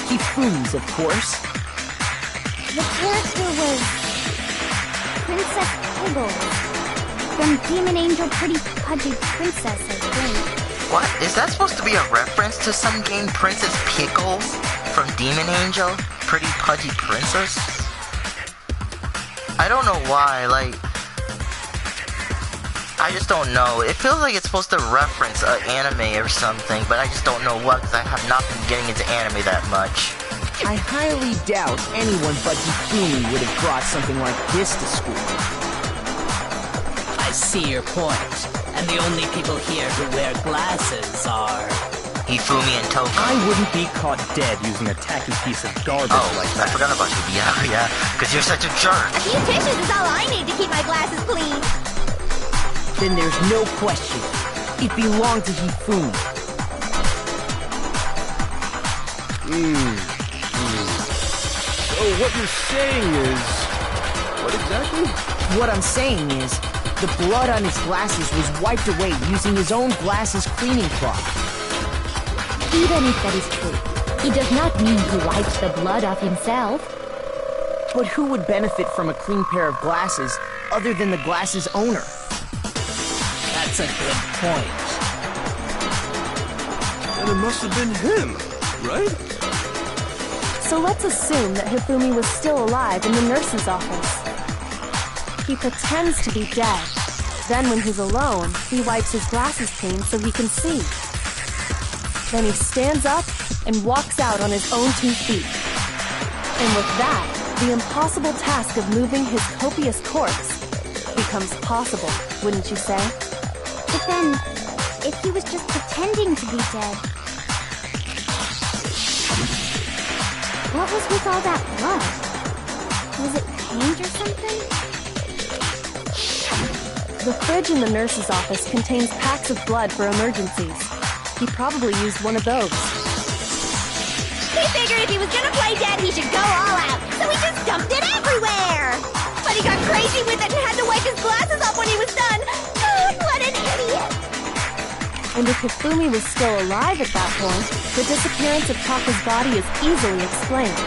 Hifumi's, of course. The character was... Princess Piggles. From Demon Angel Pretty Pudgy Princess, I think. What? Is that supposed to be a reference to some game, Princess Pickles? From Demon Angel? Pretty Pudgy Princess? I don't know why, I just don't know. It feels like it's supposed to reference an anime or something, but I just don't know what, because I have not been getting into anime that much. I highly doubt anyone but Hifumi would have brought something like this to school. I see your point. And the only people here who wear glasses are... Hifumi and Toko. I wouldn't be caught dead using a tacky piece of garbage like I that. forgot about you. Yeah, because you're such a jerk. A few tissues is all I need to keep my glasses clean. Then there's no question. It belonged to Hifumi. So what you're saying is... What exactly? What I'm saying is, the blood on his glasses was wiped away using his own glasses cleaning cloth. Even if that is true, it does not mean he wiped the blood off himself. But who would benefit from a clean pair of glasses other than the glasses owner? That's a good point. And it must have been him, right? So let's assume that Hifumi was still alive in the nurse's office. He pretends to be dead. Then when he's alone, he wipes his glasses clean so he can see. Then he stands up and walks out on his own 2 feet. And with that, the impossible task of moving his copious corpse becomes possible, wouldn't you say? But then, if he was just pretending to be dead, what was with all that blood? Was it paint or something? The fridge in the nurse's office contains packs of blood for emergencies. He probably used one of those. He figured if he was gonna play dead, he should go all out, so he just dumped it everywhere! But he got crazy with it and had to wipe his glasses off when he was done! God, what an idiot! And if Hifumi was still alive at that point, the disappearance of Taka's body is easily explained.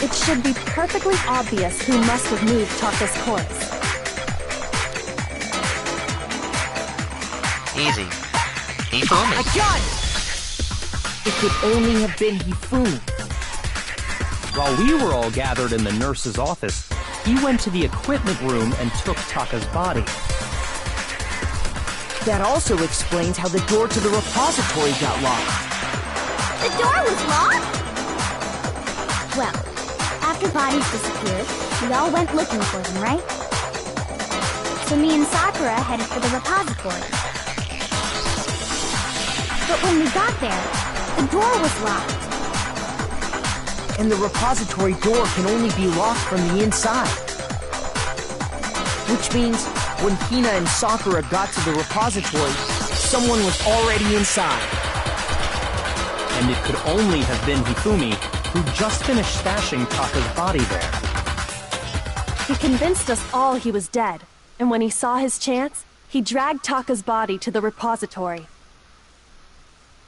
It should be perfectly obvious who must have moved Taka's corpse. Easy. Hifumi. I got it! It could only have been Hifumi. While we were all gathered in the nurse's office, he went to the equipment room and took Taka's body. That also explains how the door to the repository got locked. The door was locked? Well, after bodies disappeared, we all went looking for them, right? So me and Sakura headed for the repository. But when we got there, the door was locked. And the repository door can only be locked from the inside. Which means, when Hina and Sakura got to the repository, someone was already inside. And it could only have been Hifumi, who just finished stashing Taka's body there. He convinced us all he was dead, and when he saw his chance, he dragged Taka's body to the repository.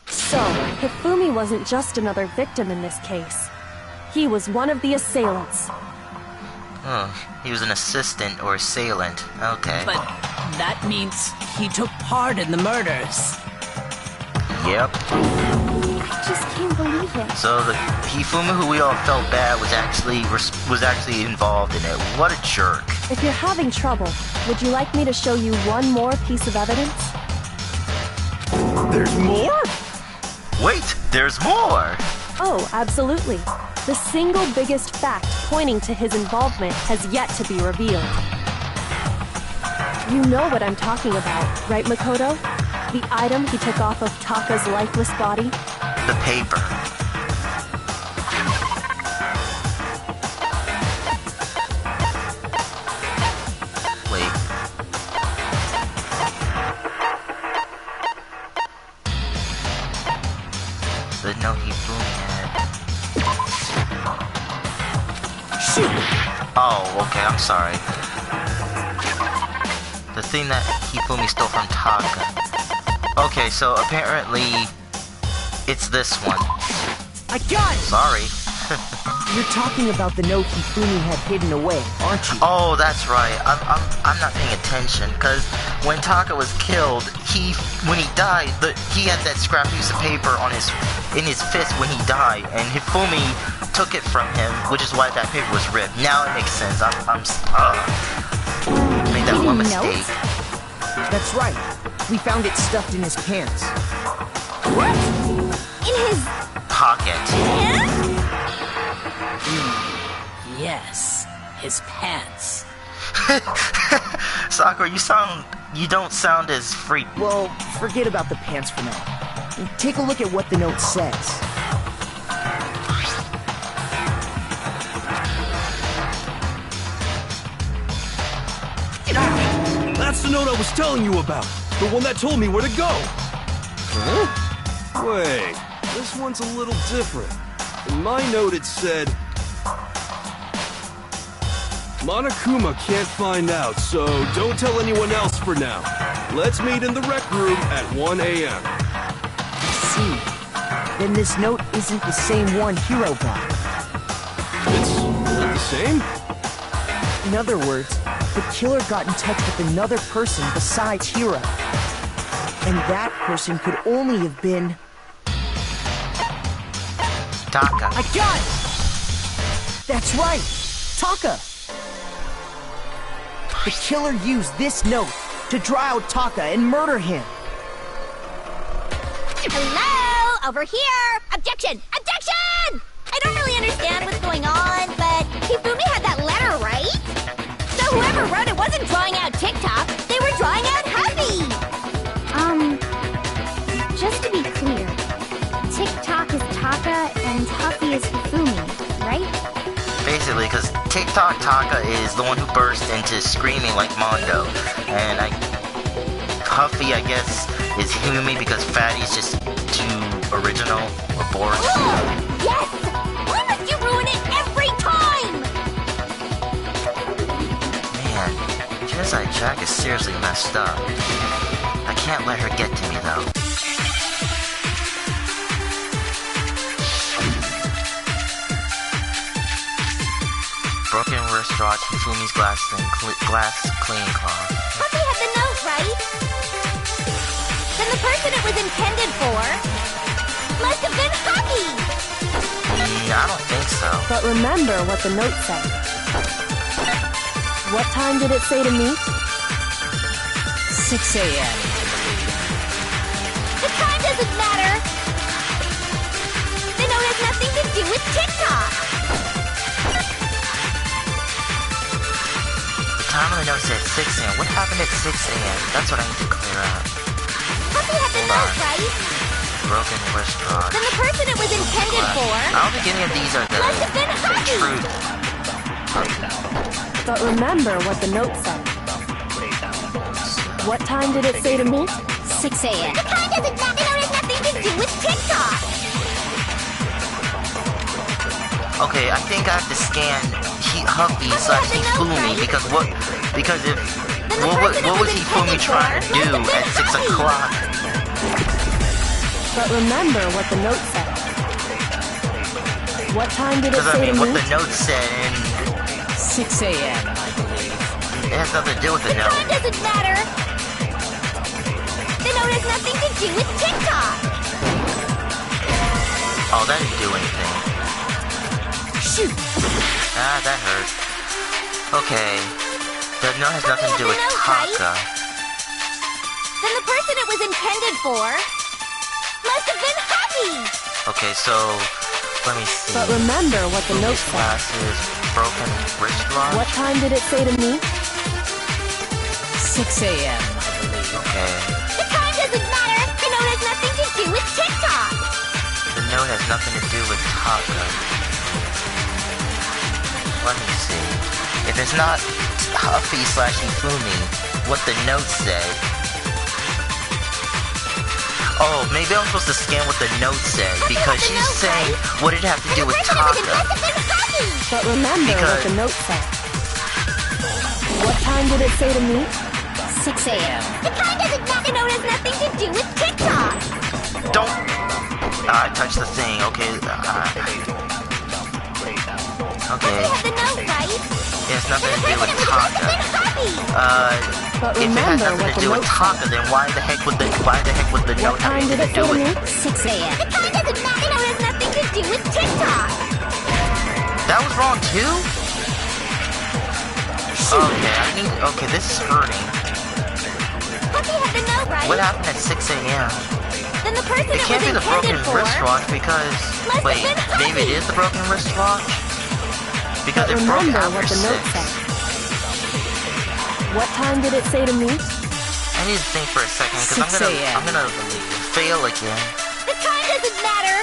So, Hifumi wasn't just another victim in this case. He was one of the assailants. Oh, he was an assistant or assailant. Okay. But that means he took part in the murders. Yep. I just can't believe it. So the Hifumi who we all felt bad was actually involved in it. What a jerk. If you're having trouble, would you like me to show you one more piece of evidence? There's more? Wait, there's more! Oh, absolutely. The single biggest fact pointing to his involvement has yet to be revealed. You know what I'm talking about, right, Makoto? The item he took off of Taka's lifeless body? The paper. Wait. The note Hifumi had. Shoot! Oh, okay, I'm sorry. The thing that Hifumi stole from Taka. Okay, so apparently it's this one. I got it! Sorry. You're talking about the note Hifumi had hidden away, aren't you? Oh, that's right. I'm not paying attention because when Taka was killed, when he died, he had that scrap piece of paper in his fist when he died, and Hifumi took it from him, which is why that paper was ripped. Now it makes sense. I made that one mistake. That's right. We found it stuffed in his pants. What? In his Pocket. pants? Yes, his pants. Sakura, you don't sound as freaked. Well, forget about the pants for now. Take a look at what the note says. That's the note I was telling you about. The one that told me where to go. Huh? Wait, this one's a little different. In my note it said, Monokuma can't find out, so don't tell anyone else for now. Let's meet in the rec room at 1 a.m. See, then this note isn't the same one Hiro got. It's not the same? In other words, the killer got in touch with another person besides Hiro. And that person could only have been... Taka. I got it! That's right! Taka! The killer used this note to draw out Taka and murder him. Hello? Over here! Objection! Objection! I don't really understand what's going on, but Hifumi had that letter, right? So whoever wrote it wasn't drawing out TikTok, they were drawing out Huffy! Just to be clear, TikTok is Taka and Huffy is Hifumi, right? Basically, because TikTok Taka is the one who burst into screaming like Mondo, and Huffy, I guess, is Hifumi because Fatty's just too original or boring. Yes! Why must you ruin it every time? Man, Jedi Jack is seriously messed up. I can't let her get to me, though. Broken wristwatch, Hifumi's glass cleaning cloth. Huffy had the note, right? Then the person it was intended for must have been Huffy! I don't think so. But remember what the note said. What time did it say to meet? 6 a.m. The time doesn't matter! The note has nothing to do with TikTok! The time on the note said 6 a.m. What happened at 6 a.m.? That's what I need to clear up. Huffy had the note, right? Broken wristwatch. Then the person it was intended for I don't think any of these are the must have been Huffy! truth. But remember what the note said. What time did it say to meet? 6 a.m. The time doesn't matter! The note has nothing to do with TikTok! Okay, I think I have to scan Huffy / Hifumi because if what was Hifumi trying to do at 6 o'clock? But remember what the note said. What time did it Because say I mean, to what meet? the note said, and 6 a.m., I believe. it has nothing to do with the The note. time doesn't matter! The note has nothing to do with TikTok! Oh, that didn't do anything. Shoot! Ah, that hurt. Okay, the note has nothing to do with Taka. Then the person it was intended for must have been Huffy! Okay, so let me see. But remember what the note said. Glasses, broken wristwatch. What time did it say to meet? 6 a.m., I believe. Okay. The time doesn't matter! The note has nothing to do with TikTok! The note has nothing to do with Taka. Let me see. If it's not Huffy / Hifumi, what the note said. Oh, maybe I'm supposed to scan what the note said because she's saying what did it have to do with Taka. But remember what the note said. What time did it say to meet? 6 a.m. The time doesn't matter! The note has nothing to do with TikTok! Don't. I touched the thing. Okay. Okay. Huffy had the note, right? It has nothing to do with Taka. But If it has remember nothing what to the do with note Taka, then why the heck would the note What have time did anything it to do say to with? meet? 6 a.m. The time doesn't matter! The note has nothing to do with TikTok! That was wrong too? Okay, this is hurting. Huffy had the note, right? What happened at 6 a.m.? Then the person It it can't was be the broken intended for wristwatch because... must Wait, have been maybe it is the broken wristwatch? Because But it broke remember after what the note 6. said. What time did it say to meet? I need to think for a second because 6 a.m. I'm gonna fail again. The time doesn't matter!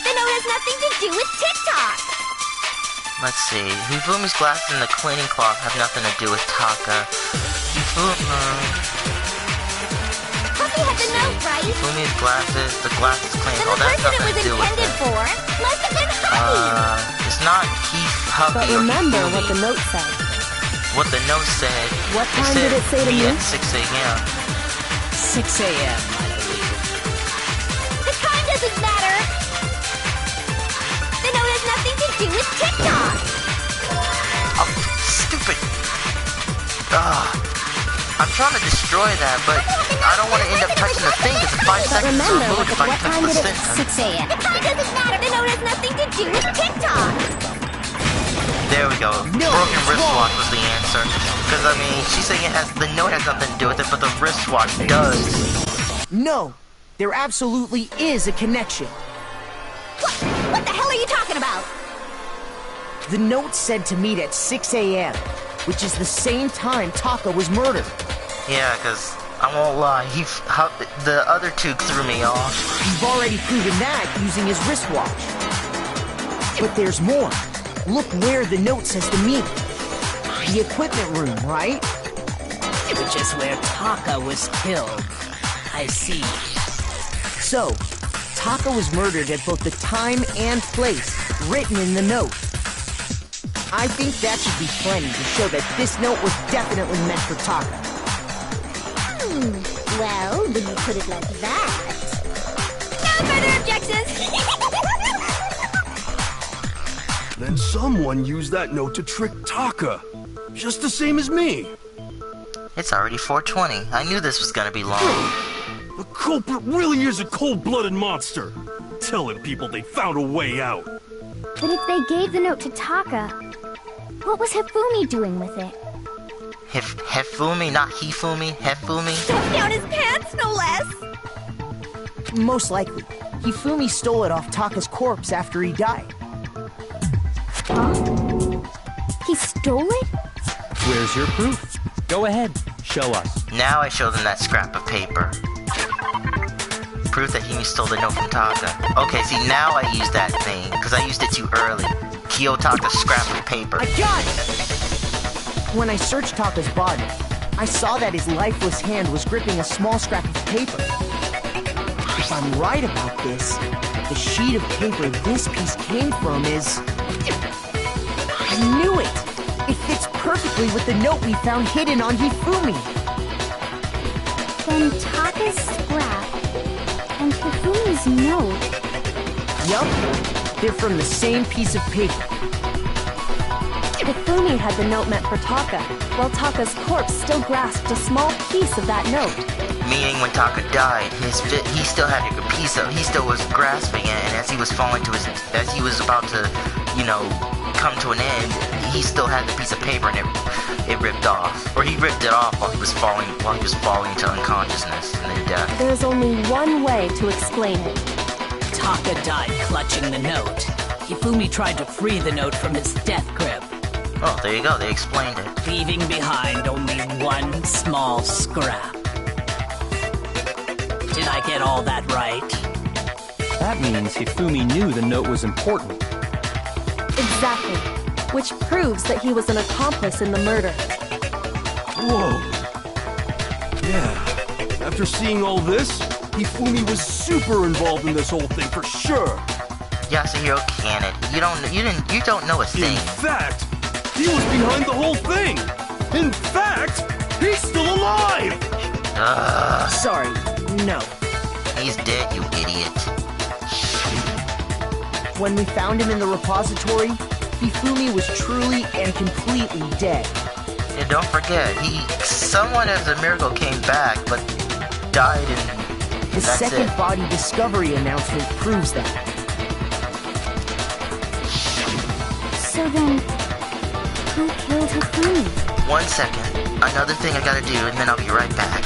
The note has nothing to do with TikTok! Let's see. Hifumi's glasses and the cleaning cloth have nothing to do with Taka. Huffy had the note, right? Hifumi's glasses, the glasses cleaning Then the cloth, that has person it nothing was to do with intended it. for must have been Huffy! It's not But Huffy or remember Hifumi. what the note said. what the note said. What time did it say to meet me? at 6 a.m. 6 a.m., I believe. The time doesn't matter. The note has nothing to do with TikTok. Oh, stupid. I'm trying to destroy that, but I don't want to end up touching the thing because 5 seconds is remember, removed if I what touch time the did it? stick. 6 a.m. The time doesn't matter. The note has nothing to do with TikTok. There we go. No, Broken it's wristwatch wrong. was the answer. Because, I mean, she's saying the note has nothing to do with it, but the wristwatch does. No, there absolutely is a connection. What the hell are you talking about? The note said to meet at 6 a.m., which is the same time Taka was murdered. Yeah, because I won't lie, the other two threw me off. You've already proven that using his wristwatch. But there's more. Look where the note says to meet. The equipment room, right? Which is where Taka was killed. I see. So, Taka was murdered at both the time and place written in the note. I think that should be plenty to show that this note was definitely meant for Taka. Well, when you put it like that. No further objections. Then someone used that note to trick Taka. Just the same as me. It's already 4:20. I knew this was gonna be long. The culprit really is a cold-blooded monster. Telling people they found a way out. But if they gave the note to Taka, what was Hifumi doing with it? Hefumi, not Hifumi. Hefumi. Stuffed down his pants, no less. Most likely, Hifumi stole it off Taka's corpse after he died. He stole it? Where's your proof? Go ahead, show us. Now I show them that scrap of paper. Proof that he stole the note from Taka. Okay, see, now I use that thing, because I used it too early. Kiyotaka's scrap of paper. I got it! When I searched Taka's body, I saw that his lifeless hand was gripping a small scrap of paper. If I'm right about this, the sheet of paper this piece came from is... I knew it! It fits perfectly with the note we found hidden on Hifumi. Then Taka's scrap and Hifumi's note. Yup, they're from the same piece of paper. Hifumi had the note meant for Taka, while Taka's corpse still grasped a small piece of that note. Meaning when Taka died, he still had a piece of, he still was grasping it, and as he was as he was about to, come to an end, he still had the piece of paper and it ripped off. Or he ripped it off while he was falling into unconsciousness and then death. There's only one way to explain it. Taka died clutching the note. Hifumi tried to free the note from his death grip, Oh, there you go, they explained it. leaving behind only one small scrap. Did I get all that right? That means Hifumi knew the note was important. Exactly. Which proves that he was an accomplice in the murder. Whoa. Yeah. After seeing all this, Hifumi was super involved in this whole thing for sure. Yasuhiro Cannon, you don't know a thing. In fact, he was behind the whole thing. In fact, he's still alive. Sorry, no. He's dead, you idiot. When we found him in the repository, Hifumi was truly and completely dead. And don't forget, someone as a miracle came back, but died and The that's second it. body discovery announcement proves that. So then, who killed Hifumi? 1 second. Another thing I gotta do, and then I'll be right back.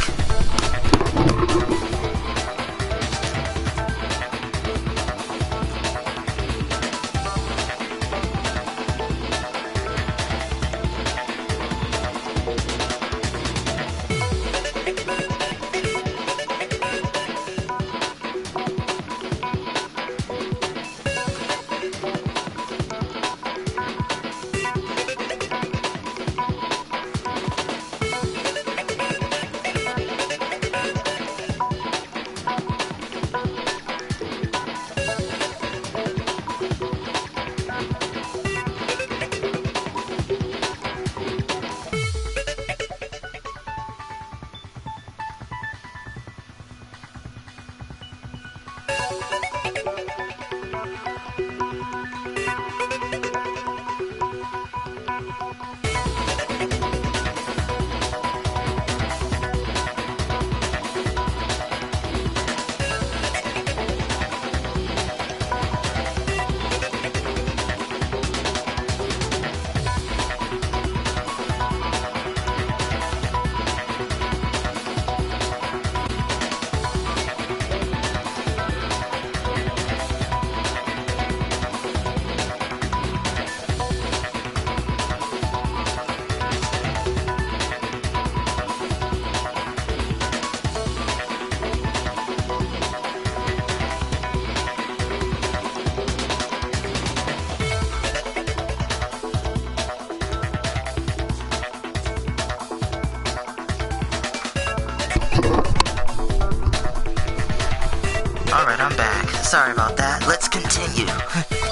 sorry about that. Let's continue.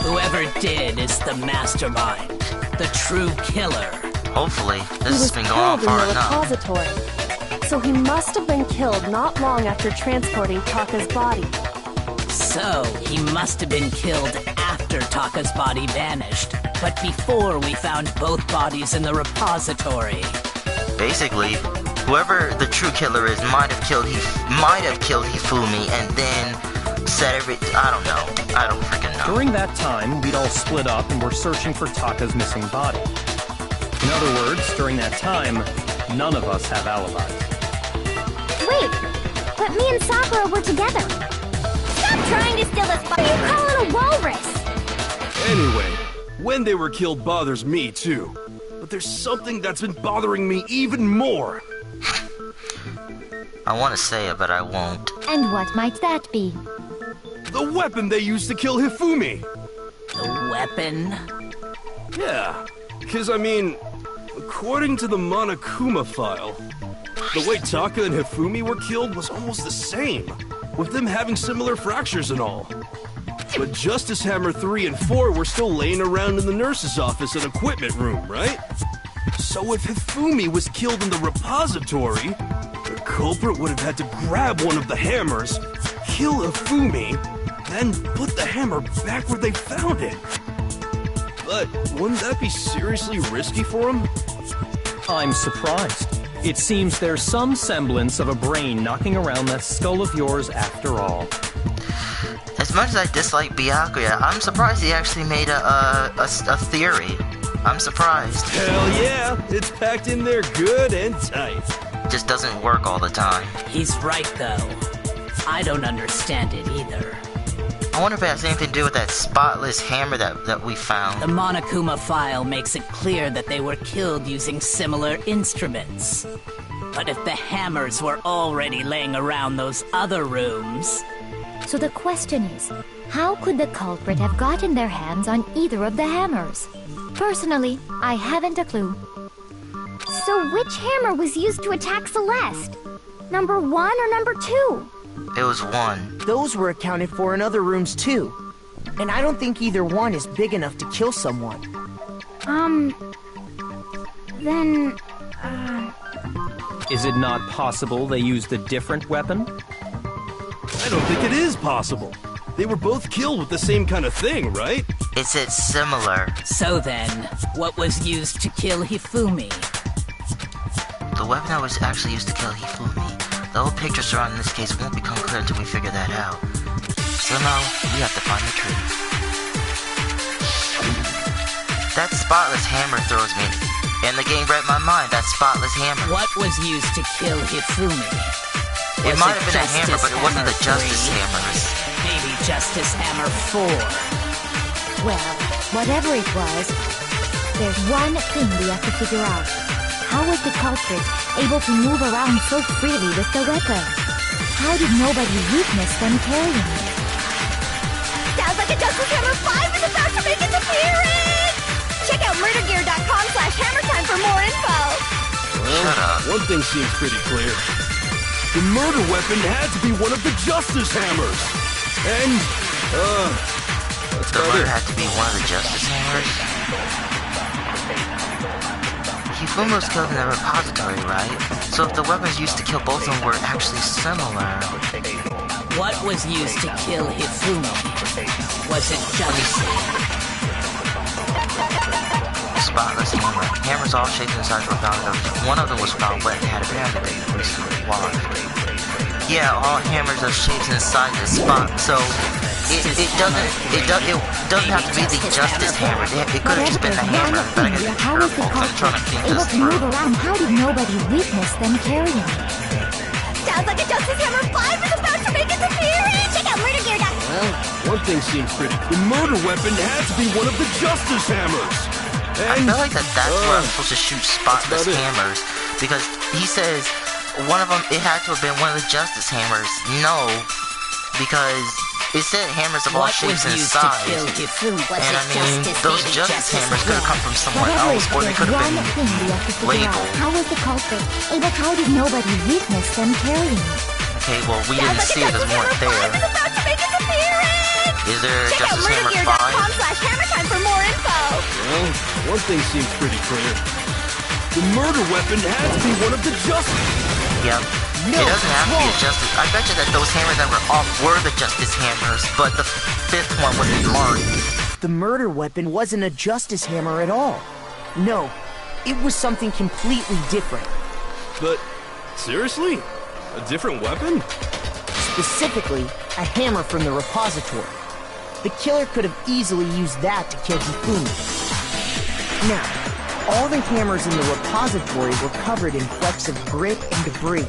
Whoever did is the mastermind, the true killer. Hopefully, He this has was been going on killed in far the enough. repository. So he must have been killed not long after transporting Taka's body. So, he must have been killed after Taka's body vanished, but before we found both bodies in the repository. Basically, whoever the true killer is might have killed Hifumi and then said I don't know. I don't freaking know. During that time, we'd all split up and were searching for Taka's missing body. In other words, during that time, none of us have alibis. Wait, but me and Sakura were together. Stop trying to steal this body. You call it a walrus. Anyway, when they were killed bothers me too. But there's something that's been bothering me even more. I want to say it, but I won't. And what might that be? The weapon they used to kill Hifumi. The weapon? Yeah, because I mean, according to the Monokuma file, the way Taka and Hifumi were killed was almost the same, with them having similar fractures and all. But Justice Hammer 3 and 4 were still laying around in the nurse's office and equipment room, right? So if Hifumi was killed in the repository, the culprit would have had to grab one of the hammers, kill Hifumi, then put the hammer back where they found it. But wouldn't that be seriously risky for him? I'm surprised. It seems there's some semblance of a brain knocking around that skull of yours after all. As much as I dislike Byakuya, I'm surprised he actually made a theory. I'm surprised. Hell yeah, it's packed in there good and tight. Just doesn't work all the time. He's right, though. I don't understand it either. I wonder if it has anything to do with that spotless hammer that we found. The Monokuma file makes it clear that they were killed using similar instruments. But if the hammers were already laying around those other rooms... So the question is, how could the culprit have gotten their hands on either of the hammers? Personally, I haven't a clue. So which hammer was used to attack Celeste? Number 1 or number 2? It was 1. Those were accounted for in other rooms too. And I don't think either one is big enough to kill someone. Then... Is it not possible they used a different weapon? I don't think it is possible. They were both killed with the same kind of thing, right? It said similar. So then, what was used to kill Hifumi? The weapon that was actually used to kill Hifumi. The whole picture surrounding this case won't become clear until we figure that out. So now, we have to find the truth. That spotless hammer throws me. And the game read my mind, that spotless hammer. What was used to kill Hifumi? It might have been a hammer, but it wasn't the Justice 3? Hammers. Maybe Justice Hammer 4. Well, whatever it was, there's one thing we have to figure out. How was the culprit able to move around so freely with the weapon? How did nobody witness them carrying it? Sounds like a Justice Hammer 5 is about to make its appearance! Check out murdergear.com/hammertime for more info! Shut up. One thing seems pretty clear. The murder weapon had to be one of the Justice Hammers. And, that's The about murder it. had to be one of the Justice Hammers? Hifumi was killed in the repository, right? So if the weapons used to kill both of them were actually similar... What was used to kill Hifumi? Was it jealousy? Spotless hammer. Hammers all shapes and sizes were found. One of them was found wet and had a band that they recently washed. Yeah, all hammers of shapes and sizes spot. So it doesn't have to be the Justice Hammer. It could have just been the hammer. But I guess it's How was the purple. I'm trying to think culprit able this to move through. around? How did nobody witness them carrying it? Sounds like a Justice Hammer 5 is about to make its appearance! Check out murdergear.com. Well, one thing seems pretty. The murder weapon had to be one of the Justice Hammers. I And feel like that's where I'm supposed to shoot spotless about it. hammers. Because he says one of them, it had to have been one of the Justice Hammers. No, because it said hammers of all What was shapes and used to kill sizes. Hifumi? Was And I it mean, Justice? those Maybe Justice Hammers could have come from somewhere Whatever else, it or is, they could have one been thing we have to figure out. labeled. How was the culprit able? How did nobody witness them carrying it? Okay, well, we didn't see it because we weren't there. Is there Justice Hammer 5? Hammertime for more info. Well, one thing seems pretty clear. The murder weapon had to be one of the Justice. Yep. No, it doesn't have to be a wrong. Justice. I bet you that those hammers that were off were the Justice hammers, but the fifth one wouldn't be marked. The murder weapon wasn't a justice hammer at all. No, it was something completely different. But, seriously? A different weapon? Specifically, a hammer from the repository. The killer could have easily used that to kill Hifumi. Now, all the hammers in the repository were covered in flecks of grit and debris.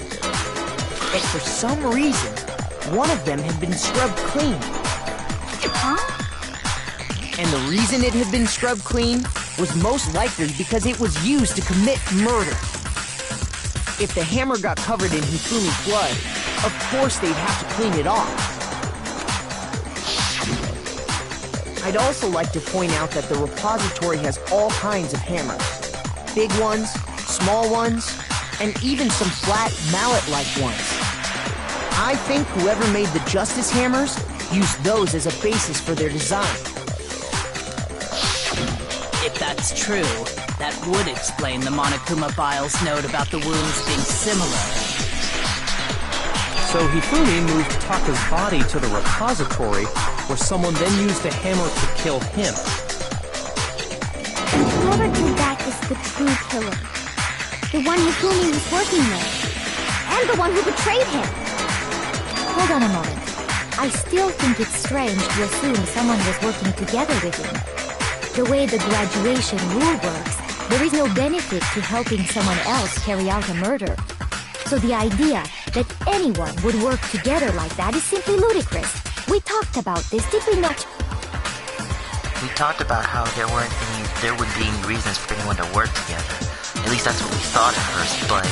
But for some reason, one of them had been scrubbed clean. And the reason it had been scrubbed clean was most likely because it was used to commit murder. If the hammer got covered in Hifumi's blood, of course they'd have to clean it off. I'd also like to point out that the repository has all kinds of hammers. Big ones, small ones, and even some flat mallet-like ones. I think whoever made the Justice hammers used those as a basis for their design. If that's true, that would explain the Monokuma file's note about the wounds being similar. So Hifumi moved Taka's body to the repository, where someone then used a hammer to kill him. Whoever did that is the true killer. The one Hifumi was working with. And the one who betrayed him. Hold on a moment. I still think it's strange to assume someone was working together with him. The way the graduation rule works, there is no benefit to helping someone else carry out a murder. So the idea that anyone would work together like that is simply ludicrous. We talked about this, did we not? We talked about how there wouldn't be any reasons for anyone to work together. At least that's what we thought at first, but...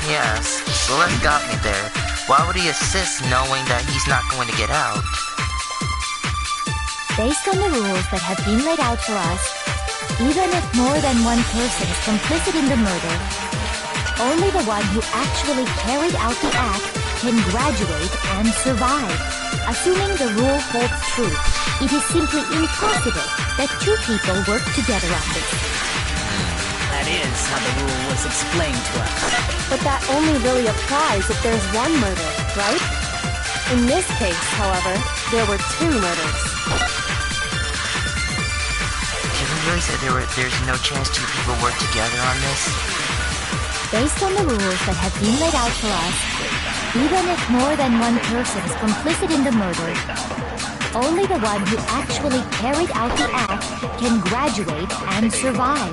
yes. Celeste got me there. Why would he assist knowing that he's not going to get out? Based on the rules that have been laid out for us, even if more than one person is complicit in the murder, only the one who actually carried out the act can graduate and survive. Assuming the rule holds true, it is simply impossible that two people work together on this. That is how the rule was explained to us. But that only really applies if there's one murder, right? In this case, however, there were two murders. Can we really say there's no chance two people work together on this? Based on the rules that have been laid out for us, even if more than one person is complicit in the murder, only the one who actually carried out the act can graduate and survive.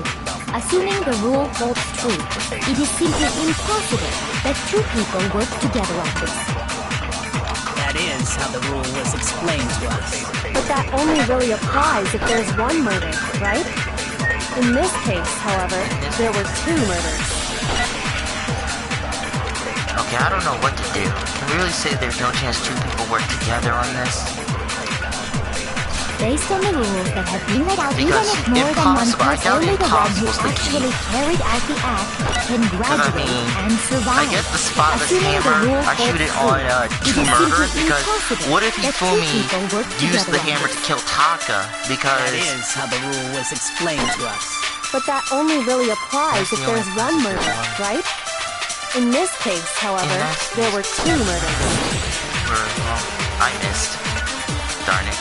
Assuming the rule holds true, it is simply impossible that two people work together on this. That is how the rule was explained to us. But that only really applies if there's one murder, right? In this case, however, there were two murders. Okay, I don't know what to do. Can we really say there's no chance two people work together on this? Based on the rules that have been laid out, even Because if more than one impossible, I person, doubt only the one who impossible's the key. actually carried out the act can graduate and survive. I guess the spotless Assuming hammer, the rule I shoot holds it true, on it two is murderers simply because impossible what if that two Hifumi people work used the together on hammer this. to kill Taka? Because That is how the rule was explained to us. But that only really applies That's if the there's only one murder, right? In this case, however, there were two murders. I missed. Darn it.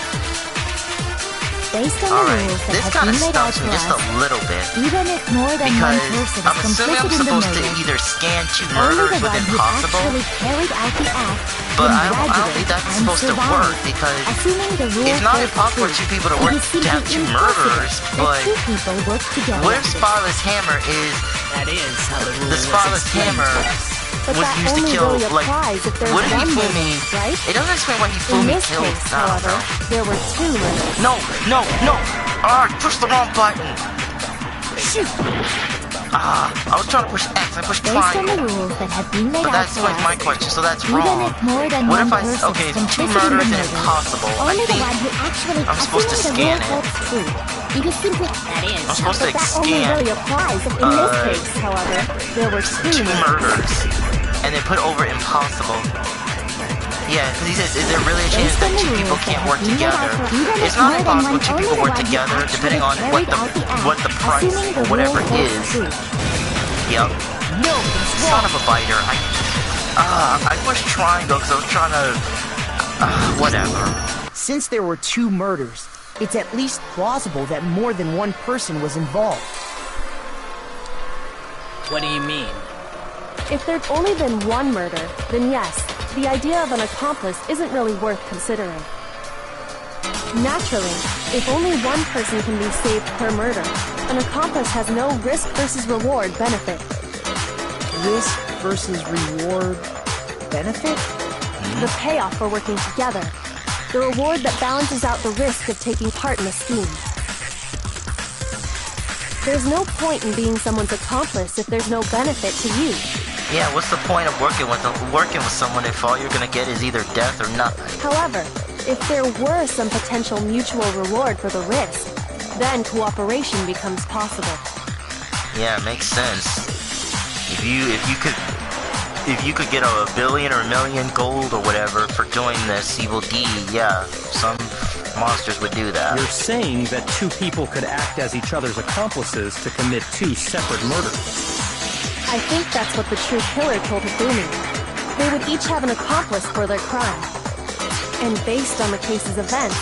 Based on the Alright, rules that this have kind of been laid out stumps for me just us, a little bit. even if more than one Because person I'm is assuming I'm complicit in the supposed to murder, either scan two only murderers the with one who impossible, actually carried out the act but can I don't graduate think that's and supposed to survive. work because Assuming the rule it's not holds impossible for true, two people to it work is to simply have two impossible murderers, that but two people work together what on if this. Spotless Hammer is That is how the rule the was Spotless explained Hammer to us. But was that used to only kill really like applies if there's what if one Hifumi murder, right? it doesn't explain why In Hifumi this killed case, I don't however, know. there were two murders. No! I pushed the wrong button! Shoot! I was trying to push X, I pushed Based on triangle. the rules that have been laid But out that for explains my us, question, so that's even wrong. if more than What one if person okay, is if two complicit in the murders is murder, impossible, I only the think one who actually, I'm supposed to assuming scan the it. rule holds true, it is simply That is I'm supposed to But that only scan really applies if in this case, however, there were two two murders. murders. and then put over impossible. Yeah, because he says, is there really a chance that two people can't work together? It's not impossible two people work together, depending on what the price or whatever is. Yep. Son of a biter. I pushed triangle because I was trying to... whatever. Since there were 2 murders, it's at least plausible that more than one person was involved. What do you mean? If there'd only been one murder, then yes, the idea of an accomplice isn't really worth considering. Naturally, if only one person can be saved per murder, an accomplice has no risk versus reward benefit. Risk versus reward benefit? The payoff for working together. The reward that balances out the risk of taking part in a scheme. There's no point in being someone's accomplice if there's no benefit to you. Yeah, what's the point of working with someone if all you're gonna get is either death or nothing? However, if there were some potential mutual reward for the risk, then cooperation becomes possible. Yeah, it makes sense. If you could get a billion or a million gold or whatever for doing this evil deed, yeah, some monsters would do that. You're saying that 2 people could act as each other's accomplices to commit 2 separate murders. I think that's what the true killer told Hifumi. They would each have an accomplice for their crime. And based on the case's events,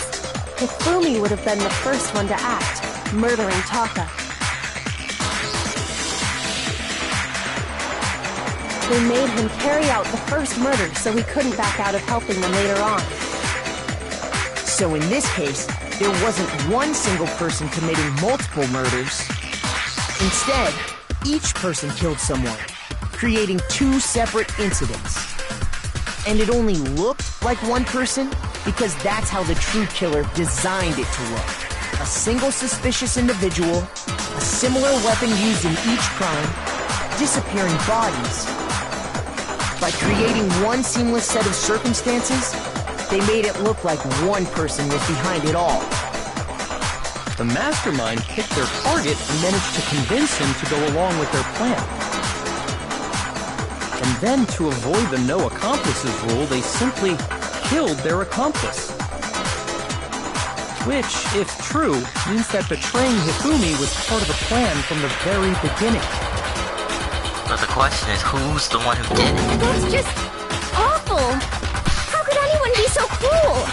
Hifumi would have been the first one to act, murdering Taka. They made him carry out the first murder so he couldn't back out of helping them later on. So in this case, there wasn't one single person committing multiple murders. Instead, each person killed someone, creating 2 separate incidents. And it only looked like one person because that's how the true killer designed it to look. A single suspicious individual, a similar weapon used in each crime, disappearing bodies. By creating one seamless set of circumstances, they made it look like one person was behind it all. The mastermind picked their target and managed to convince him to go along with their plan. And then, to avoid the no accomplices rule, they simply killed their accomplice. Which, if true, means that betraying Hifumi was part of the plan from the very beginning. But the question is, who's the one who did it? That's just awful! How could anyone be so cruel?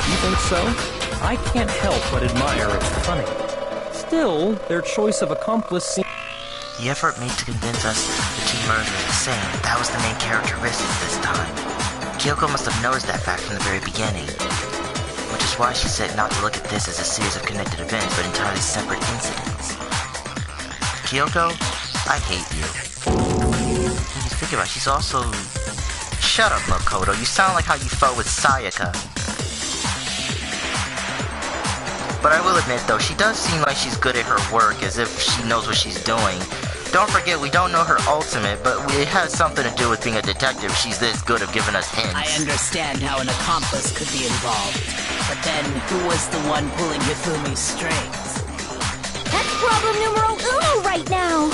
You think so? I can't help but admire its cunning. Still, their choice of accomplice seems... The effort made to convince us the 2 murders were the same. That was the main characteristic this time. Kyoko must have noticed that fact from the very beginning. Which is why she said not to look at this as a series of connected events, but entirely separate incidents. Kyoko, I hate you. When you think about it, she's also... Shut up, Makoto. You sound like how you felt with Sayaka. But I will admit, though, she does seem like she's good at her work, as if she knows what she's doing. Don't forget, we don't know her ultimate, but it has something to do with being a detective. She's this good at giving us hints. I understand how an accomplice could be involved. But then, who was the one pulling Hifumi's strings? That's problem numero uno right now!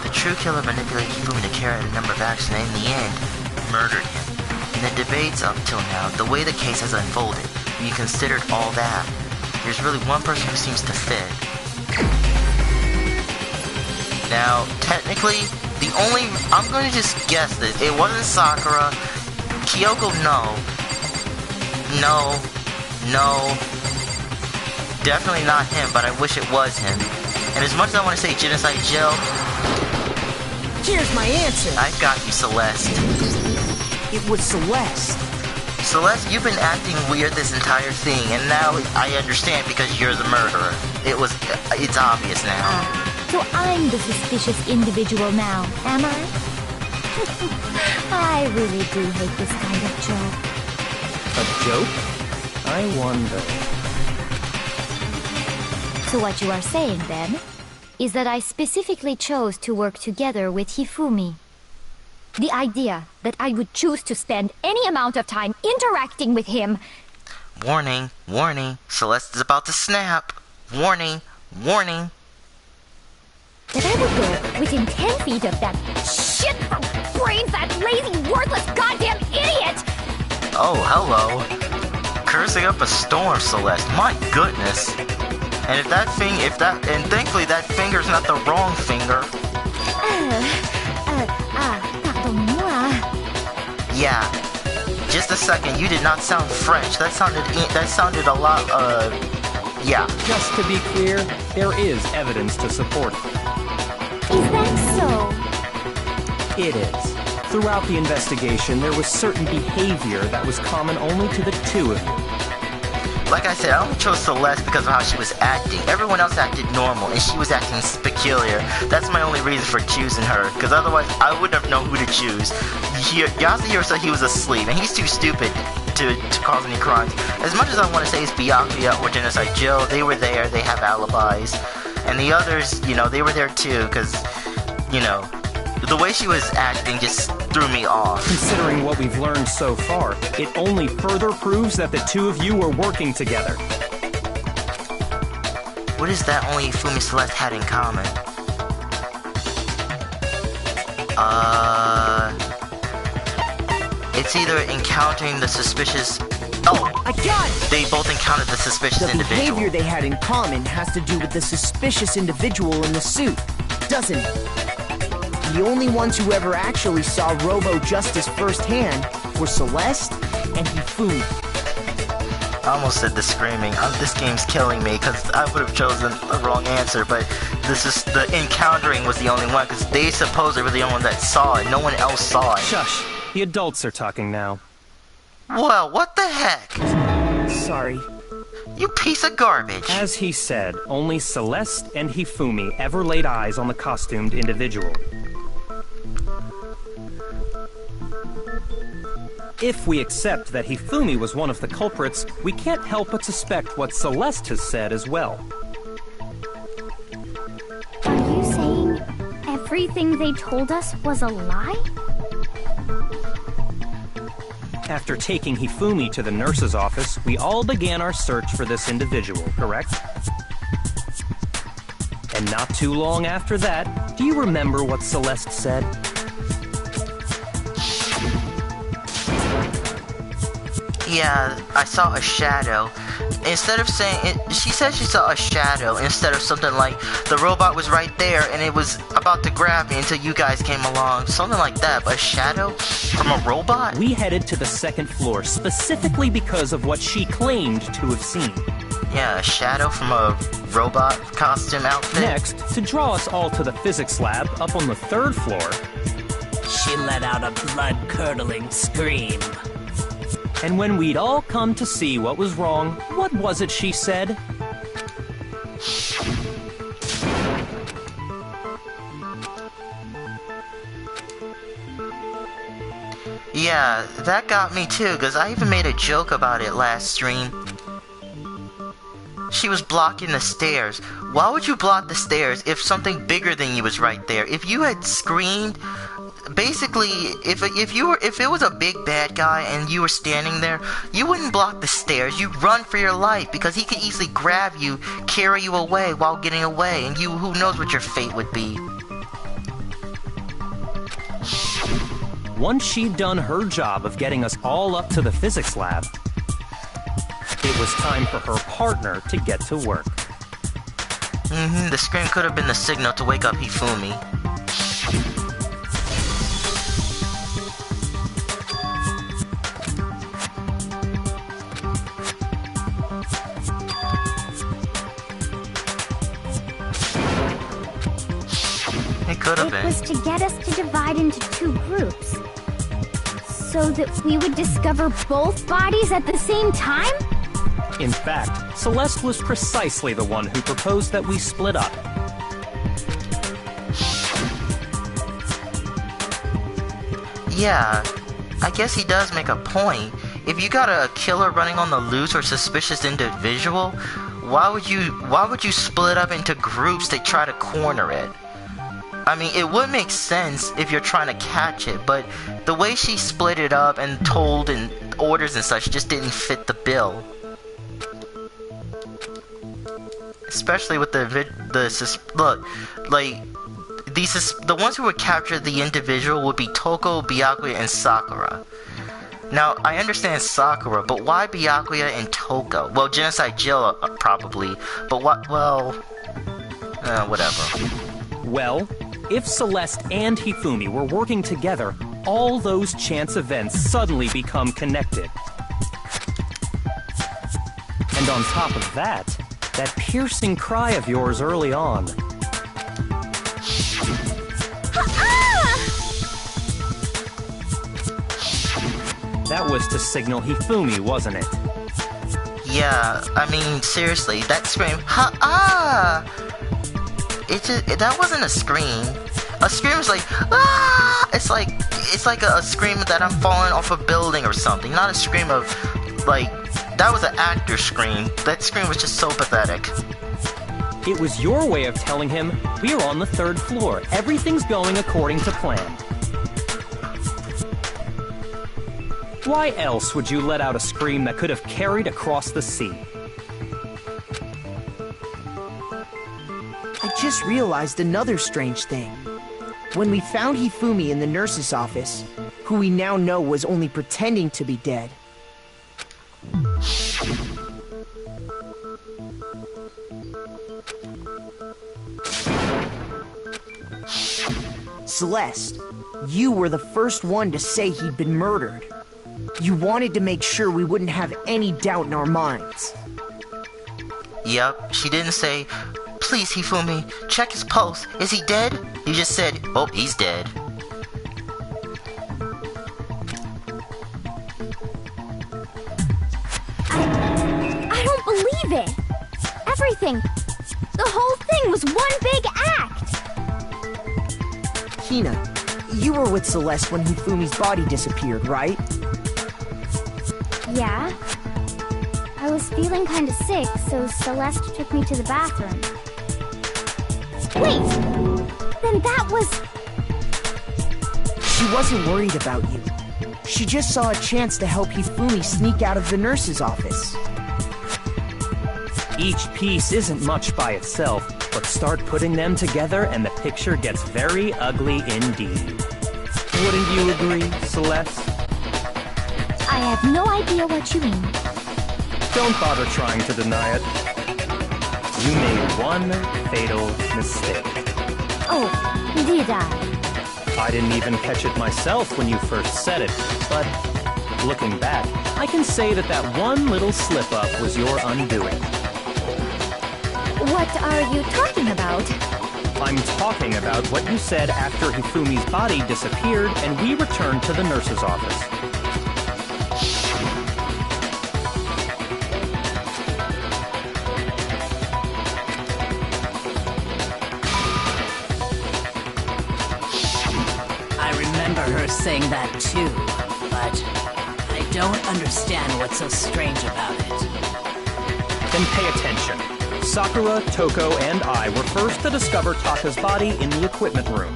The true killer manipulated Hifumi to carry out a number of actions and in the end, murdered him. In the debates up till now, the way the case has unfolded, when you considered all that, there's really one person who seems to fit. Now, technically, I'm going to just guess this. It wasn't Sakura. Kyoko, no. No. Definitely not him, but I wish it was him. And as much as I want to say Genocide Jill, here's my answer. I've got you, Celeste. It was Celeste. Celeste, you've been acting weird this entire thing, and now I understand because you're the murderer. It's obvious now. So I'm the suspicious individual now, am I? I really do hate this kind of joke. A joke? I wonder. So what you are saying, then, is that I specifically chose to work together with Hifumi. The idea that I would choose to spend any amount of time interacting with him... Warning, warning, Celeste is about to snap. Warning, warning. that I would go within 10 feet of that shit brains, that lazy, worthless, goddamn idiot! Oh, hello. Cursing up a storm, Celeste. My goodness. And and thankfully that finger's not the wrong finger. Pardon-moi. Yeah. Just a second, you did not sound French. That sounded a lot, yeah. Just to be clear, there is evidence to support it. Is that so? It is. Throughout the investigation, there was certain behavior that was common only to the two of you. Like I said, I only chose Celeste because of how she was acting. Everyone else acted normal, and she was acting peculiar. That's my only reason for choosing her, because otherwise I wouldn't have known who to choose. Yasuhiro said he was asleep, and he's too stupid to cause any crimes. As much as I want to say it's Byakuya or Genocide Jill, they were there, they have alibis. And the others, you know, they were there too, because, you know, the way she was acting just threw me off. Considering what we've learned so far, it only further proves that the two of you were working together. What is that only Fumi Celeste had in common? It's either encountering the suspicious... Oh! I got it! They both encountered the suspicious individual. The behavior they had in common has to do with the suspicious individual in the suit, doesn't it? The only ones who ever actually saw Robo Justice firsthand were Celeste and Hifumi. I almost said the screaming. This game's killing me because I would have chosen the wrong answer, but the encountering was the only one because they supposedly were the only one that saw it. No one else saw it. Shush. The adults are talking now. Well, what the heck? Sorry. You piece of garbage. As he said, only Celeste and Hifumi ever laid eyes on the costumed individual. If we accept that Hifumi was one of the culprits, we can't help but suspect what Celeste has said as well. Are you saying everything they told us was a lie? After taking Hifumi to the nurse's office, we all began our search for this individual, correct? And not too long after that, do you remember what Celeste said? Yeah, I saw a shadow. Instead of saying it, she said she saw a shadow instead of something like the robot was right there and it was about to grab me until you guys came along. Something like that, but a shadow from a robot? We headed to the second floor specifically because of what she claimed to have seen. Yeah, a shadow from a robot costume outfit. Next, to draw us all to the physics lab up on the third floor, she let out a blood-curdling scream. And when we'd all come to see what was wrong, what was it she said? Yeah, that got me too, because I even made a joke about it last stream. She was blocking the stairs. Why would you block the stairs if something bigger than you was right there? If you had screamed... Basically, if it was a big bad guy and you were standing there, you wouldn't block the stairs. You'd run for your life because he could easily grab you, carry you away while getting away, and who knows what your fate would be. Once she'd done her job of getting us all up to the physics lab, it was time for her partner to get to work. The scream could have been the signal to wake up Hifumi. It was to get us to divide into two groups. So that we would discover both bodies at the same time? In fact, Celeste was precisely the one who proposed that we split up. Yeah, I guess he does make a point. If you got a killer running on the loose or suspicious individual, why would you split up into groups to try to corner it? I mean, it would make sense if you're trying to catch it, but the way she split it up and told and orders and such just didn't fit the bill. Especially with look, like, the ones who would capture the individual would be Toko, Byakuya, and Sakura. Now, I understand Sakura, but why Byakuya and Toko? Well, Genocide Jill, probably, but what, well, whatever. Well, if Celeste and Hifumi were working together, all those chance events suddenly become connected. And on top of that, that piercing cry of yours early on. That was to signal Hifumi, wasn't it? Yeah, I mean, seriously, that scream, ha-ah! That wasn't a scream. A scream is like, ah! It's like a scream that I'm falling off a building or something. Not a scream of, like, that was an actor scream. That scream was just so pathetic. It was your way of telling him, we're on the 3rd floor. Everything's going according to plan. Why else would you let out a scream that could have carried across the sea? I just realized another strange thing. When we found Hifumi in the nurse's office, who we now know was only pretending to be dead, Celeste, you were the first one to say he'd been murdered. You wanted to make sure we wouldn't have any doubt in our minds. Yep, she didn't say, please Hifumi, check his pulse, is he dead? You just said, oh, he's dead. I don't believe it! Everything, the whole thing was one big act! Hina, you were with Celeste when Hifumi's body disappeared, right? Yeah. I was feeling kinda sick, so Celeste took me to the bathroom. Wait! Then that was... She wasn't worried about you. She just saw a chance to help Hifumi sneak out of the nurse's office. Each piece isn't much by itself, but start putting them together and the picture gets very ugly indeed. Wouldn't you agree, Celeste? I have no idea what you mean. Don't bother trying to deny it. You made one fatal mistake. Oh, did I? I didn't even catch it myself when you first said it, but looking back, I can say that that one little slip-up was your undoing. What are you talking about? I'm talking about what you said after Hifumi's body disappeared and we returned to the nurse's office. Her saying that too, but I don't understand what's so strange about it. Then pay attention. Sakura, Toko, and I were first to discover Taka's body in the equipment room.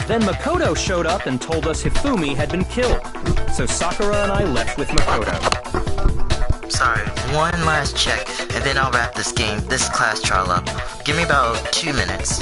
Then Makoto showed up and told us Hifumi had been killed, so Sakura and I left with Makoto. Sorry, one last check, and then I'll wrap this class trial up. Give me about 2 minutes.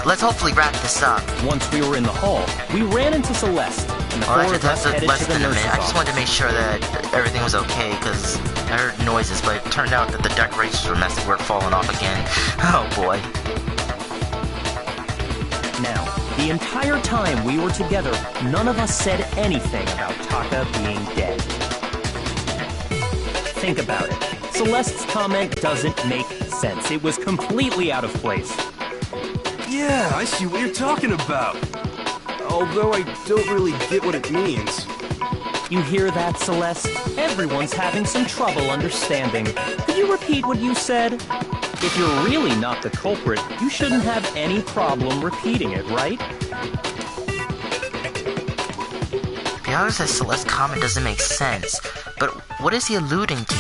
Let's hopefully wrap this up. Once we were in the hall, we ran into Celeste, and the four of us headed to the nurse's office. I just wanted to make sure that everything was okay, because I heard noises, but it turned out that the decorations were messy, were falling off again. Oh boy. Now, the entire time we were together, none of us said anything about Taka being dead. Think about it. Celeste's comment doesn't make sense. It was completely out of place. Yeah, I see what you're talking about. Although I don't really get what it means. You hear that, Celeste? Everyone's having some trouble understanding. Could you repeat what you said? If you're really not the culprit, you shouldn't have any problem repeating it, right? The author says Celeste's comment doesn't make sense, but what is he alluding to?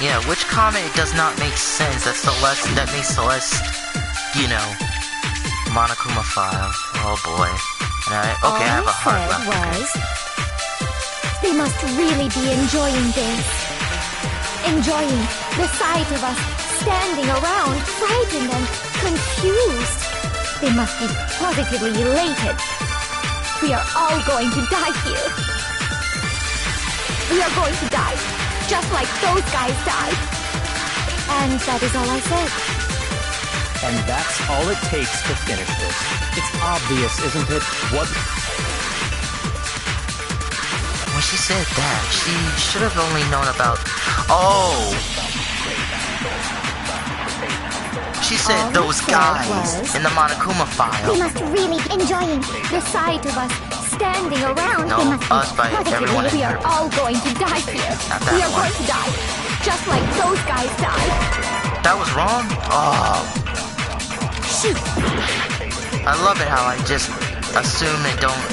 Yeah, which comment does not make sense that makes Celeste, you know, Monokumaphile? Oh boy. Okay, I have a heart left. They must really be enjoying this. Enjoying the sight of us standing around, frightened and confused. They must be positively elated. We are all going to die here. We are going to die, just like those guys died. And that is all I said. And that's all it takes to finish this. It's obvious, isn't it? When she said that, she should have only known about... Oh! She said those guys in the Monokumaphile. They must really be enjoying the sight of us standing around. No, they must us by everyone in We are here. all going to die here. We are going to die, just like those guys died. That was wrong? Oh. Shoot. I love it how I just assume and don't...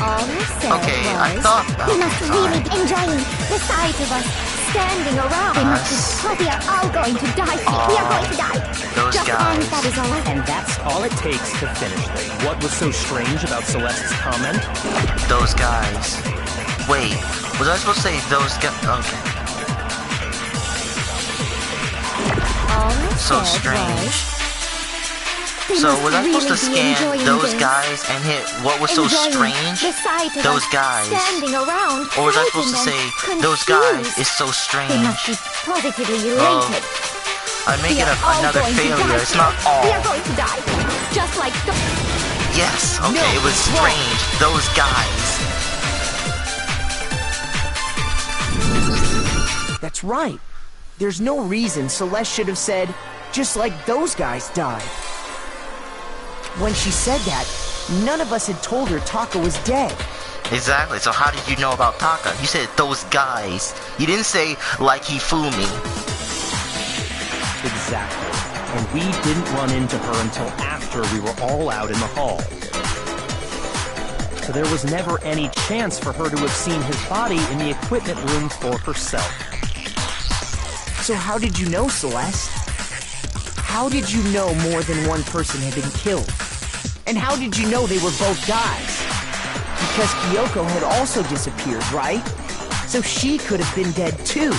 Okay, I thought... They must really be enjoying the sight of us standing around. They must be... We are all going to die here. We are going to die. Those guys. That is all. And that's all it takes to finish this. What was so strange about Celeste's comment? Those guys. Wait, was I supposed to say those guys? Okay. So strange. So was I supposed to scan those guys and hit what was so strange? Those guys. Or was I supposed to say those guys is so strange? They must be positively elated. I make it another failure. It's not all. We are going to die, just like the... Yes, okay, it was strange. Those guys. That's right. There's no reason Celeste should have said, just like those guys died. When she said that, none of us had told her Taka was dead. Exactly, so how did you know about Taka? You said those guys. You didn't say like Hifumi. Exactly. And we didn't run into her until after we were all out in the hall. So there was never any chance for her to have seen his body in the equipment room for herself. So how did you know, Celeste? How did you know more than one person had been killed? And how did you know they were both guys? Because Kyoko had also disappeared, right? So she could have been dead too.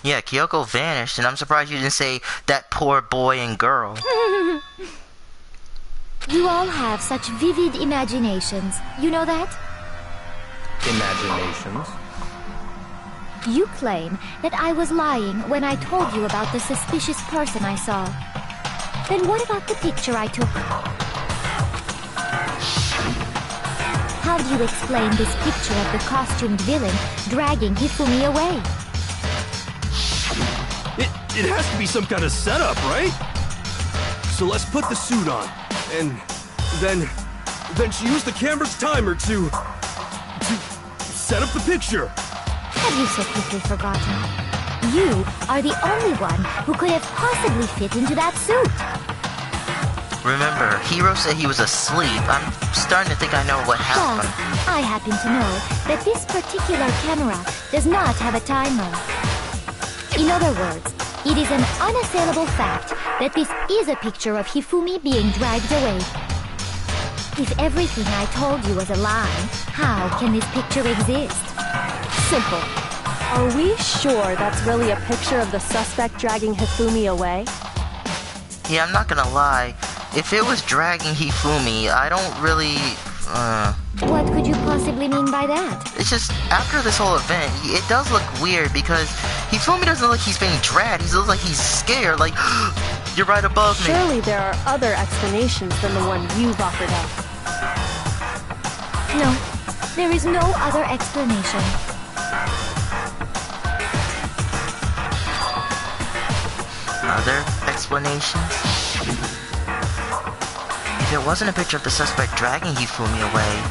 Yeah, Kyoko vanished, and I'm surprised you didn't say that poor boy and girl. You all have such vivid imaginations. You know that? Imaginations? You claim that I was lying when I told you about the suspicious person I saw. Then what about the picture I took? How do you explain this picture of the costumed villain dragging Hifumi away? It has to be some kind of setup, right? So let's put the suit on, and then she used the camera's timer to set up the picture. Have you so quickly forgotten? You are the only one who could have possibly fit into that suit. Remember, Hiro said he was asleep. I'm starting to think I know what happened. Plus, I happen to know that this particular camera does not have a timer. In other words, it is an unassailable fact that this is a picture of Hifumi being dragged away. If everything I told you was a lie, how can this picture exist? Simple. Are we sure that's really a picture of the suspect dragging Hifumi away? Yeah, I'm not gonna lie. If it was dragging Hifumi, I don't really... What could you possibly mean by that? It's just, after this whole event, it does look weird because Hifumi doesn't look like he's being dragged. He looks like he's scared, like, you're right above me. Surely there are other explanations than the one you've offered up. No, there is no other explanation. Other explanations? If it wasn't a picture of the suspect dragging Hifumi away,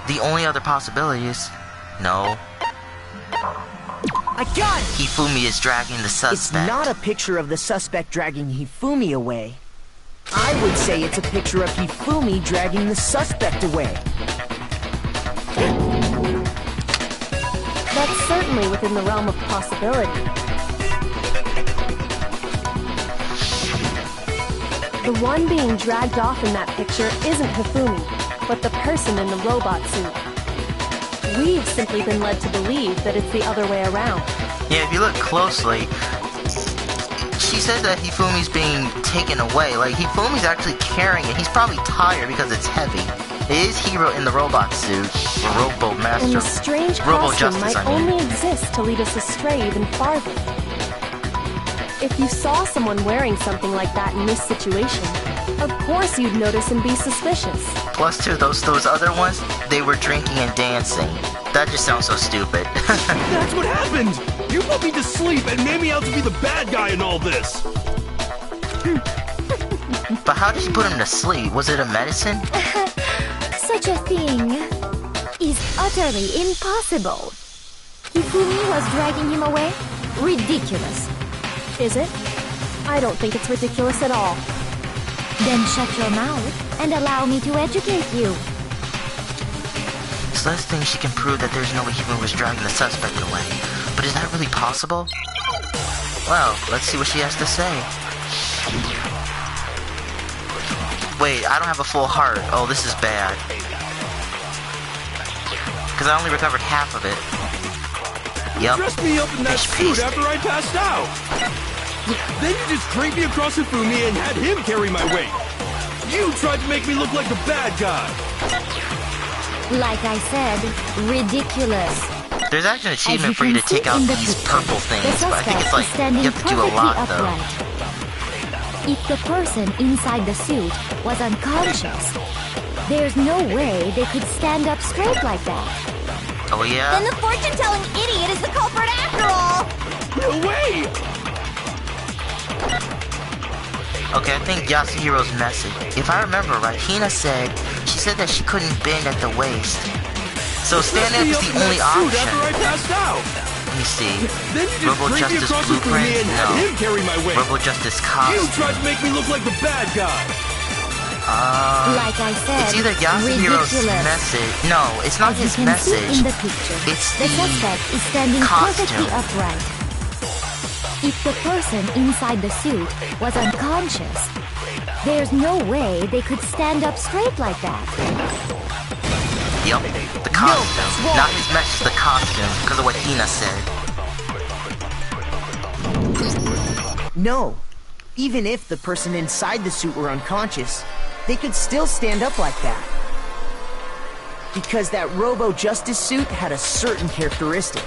the only other possibility is... No. I got it! Hifumi is dragging the suspect. It's not a picture of the suspect dragging Hifumi away. I would say it's a picture of Hifumi dragging the suspect away. That's certainly within the realm of possibility. The one being dragged off in that picture isn't Hifumi, but the person in the robot suit. We've simply been led to believe that it's the other way around. Yeah, if you look closely, she said that Hifumi's being taken away. Like, Hifumi's actually carrying it. He's probably tired because it's heavy. It is Hiro in the robot suit, or Robo Master. And the strange Robo costume Justice, might only exist to lead us astray even farther. If you saw someone wearing something like that in this situation, of course you'd notice and be suspicious. Plus, too, those other ones, they were drinking and dancing. That just sounds so stupid. That's what happened! You put me to sleep and made me out to be the bad guy in all this! But how did you put him to sleep? Was it a medicine? Such a thing is utterly impossible. Hifumi was dragging him away? Ridiculous. Is it? I don't think it's ridiculous at all. Then shut your mouth and allow me to educate you. Celeste thinks she can prove that there's no way Hifumi was dragging the suspect away. But is that really possible? Well, let's see what she has to say. Wait, I don't have a full heart. Oh, this is bad. Because I only recovered half of it. Yep. Dressed me up in that suit after I passed out. Then you just draped me across Hifumi and had him carry my weight. You tried to make me look like the bad guy. Like I said, ridiculous. There's actually an achievement for you to take out these purple things, but I think it's like, you have to do a lot though. If the person inside the suit was unconscious, there's no way they could stand up straight like that. Oh yeah? Then the fortune-telling idiot is the culprit after all! No way! Okay, I think Yasuhiro's message. If I remember right, Hina said, she said that she couldn't bend at the waist. So stand up is the only option. After I passed out. Let me see. Then you just Robo draped me Justice across Blueprint? Hifumi and had him carry my weight. Robo Justice Costume. You tried to make me look like the bad guy. Like I said, it's either Yasuhiro's ridiculous. message. No, it's not his message. In the picture, it's the suspect is standing costume. perfectly upright. If the person inside the suit was unconscious, there's no way they could stand up straight like that. Yep, the costume. Not his message, the costume, because of what Hina said. No. Even if the person inside the suit were unconscious, they could still stand up like that. Because that Robo Justice suit had a certain characteristic.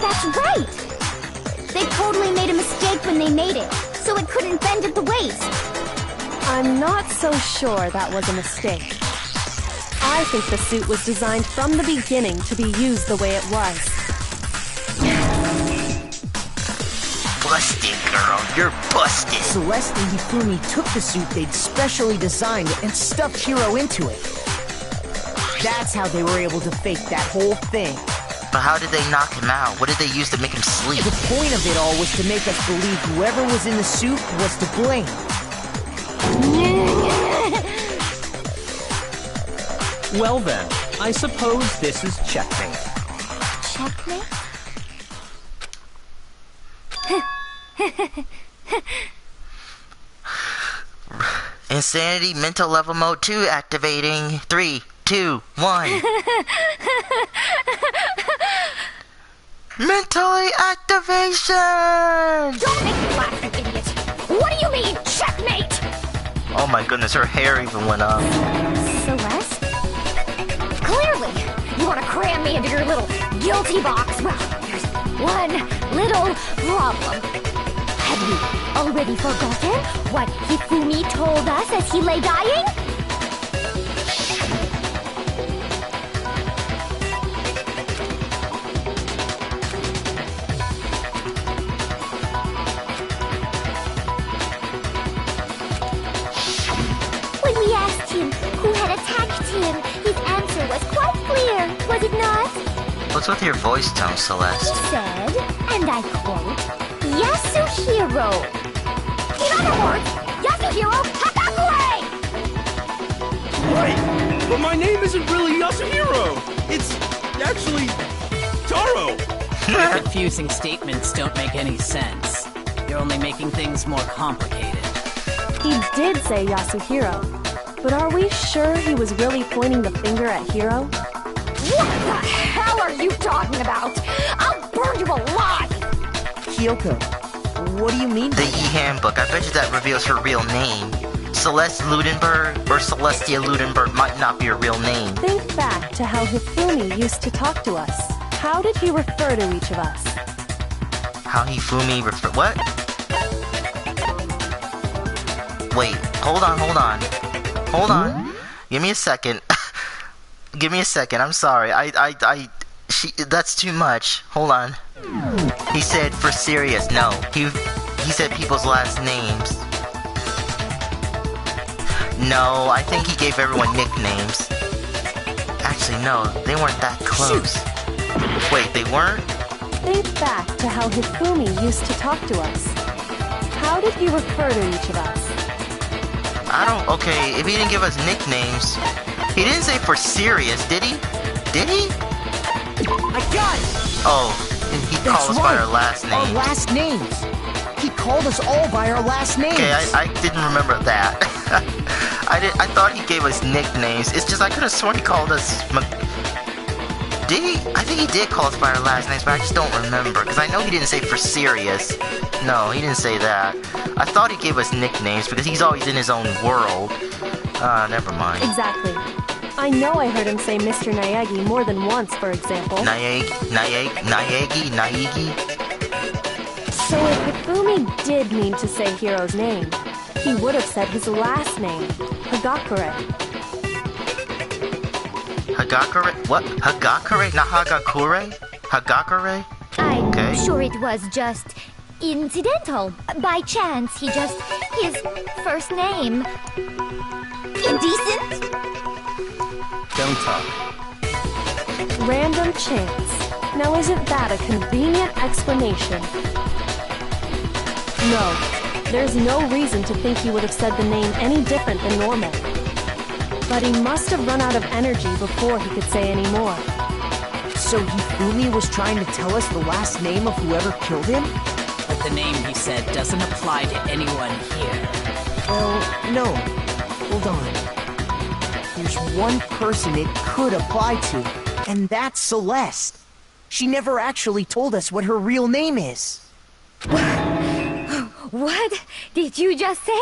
That's right! They totally made a mistake when they made it, so it couldn't bend at the waist. I'm not so sure that was a mistake. I think the suit was designed from the beginning to be used the way it was. Busted, girl. You're busted. Celeste and Hifumi took the suit they'd specially designed and stuffed Hiro into it. That's how they were able to fake that whole thing. But how did they knock him out? What did they use to make him sleep? The point of it all was to make us believe whoever was in the suit was to blame. Well then, I suppose this is checkmate. Checkmate? Insanity mental level mode 2 activating. 3, 2, 1. Mentally activation! Don't make me laugh, you idiot! What do you mean, checkmate? Oh my goodness, her hair even went up. Celeste? Clearly, you want to cram me into your little guilty box. Well, there's one little problem. Have you already forgotten what Hifumi told us as he lay dying? clear, was it not? What's with your voice tone, Celeste? He said, and I quote, Yasuhiro. In other words, Yasuhiro Hakakure! Right, but my name isn't really Yasuhiro. It's actually Taro. Confusing statements don't make any sense. You're only making things more complicated. He did say Yasuhiro, but are we sure he was really pointing the finger at Hiro? What the hell are you talking about? I'll burn you alive! Kyoko, what do you mean by The that? e-handbook. I bet you that reveals her real name. Celeste Ludenberg or Celestia Ludenberg might not be her real name. Think back to how Hifumi used to talk to us. How did he refer to each of us? How Hifumi refer... What? Wait, hold on. Give me a second. Give me a second, I'm sorry. That's too much. Hold on. He said for serious, no. He said people's last names. No, I think he gave everyone nicknames. Actually, no, they weren't that close. Wait, they weren't? Think back to how Hifumi used to talk to us. How did he refer to each of us? Okay, if he didn't give us nicknames, he didn't say for serious, did he? Did he? I got it! Oh, he called us by our last names. Our last names. He called us all by our last names. Okay, I didn't remember that. I thought he gave us nicknames. It's just I could have sworn he called us... Did he? I think he did call us by our last names, but I just don't remember. Because I know he didn't say for serious. No, he didn't say that. I thought he gave us nicknames because he's always in his own world. Never mind. Exactly. I know I heard him say Mr. Naegi more than once, for example. Naegi? So if Hifumi did mean to say Hiro's name, he would have said his last name, Hagakure. Hagakure? What? Hagakure? Not Hagakure? Hagakure? I'm Okay. sure it was just incidental. By chance, his first name. Indecent? Don't talk. Random chance. Now isn't that a convenient explanation? No, there's no reason to think he would have said the name any different than normal. But he must have run out of energy before he could say any more. So Hifumi was trying to tell us the last name of whoever killed him? But the name he said doesn't apply to anyone here. Well, no. Hold on. There's one person it could apply to, and that's Celeste. She never actually told us what her real name is. What did you just say?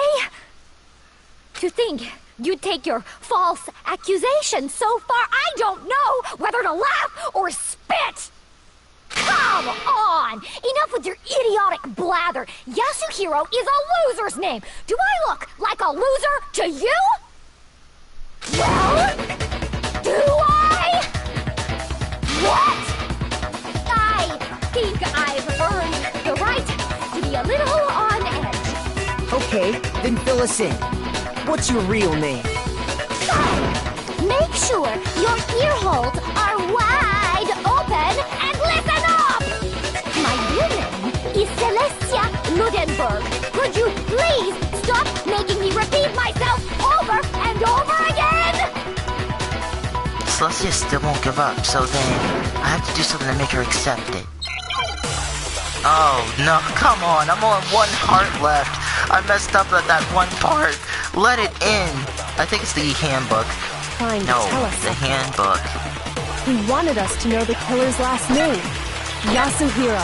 To think you'd take your false accusation so far, I don't know whether to laugh or spit! Come on! Enough with your idiotic blather! Yasuhiro is a loser's name! Do I look like a loser to you? Well, do I? What? I think I've earned the right to be a little on edge. Okay, then fill us in. What's your real name? Make sure your ear holes are wide open and listen up! My real name is Celestia Ludenberg. Could you please stop making me repeat myself over and over again? Celestia still won't give up, so then I have to do something to make her accept it. Oh, no, come on, I'm on one heart left. I messed up at that one part. Let it in. I think it's the handbook. Trying to No, tell us the something. handbook. He wanted us to know the killer's last name, Yasuhiro.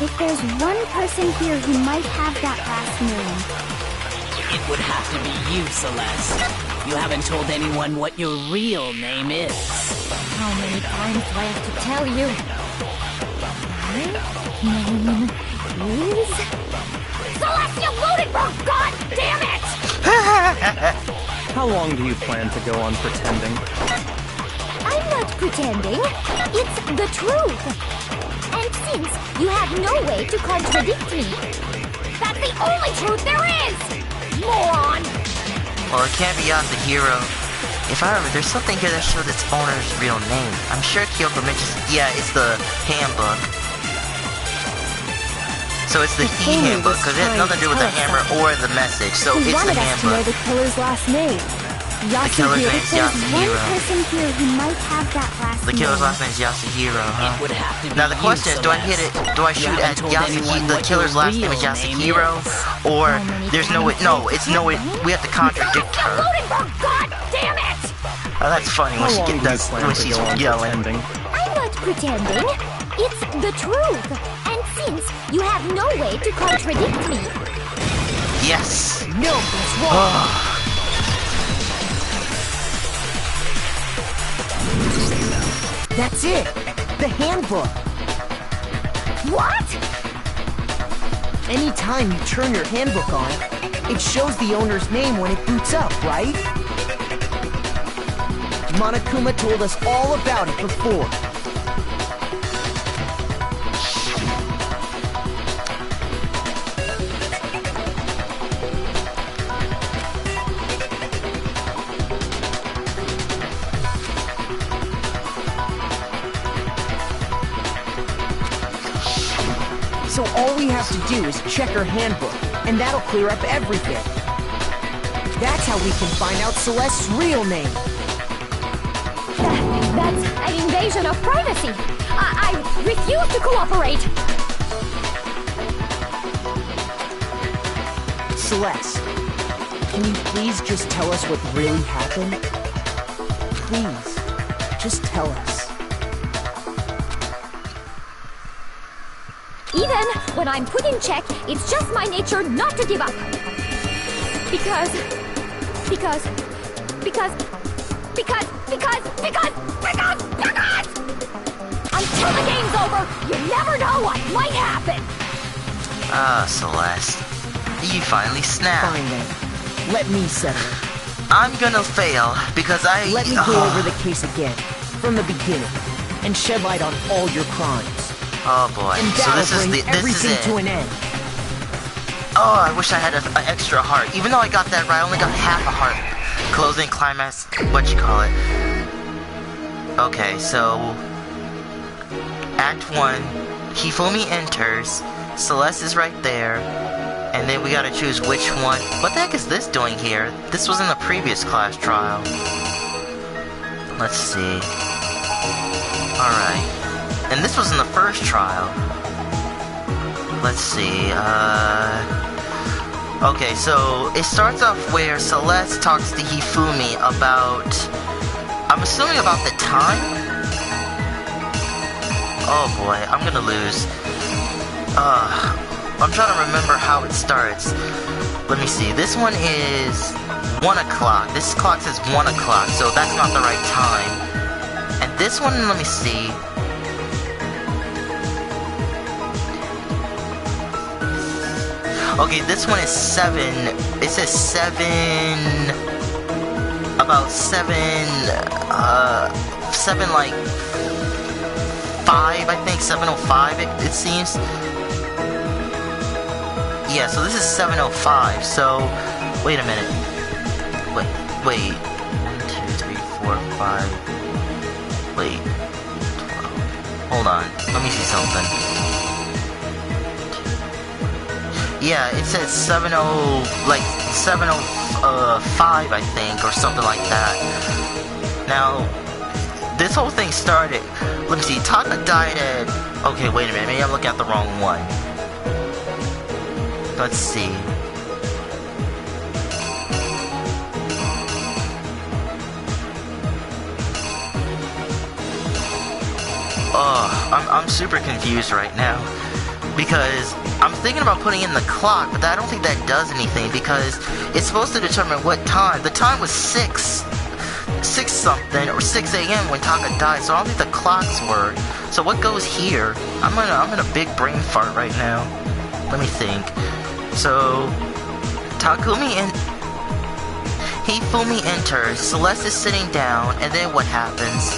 If there's one person here who might have that last name, It would have to be you, Celeste. You haven't told anyone what your real name is. how many times do I have to tell you? My name is Celestia Ludenberg, god damn it! How long do you plan to go on pretending? I'm not pretending. It's the truth. And since you have no way to contradict me, that's the only truth there is! Moron! Well, it can't be Yasuhiro. If I remember, there's something here that shows its owner's real name. I'm sure Kyoko mentions... Yeah, it's the handbook. So it's the he handbook, because it has nothing to do with the hammer or the message. So He it's the wanted us to know handbook. the killer's last name. The killer's name is There's one Yasuhiro. person here who might have that last The name. killer's last name is Yasuhiro, huh? It would have to be Now the question is, do I hit it? Do I shoot at Yasuhiro? The killer's last name is Yasuhiro, or there's no way? No, it's no way. We have to contradict her. God damn it! Oh, that's funny when How she long do you does plan when to she's go on yelling. pretending? I'm not pretending. It's the truth. And since you have no way to contradict me, Yes. No, that's wrong. That's it. The handbook. what? Anytime you turn your handbook on, it shows the owner's name when it boots up, right? Monokuma told us all about it before. So all we have to do is check her handbook, and that'll clear up everything. That's how we can find out Celeste's real name. That's an invasion of privacy. I refuse to cooperate. Celeste, can you please just tell us what really happened? Please, just tell us. Even when I'm put in check, it's just my nature not to give up. Because until the game's over, you never know what might happen. Ah, Celeste. You finally snapped. Fine then. Let me settle it. I'm gonna fail because Let me go over the case again, from the beginning, and shed light on all your crimes. Oh boy. And So that'll this is bring everything it. to an end. Oh, I wish I had an extra heart. Even though I got that right, I only got half a heart. Closing climax, what you call it? Okay, so Act 1, Hifumi enters, Celeste is right there, and then we gotta choose which one. What the heck is this doing here? This was in the previous class trial. Let's see. Alright. And this was in the first trial. Let's see, okay, so it starts off where Celeste talks to Hifumi about... I'm assuming about the time? Oh boy, I'm gonna lose. I'm trying to remember how it starts. Let me see, this one is 1 o'clock. This clock says 1 o'clock, so that's not the right time. And this one, let me see... Okay, this one is 7. It says 7... About 7... 7, like... 5, I think. 7:05, it seems. Yeah, so this is 7:05, so... Wait a minute. Wait. 1, 2, 3, 4, 5... Wait. 12. Hold on. Let me see something. Yeah, it says 7:05, I think, or something like that. Now, this whole thing started... Let me see, Taka died at... Okay, wait a minute, maybe I'm looking at the wrong one. Let's see. I'm super confused right now. Because I'm thinking about putting in the clock, but I don't think that does anything because it's supposed to determine what time. The time was 6 something or 6 a.m. when Taka died, so I don't think the clocks work. So what goes here? I'm in a big brain fart right now. Let me think. So Hifumi enters. Celeste is sitting down, and then what happens?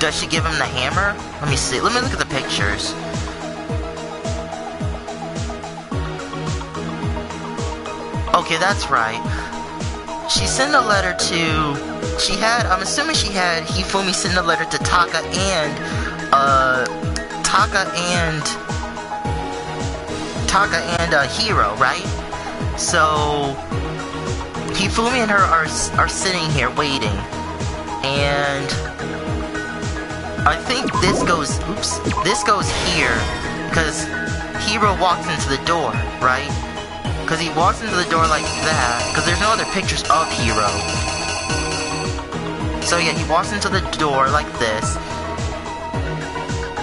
Does she give him the hammer? Let me see. Let me look at the pictures. Okay, that's right. She sent a letter to... I'm assuming she had Hifumi send a letter to Taka and Hiro, right? So Hifumi and her are sitting here waiting, and I think this goes here because Hiro walks into the door, right? Because he walks into the door like that, because there's no other pictures of Hiro. So yeah, he walks into the door like this,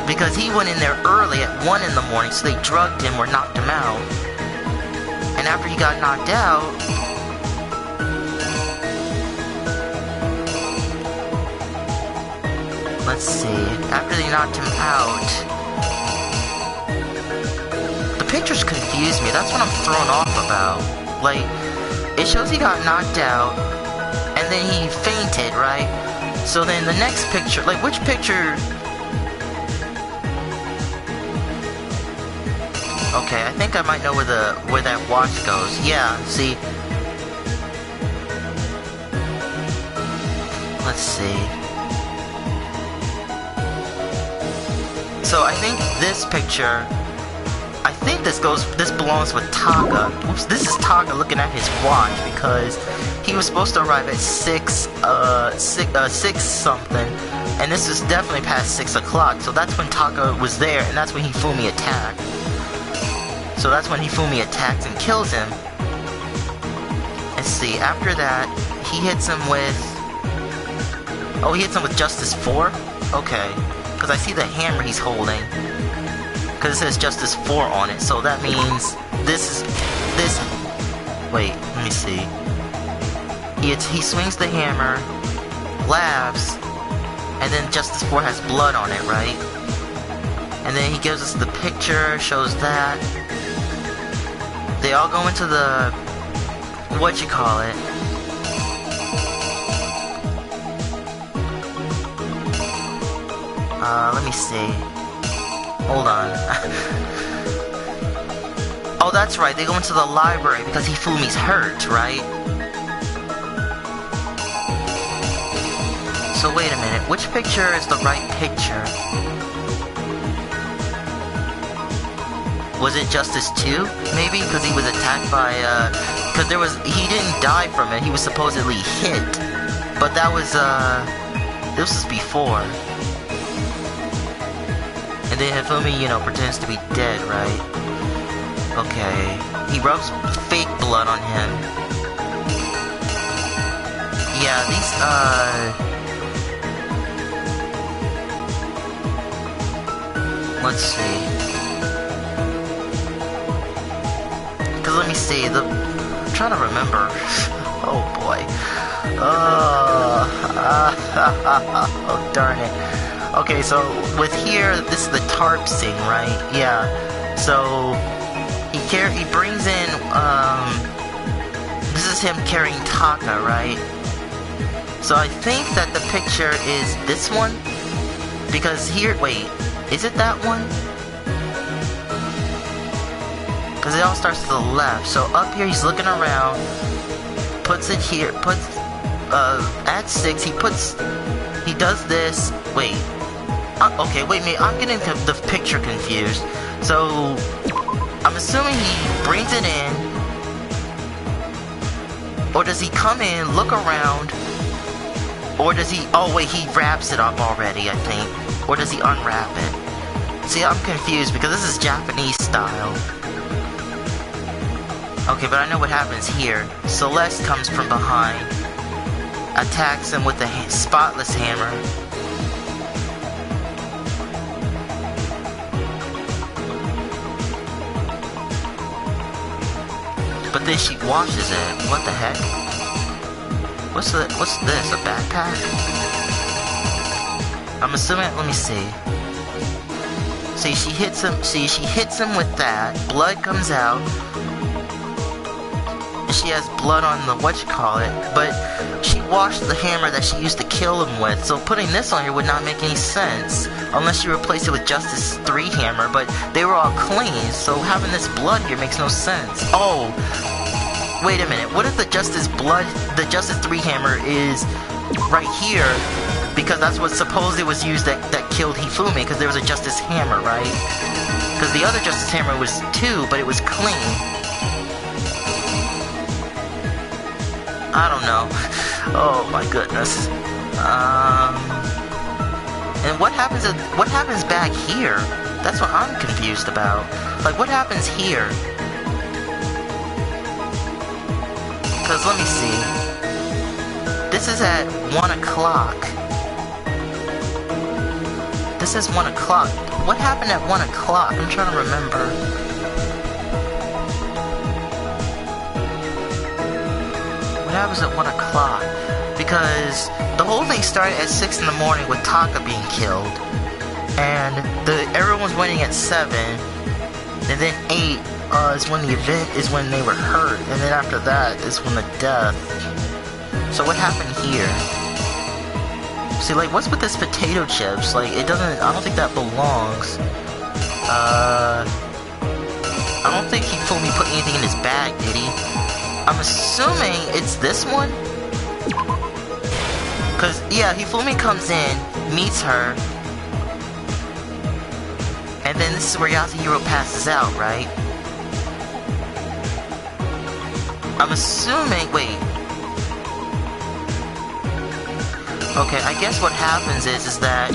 because he went in there early at 1 in the morning, so they drugged him or knocked him out. And after he got knocked out, let's see, after they knocked him out, the pictures confuse me, that's what I'm thrown off about. Like, it shows he got knocked out, and then he fainted, right? So then the next picture, like which picture? Okay, I think I might know where that watch goes. Yeah, see. Let's see. So I think this picture, this belongs with Taka. Oops, this is Taka looking at his watch because he was supposed to arrive at 6 something, and this is definitely past 6 o'clock, so that's when Taka was there, and that's when Hifumi attacked. So that's when Hifumi attacks and kills him. Let's see, after that, he hits him with... Oh, he hits him with Justice 4? Okay, because I see the hammer he's holding. Because it says Justice 4 on it, so that means this... Wait, let me see. He swings the hammer, laughs, and then Justice 4 has blood on it, right? And then he gives us the picture, shows that. They all go into the... whatchamacallit. Let me see. Hold on. Oh, that's right, they go into the library because Hifumi's hurt, right? So wait a minute, which picture is the right picture? Was it Justice 2, maybe? Because he was attacked by, because he didn't die from it, he was supposedly hit. But that was, this was before. And then Hifumi, pretends to be dead, right? Okay. He rubs fake blood on him. Yeah, these, let's see. Because let me see, I'm trying to remember. Oh boy. Oh, darn it. Okay, so with here, this is the tarp scene, right? Yeah. So he brings in this is him carrying Taka, right? So I think that the picture is this one, because here, wait, is it that one? Because it all starts to the left. So up here he's looking around, puts it here, at 6 he does this. Wait. Okay, wait a minute, I'm getting the picture confused. So, I'm assuming he brings it in, or does he come in, look around, or does he, oh wait, he wraps it up already, I think, or does he unwrap it? See, I'm confused because this is Japanese style. Okay, but I know what happens here. Celeste comes from behind, attacks him with the spotless hammer. But then she washes it. What the heck? What's this? A backpack? I'm assuming. Let me see. See, she hits him. See, she hits him with that. Blood comes out. She has blood on the whatchamacallit, but she washed the hammer that she used to kill him with, so putting this on here would not make any sense, unless you replace it with Justice 3 hammer, but they were all clean, so having this blood here makes no sense. Oh, wait a minute, what if the Justice 3 hammer is right here? Because that's what supposedly was used that killed Hifumi, because there was a Justice hammer, right? Because the other Justice hammer was 2, but it was clean. I don't know. Oh my goodness. And what happens back here? That's what I'm confused about. Like, what happens here? Because, let me see. This is at 1 o'clock. This is 1 o'clock. What happened at 1 o'clock? I'm trying to remember. What happens at 1 o'clock? Because the whole thing started at 6 in the morning with Taka being killed. And everyone's waiting at 7. And then 8 is when the event is when they were hurt. And then after that is when the death. So what happened here? See, like, what's with this potato chips? Like, it doesn't, I don't think that belongs. I don't think he told me put anything in his bag, did he? I'm assuming it's this one? Cause, yeah, Hifumi comes in, meets her, and then this is where Yasuhiro passes out, right? I'm assuming, wait. Okay, I guess what happens is that...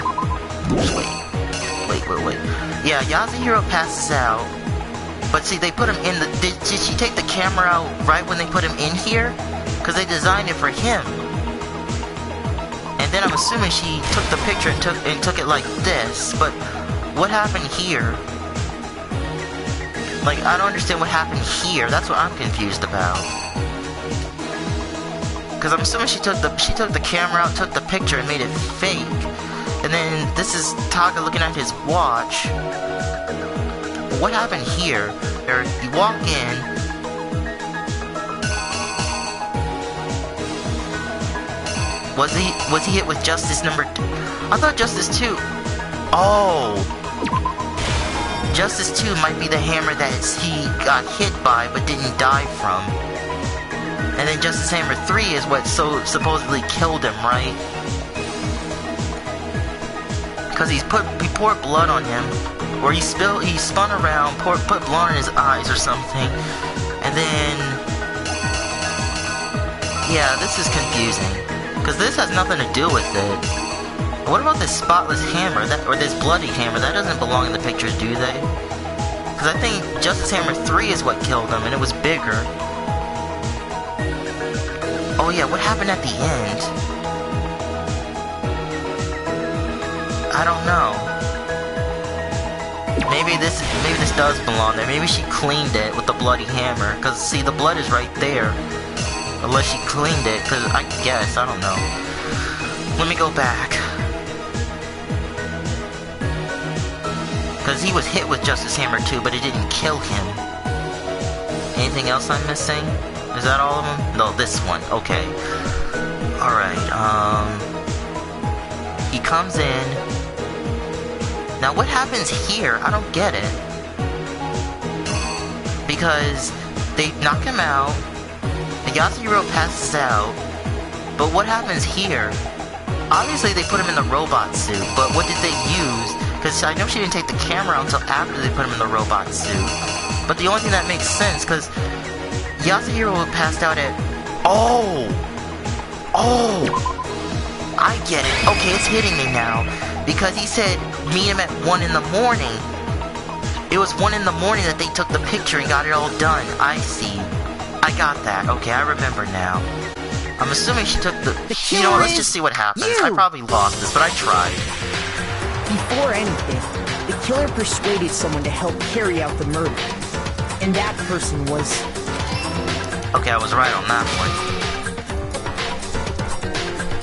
Wait. Yeah, Yasuhiro passes out. But see, they put him in the... Did she take the camera out right when they put him in here? Because they designed it for him. And then I'm assuming she took the picture and took it like this. But what happened here? Like, I don't understand what happened here. That's what I'm confused about. Because I'm assuming she took the camera out, took the picture, and made it fake. And then this is Taka looking at his watch. What happened here? You walk in. Was he hit with Justice number 2? I thought Justice 2. Oh. Justice 2 might be the hammer that he got hit by but didn't die from. And then Justice Hammer 3 is what supposedly killed him, right? Because he poured blood on him, or he spun around, put blood in his eyes or something, and then, yeah, this is confusing, because this has nothing to do with it. What about this spotless hammer, or this bloody hammer? That doesn't belong in the pictures, do they? Because I think Justice Hammer 3 is what killed him, and it was bigger. Oh yeah, what happened at the end? I don't know. Maybe this does belong there. Maybe she cleaned it with the bloody hammer. Cause see, the blood is right there. Unless she cleaned it, cause I guess, I don't know. Let me go back. Cause he was hit with Justice Hammer 2, but it didn't kill him. Anything else I'm missing? Is that all of them? No, this one. Okay. Alright, he comes in. Now what happens here? I don't get it. Because they knock him out. Yasuhiro passes out. But what happens here? Obviously they put him in the robot suit, but what did they use? Because I know she didn't take the camera until after they put him in the robot suit. But the only thing that makes sense, because Yasuhiro passed out at... Oh! I get it. Okay, it's hitting me now. Because he said, meet him at 1 in the morning. It was 1 in the morning that they took the picture and got it all done. I see. I got that. Okay, I remember now. I'm assuming she took the... You know what, let's just see what happens. I probably lost this, but I tried. Before anything, the killer persuaded someone to help carry out the murder. And that person was... Okay, I was right on that one.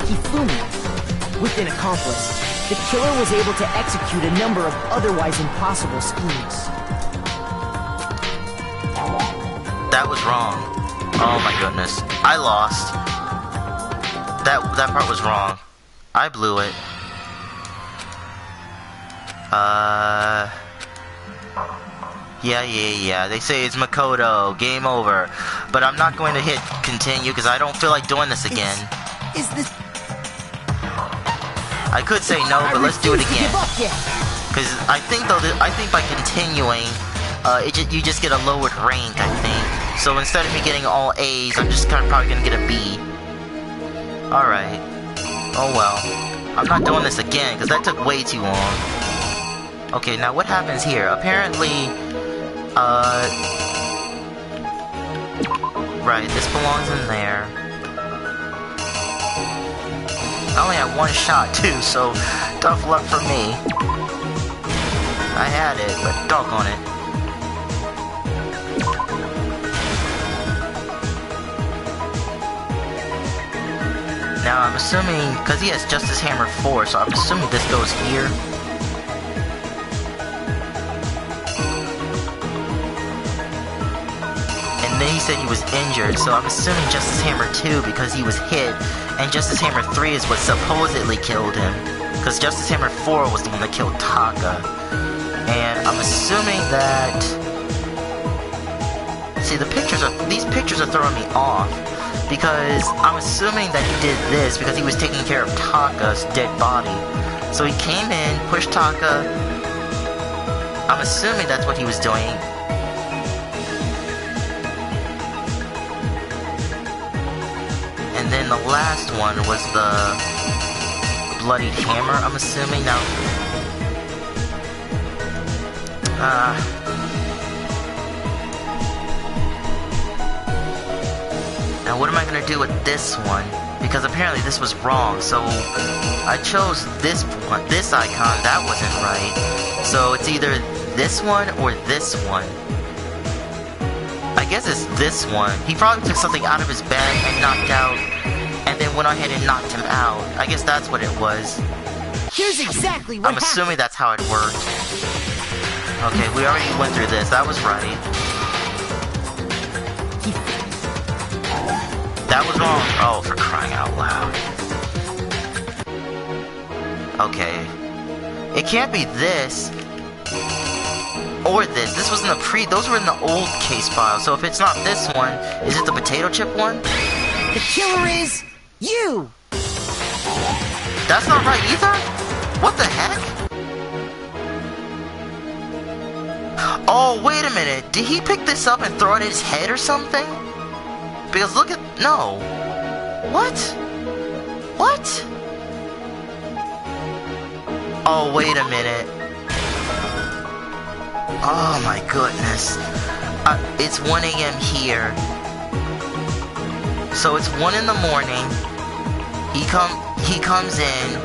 Hifumi. With an accomplice, the killer was able to execute a number of otherwise impossible schemes. That was wrong. Oh my goodness. I lost. That part was wrong. I blew it. Yeah. They say it's Makoto. Game over. But I'm not going to hit continue because I don't feel like doing this again. Is this... I could say no, but let's do it again. Because I think by continuing, you just get a lowered rank, I think. So instead of me getting all A's, I'm just probably gonna get a B. Alright. Oh well. I'm not doing this again, because that took way too long. Okay, now what happens here? Apparently, right, this belongs in there. I only had one shot too, so tough luck for me. I had it, but doggone it. Now I'm assuming, because he has Justice Hammer 4, so I'm assuming this goes here. And then he said he was injured, so I'm assuming Justice Hammer 2 because he was hit. And Justice Hammer 3 is what supposedly killed him. Because Justice Hammer 4 was the one that killed Taka. And I'm assuming that... See, these pictures are throwing me off. Because I'm assuming that he did this because he was taking care of Taka's dead body. So he came in, pushed Taka. I'm assuming that's what he was doing. And then the last one was the bloodied hammer, I'm assuming. Now what am I gonna do with this one? Because apparently this was wrong, so I chose this one, this icon, that wasn't right. So it's either this one or this one. I guess it's this one. He probably took something out of his bag and knocked out, and then went ahead and knocked him out. I guess that's what it was. Here's exactly what I'm assuming that's how it worked. Okay, we already went through this. That was right. That was wrong. Oh, for crying out loud. Okay. It can't be this. Or this. This was in the those were in the old case file. So if it's not this one, is it the potato chip one? The killer is you! That's not right either? What the heck? Oh, wait a minute. Did he pick this up and throw it at his head or something? Because look at... No. What? What? Oh, wait a minute. Oh my goodness. It's 1 a.m. here. So it's 1 in the morning. He comes in,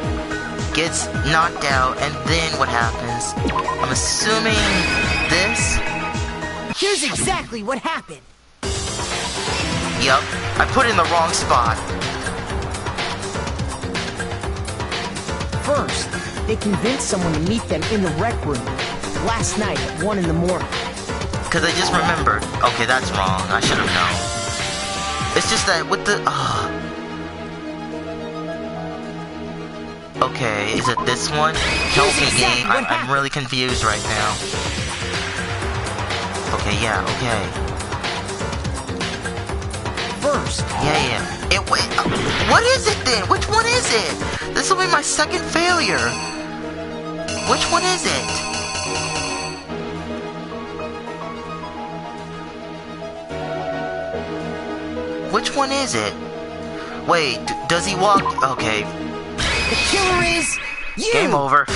gets knocked out, and then what happens? I'm assuming this? Here's exactly what happened. Yup, I put it in the wrong spot. First, they convinced someone to meet them in the rec room last night at 1 in the morning. Because I just remembered. Okay, that's wrong. I should have known. It's just that with the... Okay, is it this one? Help me, game. I'm really confused right now. Okay, yeah, okay. First. Yeah. Wait, what is it then? Which one is it? This will be my second failure. Which one is it? Which one is it? Wait, does he walk? Okay. The killer is you! Game over.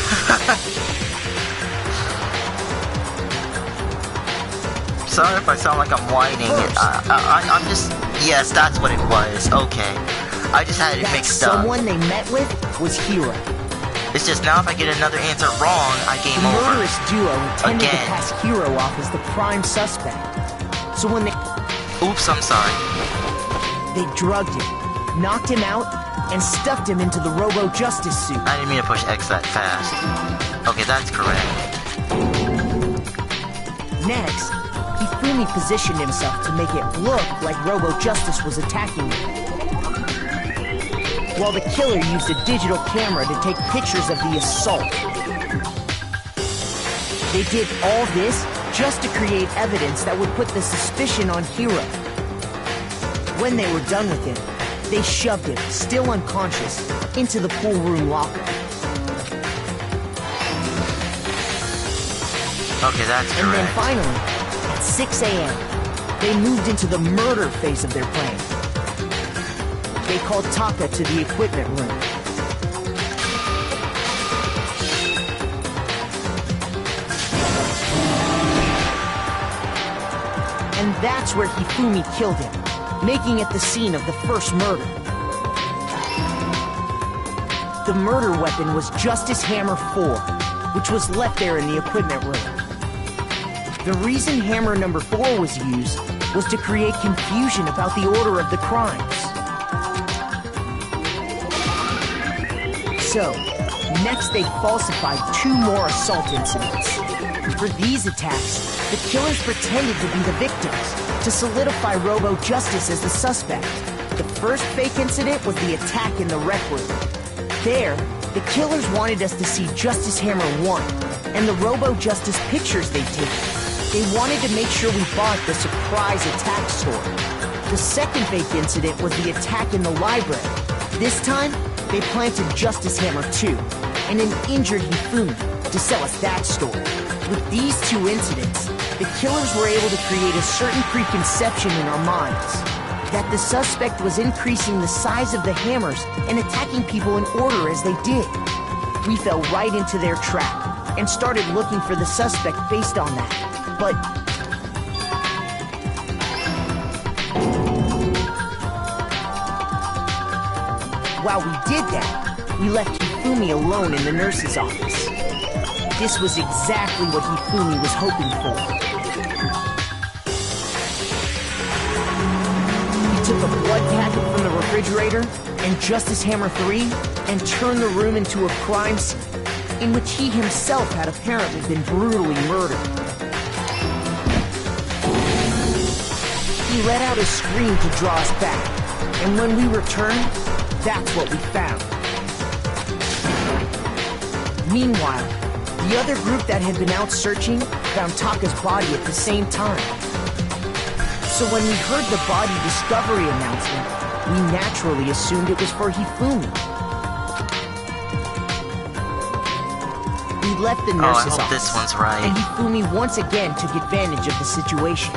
Sorry if I sound like I'm whining. I'm just... Yes, that's what it was. Okay. I just had it mixed up. Someone they met with was Hiro. It's just now if I get another answer wrong, I game over. The murderous duo intended to pass Hiro off as the prime suspect. So when they... Oops, I'm sorry. They drugged him, knocked him out, and stuffed him into the Robo-Justice suit. I didn't mean to push X that fast. Okay, that's correct. Next, Hifumi positioned himself to make it look like Robo-Justice was attacking him. While the killer used a digital camera to take pictures of the assault. They did all this just to create evidence that would put the suspicion on Hiro. When they were done with him, they shoved him, still unconscious, into the pool room locker. Okay, that's correct. And then finally, at 6 a.m., they moved into the murder phase of their plan. They called Taka to the equipment room. And that's where Hifumi killed him, making it the scene of the first murder. The murder weapon was Justice Hammer 4, which was left there in the equipment room. The reason Hammer number 4 was used was to create confusion about the order of the crimes. So, next they falsified 2 more assault incidents. For these attacks, the killers pretended to be the victims, to solidify Robo Justice as the suspect. The first fake incident was the attack in the rec room. There, the killers wanted us to see Justice Hammer 1, and the Robo Justice pictures they'd taken. They wanted to make sure we bought the surprise attack store. The second fake incident was the attack in the library. This time, they planted Justice Hammer 2, and an injured Hifumi, to sell us that store. With these 2 incidents, the killers were able to create a certain preconception in our minds that the suspect was increasing the size of the hammers and attacking people in order as they did. We fell right into their trap and started looking for the suspect based on that. But while we did that, we left Hifumi alone in the nurse's office. This was exactly what Hifumi was hoping for. He took a blood packet from the refrigerator and Justice Hammer 3 and turned the room into a crime scene in which he himself had apparently been brutally murdered. He let out a scream to draw us back, and when we returned, that's what we found. Meanwhile, the other group that had been out searching found Taka's body at the same time. So when we heard the body discovery announcement, we naturally assumed it was for Hifumi. We left the nurse's I hope office, this one's right. and Hifumi once again took advantage of the situation.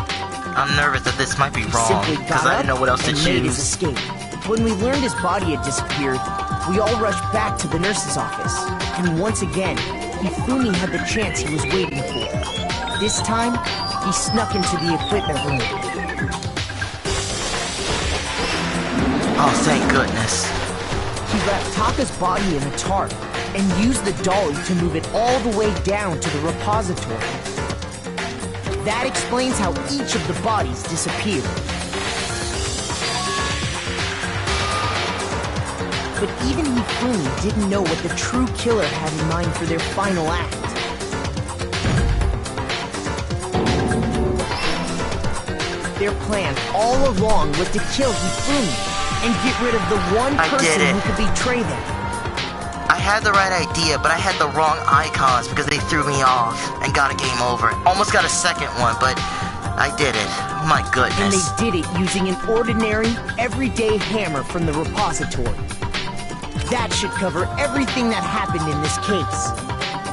I'm nervous that this might be He wrong, simply because got I didn't know what else up to and made his choose. escape. When we learned his body had disappeared, we all rushed back to the nurse's office. And once again, Hifumi had the chance he was waiting for. This time, he snuck into the equipment room. Oh, thank goodness. He wrapped Taka's body in a tarp and used the dolly to move it all the way down to the repository. That explains how each of the bodies disappeared. But even Hifumi didn't know what the true killer had in mind for their final act. Their plan all along was to kill Hifumi and get rid of the one person who could betray them. I had the right idea, but I had the wrong icons because they threw me off and got a game over. Almost got a second one, but I did it. My goodness. And they did it using an ordinary, everyday hammer from the repository. That should cover everything that happened in this case.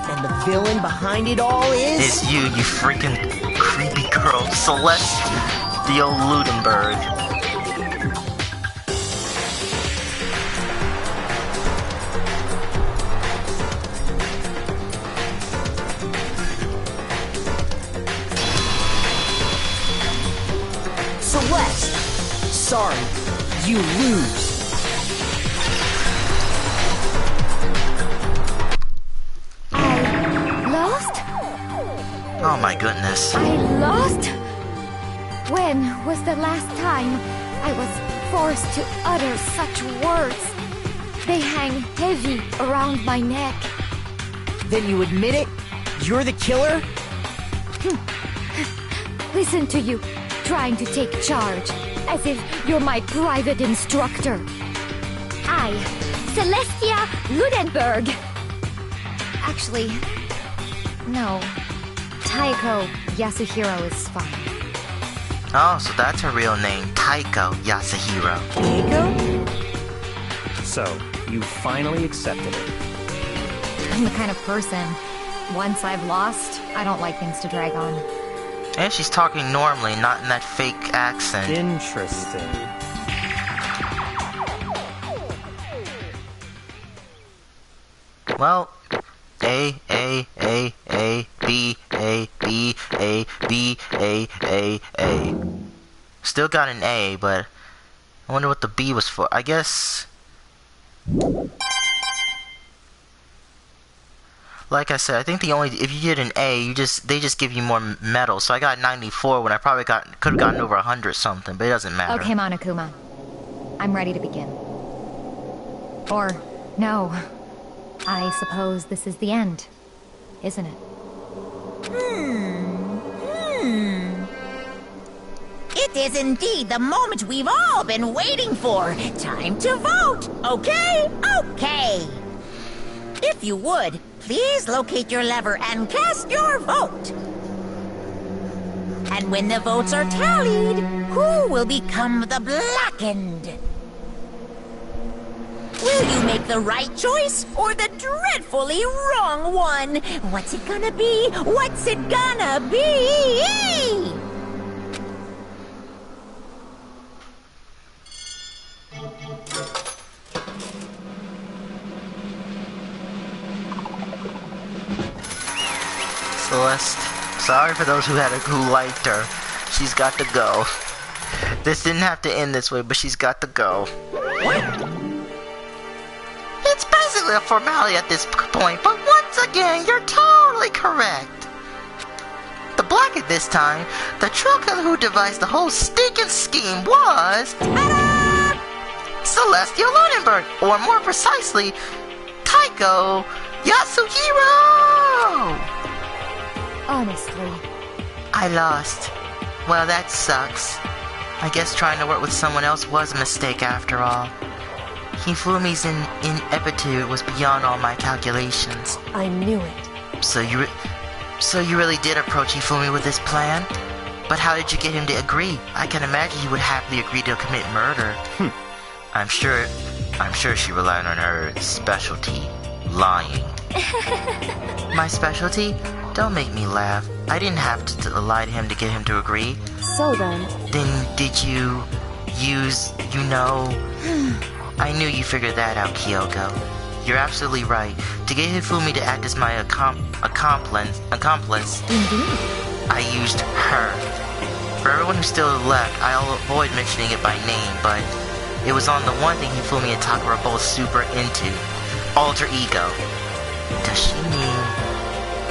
And the villain behind it all is... It's you freaking creepy girl. Celeste, the old Ludenberg. Celeste! Sorry, you lose. Oh my goodness. I lost? When was the last time I was forced to utter such words? They hang heavy around my neck. Then you admit it? You're the killer? Listen to you, trying to take charge, as if you're my private instructor. I, Celestia Ludenberg. Actually, no. Taiko Yasuhiro is fine. Oh, so that's her real name, Taiko Yasuhiro. Taiko? So, you finally accepted it. I'm the kind of person, once I've lost, I don't like things to drag on. And she's talking normally, not in that fake accent. Interesting. Well, A, B, A, B, A, B, A. Still got an A, but I wonder what the B was for. I guess... Like I said, I think if you get an A, they just give you more medals. So I got 94 when I probably could have gotten over 100 something, but it doesn't matter. Okay, Monokuma. I'm ready to begin. Or, no. I suppose this is the end, isn't it? It is indeed the moment we've all been waiting for. Time to vote. Okay? Okay. If you would, please locate your lever and cast your vote. And when the votes are tallied, who will become the blackened? Will you make the right choice or the dreadfully wrong one? What's it gonna be? What's it gonna be? Celeste, sorry for those who liked her. She's got to go. This didn't have to end this way, but she's got to go. It's basically a formality at this point, but once again, you're totally correct. The black at this time, the trucker who devised the whole stinking scheme was... Celestial Lunenburg, or more precisely, Taiko Yasuhiro! Honestly. I lost. Well, that sucks. I guess trying to work with someone else was a mistake after all. Hifumi's ineptitude was beyond all my calculations. I knew it. So you really did approach Hifumi with this plan? But how did you get him to agree? I can imagine he would happily agree to commit murder. I'm sure she relied on her specialty, lying. My specialty? Don't make me laugh. I didn't have to lie to him to get him to agree. So then... Then did you use, I knew you figured that out, Kyoko. You're absolutely right. To get Hifumi to act as my accomplice, Indeed. I used her. For everyone who's still left, I'll avoid mentioning it by name, but it was on the one thing Hifumi and Taka were both super into. Alter ego. Does she mean...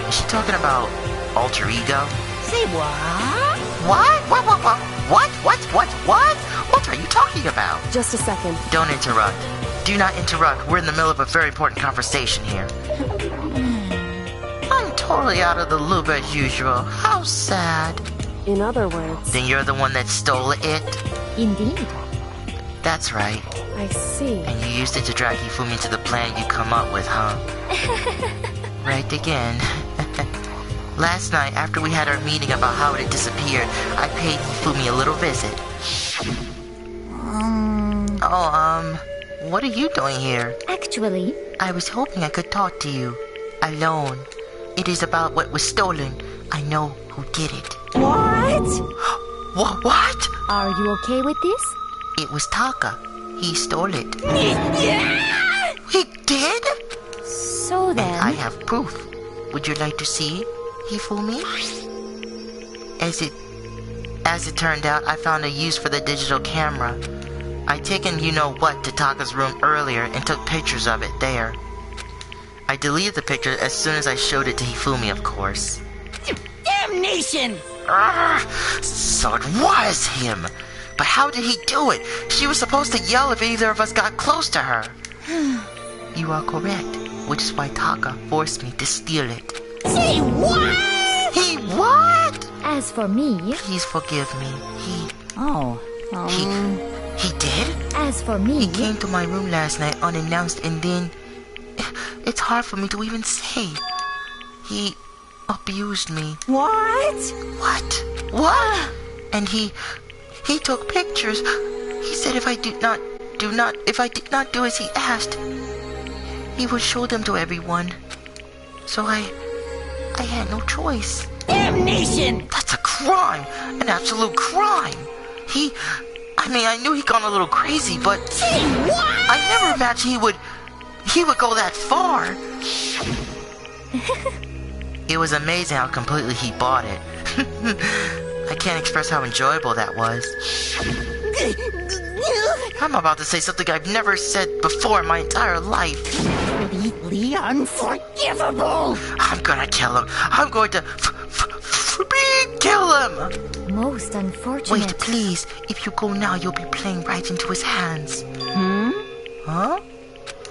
Is she talking about alter ego? Say what? What? What are you talking about? Just a second. Don't interrupt. Do not interrupt. We're in the middle of a very important conversation here. I'm totally out of the loop as usual. How sad. In other words... Then you're the one that stole it? Indeed. That's right. I see. And you used it to drag Hifumi into the plan you come up with, huh? Right again. Last night, after we had our meeting about how it had disappeared, I paid Hifumi a little visit. What are you doing here? Actually... I was hoping I could talk to you. Alone. It is about what was stolen. I know who did it. What? What? Are you okay with this? It was Taka. He stole it. He did? So then... And I have proof. Would you like to see, Hifumi? As it turned out, I found a use for the digital camera. I'd taken you-know-what to Taka's room earlier and took pictures of it there. I deleted the picture as soon as I showed it to Hifumi, of course. Damnation! So it was him! But how did he do it? She was supposed to yell if either of us got close to her. You are correct, which is why Taka forced me to steal it. Say what? He what? As for me... Please forgive me. He did? As for me... He came to my room last night unannounced and then... It's hard for me to even say. He abused me. What? What? And he took pictures. He said if I did not do as he asked, he would show them to everyone. So I had no choice. Damnation! That's a crime, an absolute crime. I knew he'd gone a little crazy, but What? I never imagined he would go that far. It was amazing how completely he bought it. I can't express how enjoyable that was. I'm about to say something I've never said before in my entire life. Completely unforgivable! I'm gonna kill him. I'm going to kill him! Most unfortunate. Wait, please. If you go now, you'll be playing right into his hands. Huh?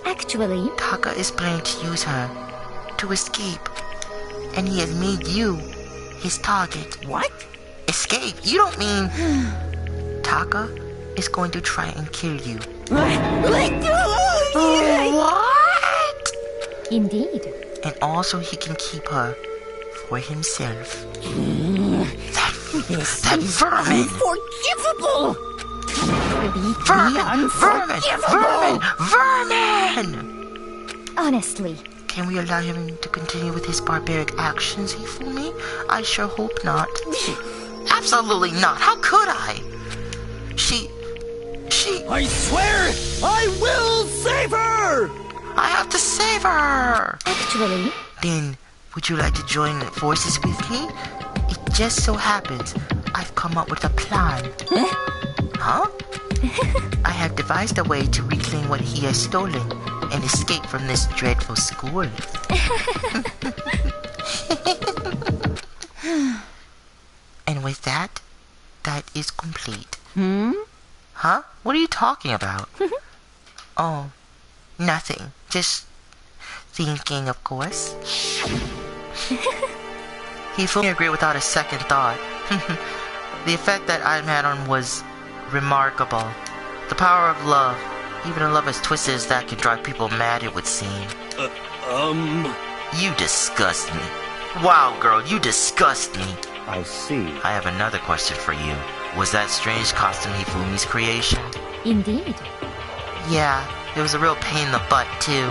Actually, Taka is planning to use her to escape. And he has made you his target. What? Escape? You don't mean... Taka is going to try and kill you. What? indeed. And also he can keep her for himself. That vermin! Unforgivable! Vermin! Honestly. Can we allow him to continue with his barbaric actions, Hifumi? I sure hope not. Absolutely not. How could I? She... I swear I will save her! I have to save her! Actually... Then, would you like to join forces with me? It just so happens I've come up with a plan. Huh? I have devised a way to reclaim what he has stolen and escape from this dreadful school. And with that, that is complete. Huh? What are you talking about? Oh, nothing. Just thinking, of course. He fully agreed without a second thought. The effect that I had on him was remarkable. The power of love. Even a love as twisted as that can drive people mad, it would seem. You disgust me. Wow, girl, you disgust me. I see. I have another question for you. Was that strange costume Hifumi's creation? Indeed. Yeah, it was a real pain in the butt, too.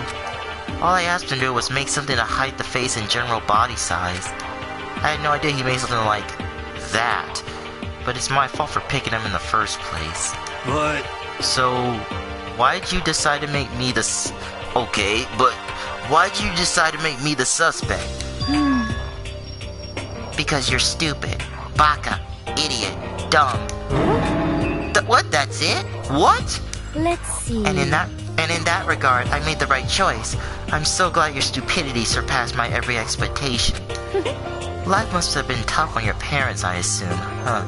All I asked him to do was make something to hide the face and general body size. I had no idea he made something like that. But it's my fault for picking him in the first place. But... So, why'd you decide to make me the... Okay, but why'd you decide to make me the suspect? Because you're stupid. Baka. Idiot. Dumb. What? That's it? What? Let's see. And in that regard, I made the right choice. I'm so glad your stupidity surpassed my every expectation. Life must have been tough on your parents, I assume, huh?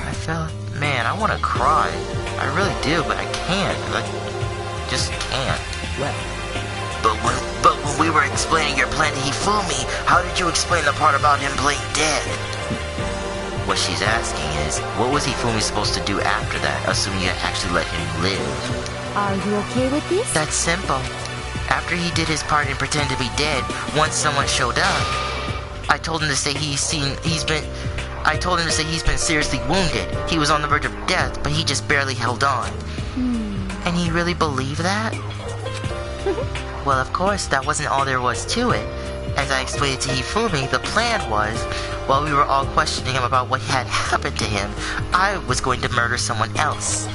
I feel... Man, I want to cry. I really do, but I can't. I just can't. Well, But when we were explaining your plan to Hifumi, how did you explain the part about him playing dead? What she's asking is, what was Hifumi supposed to do after that, assuming you actually let him live? Are you okay with this? That's simple. After he did his part and pretended to be dead, once someone showed up, I told him to say he's been seriously wounded. He was on the verge of death, but he just barely held on. And he really believed that? Well, of course, that wasn't all there was to it. As I explained to Hifumi, the plan was, while we were all questioning him about what had happened to him, I was going to murder someone else.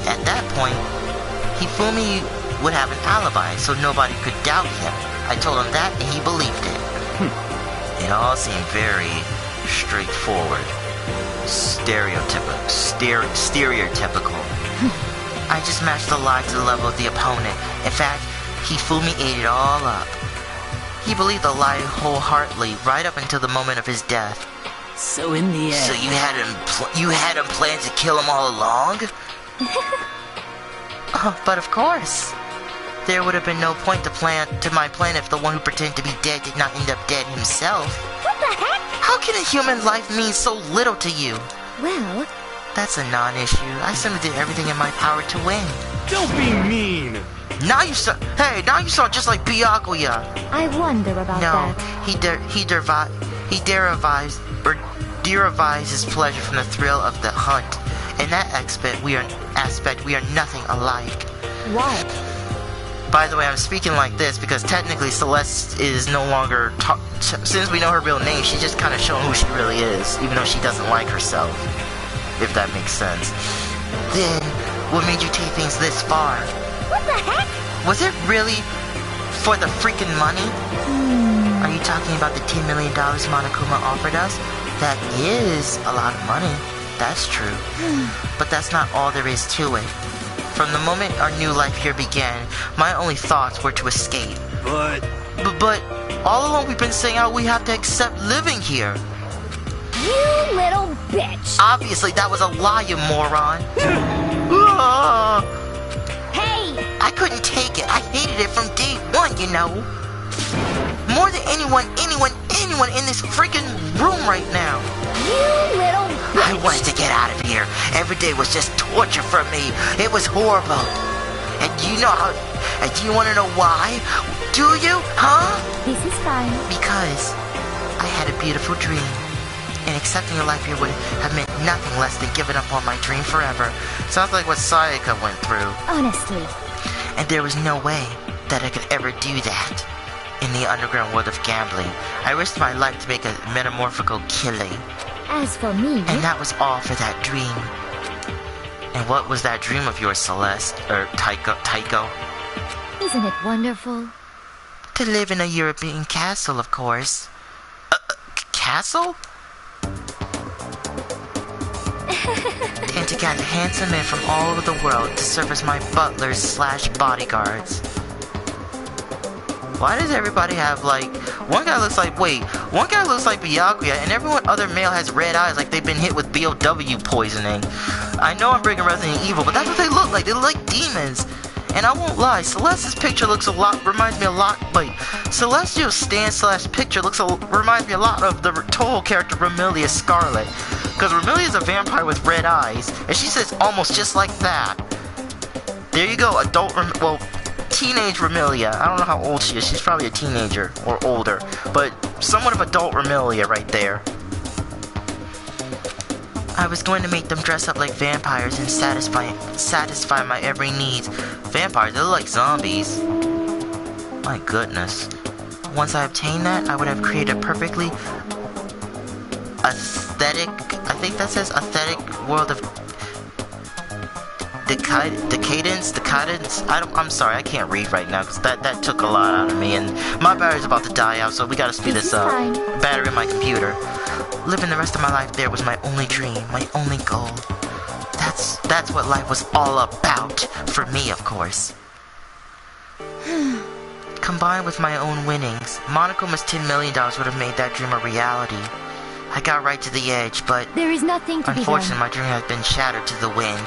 At that point, Hifumi would have an alibi, so nobody could doubt him. I told him that, and he believed it. It all seemed very straightforward. Stereotypical. I just matched the lie to the level of the opponent. In fact, Hifumi ate it all up. He believed the lie wholeheartedly right up until the moment of his death. so in the end... So you had him planned to kill him all along? But of course. There would have been no point to my plan if the one who pretended to be dead did not end up dead himself. What the heck? How can a human life mean so little to you? Well, That's a non-issue. I simply did everything in my power to win. Don't be mean! Now you sound just like Byakuya. I wonder about that. He derives his pleasure from the thrill of the hunt. In that aspect, we are nothing alike. What? By the way, I'm speaking like this because technically Celeste is no longer... since we know her real name, she's just kind of showing who she really is, even though she doesn't like herself. If that makes sense. Then, what made you take things this far? What the heck? Was it really for the freaking money? Are you talking about the $10 million Monokuma offered us? That is a lot of money. That's true. But that's not all there is to it. From the moment our new life here began, my only thoughts were to escape. But all along we've been saying how we have to accept living here. You little bitch! Obviously that was a lie, you moron. Hey! I couldn't take it. I hated it from day one, you know. More than anyone in this freaking room right now. You little bitch! I wanted to get out of here. Every day was just torture for me. It was horrible. And you know how... And do you want to know why? Do you? Huh? This is fine. Because I had a beautiful dream. And accepting a life here would have meant nothing less than giving up on my dream forever. Sounds like what Sayaka went through. Honestly. And there was no way that I could ever do that. In the underground world of gambling, I risked my life to make a metamorphical killing. As for me... And that was all for that dream. And what was that dream of yours, Celeste? Or Taiko? Isn't it wonderful? To live in a European castle, of course. Castle? And to gather handsome men from all over the world to serve as my butlers / bodyguards. Why does everybody have, like... One guy looks like Byakuya, and everyone other male has red eyes like they've been hit with BOW poisoning. I know I'm bringing Resident Evil, but that's what they look like. They look like demons. And I won't lie, Celeste's picture reminds me a lot, Celestial's stand / picture reminds me a lot of the Toho character Romelia Scarlet. Because Romelia is a vampire with red eyes, and she says almost just like that. There you go, teenage Romelia. I don't know how old she is. She's probably a teenager or older, but somewhat of adult Romelia right there. I was going to make them dress up like vampires and satisfy my every need. Vampires, they look like zombies. My goodness. Once I obtained that, I would have created a perfectly aesthetic, I think that says aesthetic world of decadence. I'm sorry, I can't read right now because that took a lot out of me, and my battery's about to die out, so we gotta speed this up. Battery in my computer. Living the rest of my life there was my only dream, my only goal. That's what life was all about, for me, of course. Combined with my own winnings, Monokuma's $10 million would have made that dream a reality. I got right to the edge, but there is nothing to be done. Unfortunately, my dream has been shattered to the wind.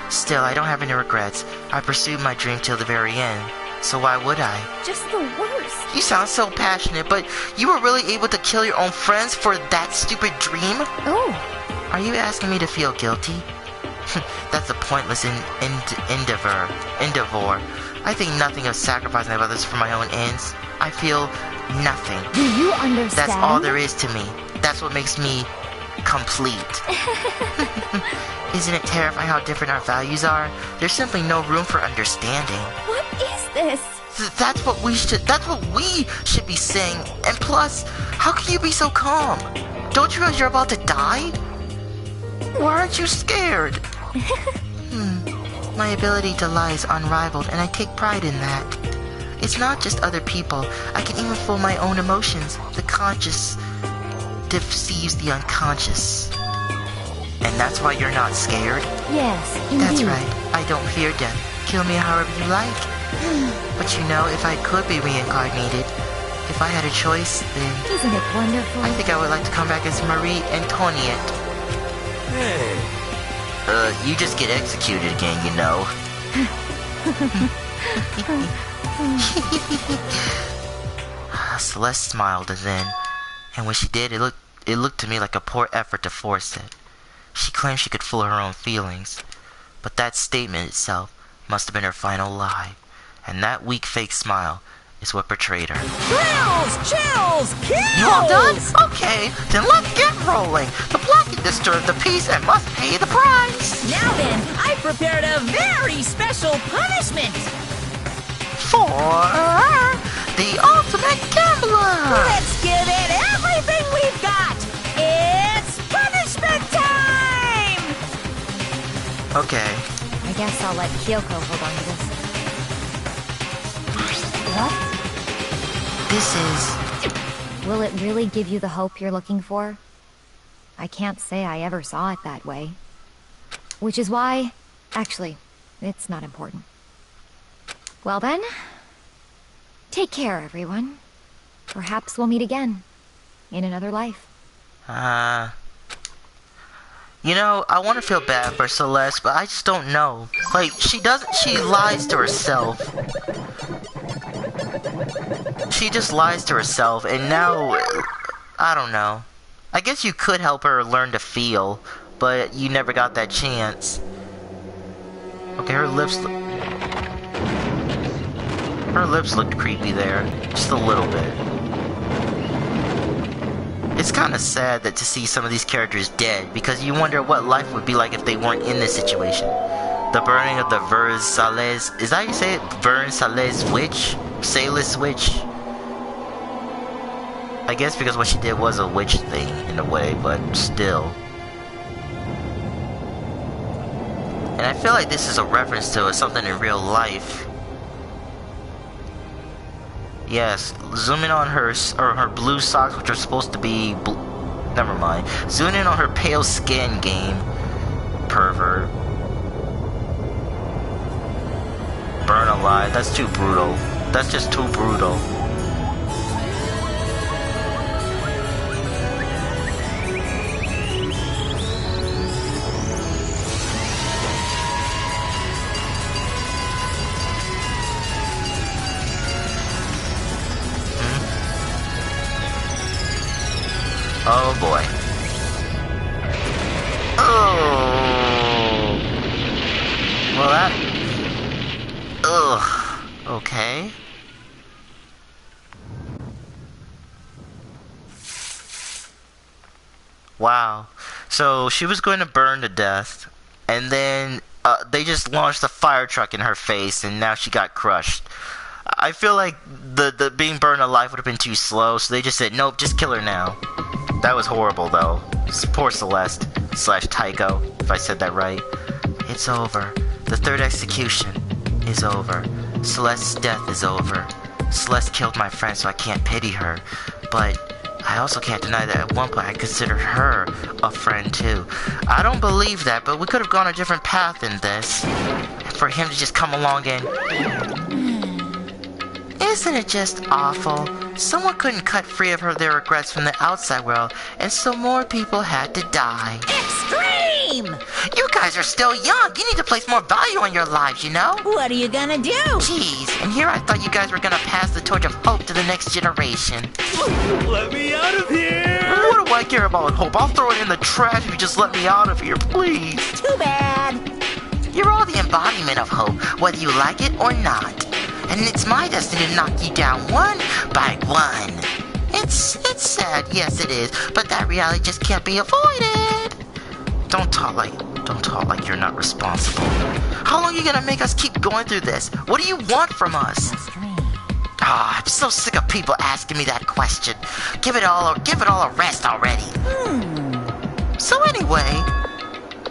Still, I don't have any regrets. I pursued my dream till the very end. So why would I? Just the worst. You sound so passionate, but you were really able to kill your own friends for that stupid dream? Oh. Are you asking me to feel guilty? That's a pointless endeavor. I think nothing of sacrificing others for my own ends. I feel nothing. Do you understand? That's all there is to me. That's what makes me complete. Isn't it terrifying how different our values are? There's simply no room for understanding. What is this? That's what we should be saying. And plus, how can you be so calm? Don't you realize you're about to die? Why aren't you scared? My ability to lie is unrivaled, and I take pride in that. It's not just other people. I can even fool my own emotions. The conscious deceives the unconscious. And that's why you're not scared? Yes, indeed. That's right. I don't fear death. Kill me however you like. But you know, if I could be reincarnated, if I had a choice, then... Isn't it wonderful? I think I would like to come back as Marie Antoinette. Hey. You just get executed again, you know. Celeste smiled then, and when she did, it looked to me like a poor effort to force it. She claimed she could fool her own feelings, but that statement itself must have been her final lie, And that weak fake smile is what betrayed her. Thrills, chills, kills! You all done? Okay, then let's get rolling. The blocking disturbed the peace and must pay the price. Now then, I prepared a very special punishment. For the ultimate gambler. Let's give it everything we've got. It's punishment time! Okay. I guess I'll let Kyoko hold on to this. What? This is... Will it really give you the hope you're looking for? I can't say I ever saw it that way. Which is why... Actually, it's not important. Well then... Take care, everyone. Perhaps we'll meet again. In another life. You know, I want to feel bad for Celeste, but I just don't know. Like, she lies to herself. She just lies to herself, and now, I don't know. I guess you could help her learn to feel, but you never got that chance. Okay, her lips looked creepy there, just a little bit. It's kind of sad that to see some of these characters dead, because you wonder what life would be like if they weren't in this situation. The burning of the Versailles, is that how you say it? Versailles witch? Sailors witch? I guess because what she did was a witch thing, in a way, but still. And I feel like this is a reference to something in real life. Yes, zoom in on her blue socks, which are supposed to be never mind. Zoom in on her pale skin, game. Pervert. Burn alive, that's too brutal. That's just too brutal. Oh boy. Oh. Well, that... Ugh. Okay. Wow. So, she was going to burn to death, and then they just launched a fire truck in her face, and now she got crushed. I feel like the being burned alive would have been too slow, so they just said, nope, just kill her now. That was horrible, though. Poor Celeste / Tycho, if I said that right. It's over. The third execution is over. Celeste's death is over. Celeste killed my friend, so I can't pity her. But I also can't deny that at one point I considered her a friend, too. I don't believe that, but we could have gone a different path in this. For him to just come along and... Isn't it just awful? Someone couldn't cut free of their regrets from the outside world, and so more people had to die. Extreme! You guys are still young. You need to place more value on your lives, you know? What are you gonna do? Jeez, and here I thought you guys were gonna pass the torch of hope to the next generation. Let me out of here! What do I care about hope? I'll throw it in the trash if you just let me out of here, please. Too bad. You're all the embodiment of hope, whether you like it or not. And it's my destiny to knock you down one by one. It's sad, yes it is, but that reality just can't be avoided. Don't talk like you're not responsible. How long are you gonna make us keep going through this? What do you want from us? Ah, I'm so sick of people asking me that question. Give it all a rest already. So anyway,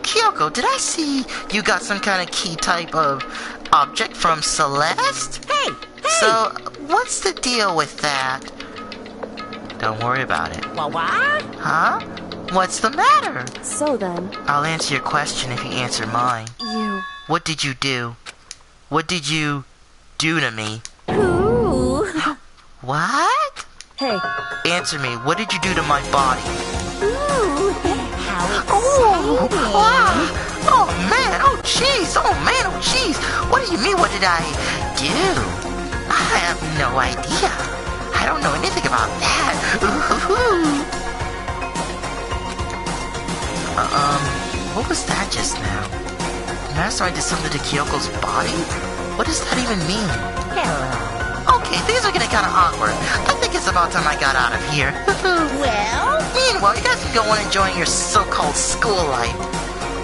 Kyoko, did I see you got some kind of key type of object from Celeste? Hey! So, what's the deal with that? Don't worry about it. What? Huh? What's the matter? So then... I'll answer your question if you answer mine. You... What did you do? What did you do to me? Ooh. What? Hey. Answer me. What did you do to my body? Ooh. How exciting. Oh, wow. Oh man, oh jeez, oh man, oh jeez. What do you mean, what did I do? I have no idea. I don't know anything about that. What was that just now? Master, I did something to Kyoko's body? What does that even mean? Okay, things are getting kind of awkward. I think it's about time I got out of here. Well? Meanwhile, you guys can go on enjoying your so-called school life.